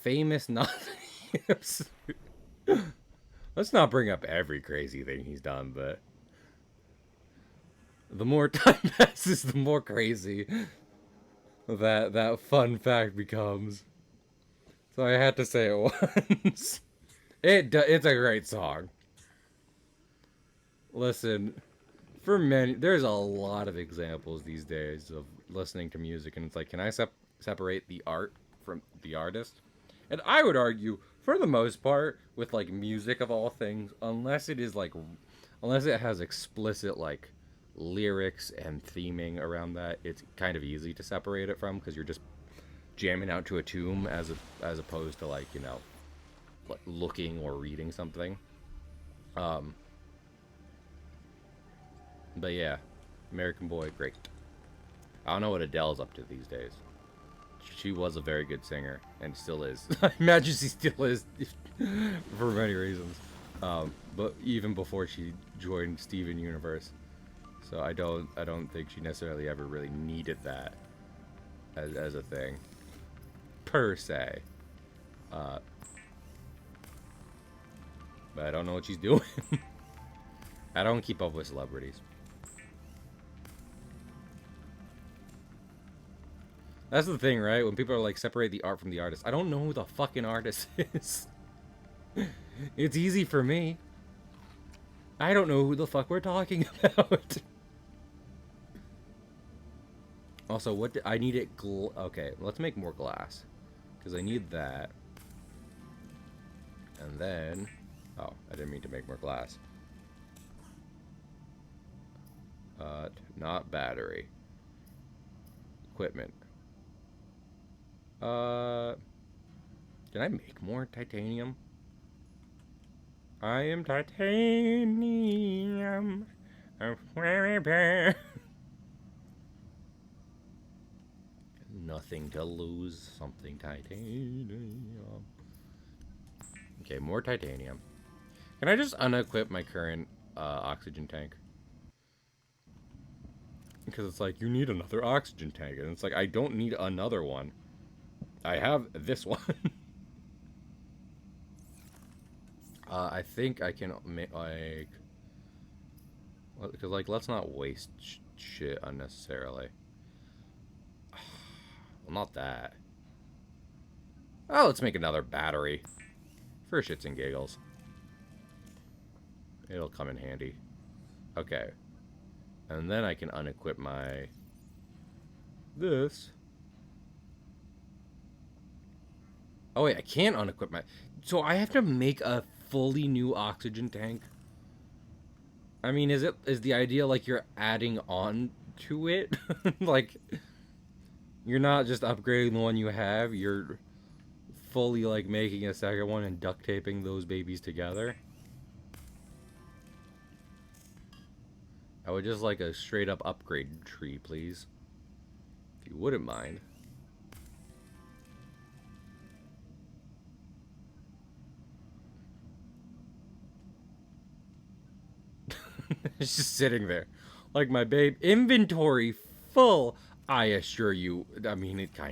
Famous nothing. Let's not bring up every crazy thing he's done, but the more time passes, the more crazy that fun fact becomes. So I had to say it once. It's a great song. Listen, for many, there's a lot of examples these days of listening to music, and it's like, can I separate the art from the artist? And I would argue, for the most part, with like music of all things, unless it has explicit like lyrics and theming around that, it's kind of easy to separate it from, because you're just jamming out to a tune as opposed to, like, you know, like looking or reading something. But yeah, American Boy, great. I don't know what Adele's up to these days. She was a very good singer and still is. I imagine she still is for many reasons. But even before she joined Steven Universe, so I don't think she necessarily ever really needed that as a thing per se. But I don't know what she's doing. I don't keep up with celebrities. That's the thing, right? When people are like, separate the art from the artist. I don't know who the fucking artist is. It's easy for me. I don't know who the fuck we're talking about. Also, I need it okay, let's make more glass. Because I need that. And then... Oh, I didn't mean to make more glass. Not battery. Equipment. Can I make more titanium? I am titanium. Nothing to lose. Something titanium. Okay, more titanium. Can I just unequip my current oxygen tank? Because it's like, you need another oxygen tank. And it's like, I don't need another one. I have this one. I think I can make, like... Because, like, let's not waste shit unnecessarily. Well, not that. Oh, let's make another battery. For shits and giggles. It'll come in handy. Okay. And then I can unequip my... this. Oh wait, I can't unequip my... So I have to make a fully new oxygen tank? I mean, is the idea like you're adding on to it? Like, you're not just upgrading the one you have, you're fully like making a second one and duct taping those babies together? I would just like a straight up upgrade tree, please. If you wouldn't mind. It's just sitting there. Like my babe. Inventory full. I assure you. I mean, it kind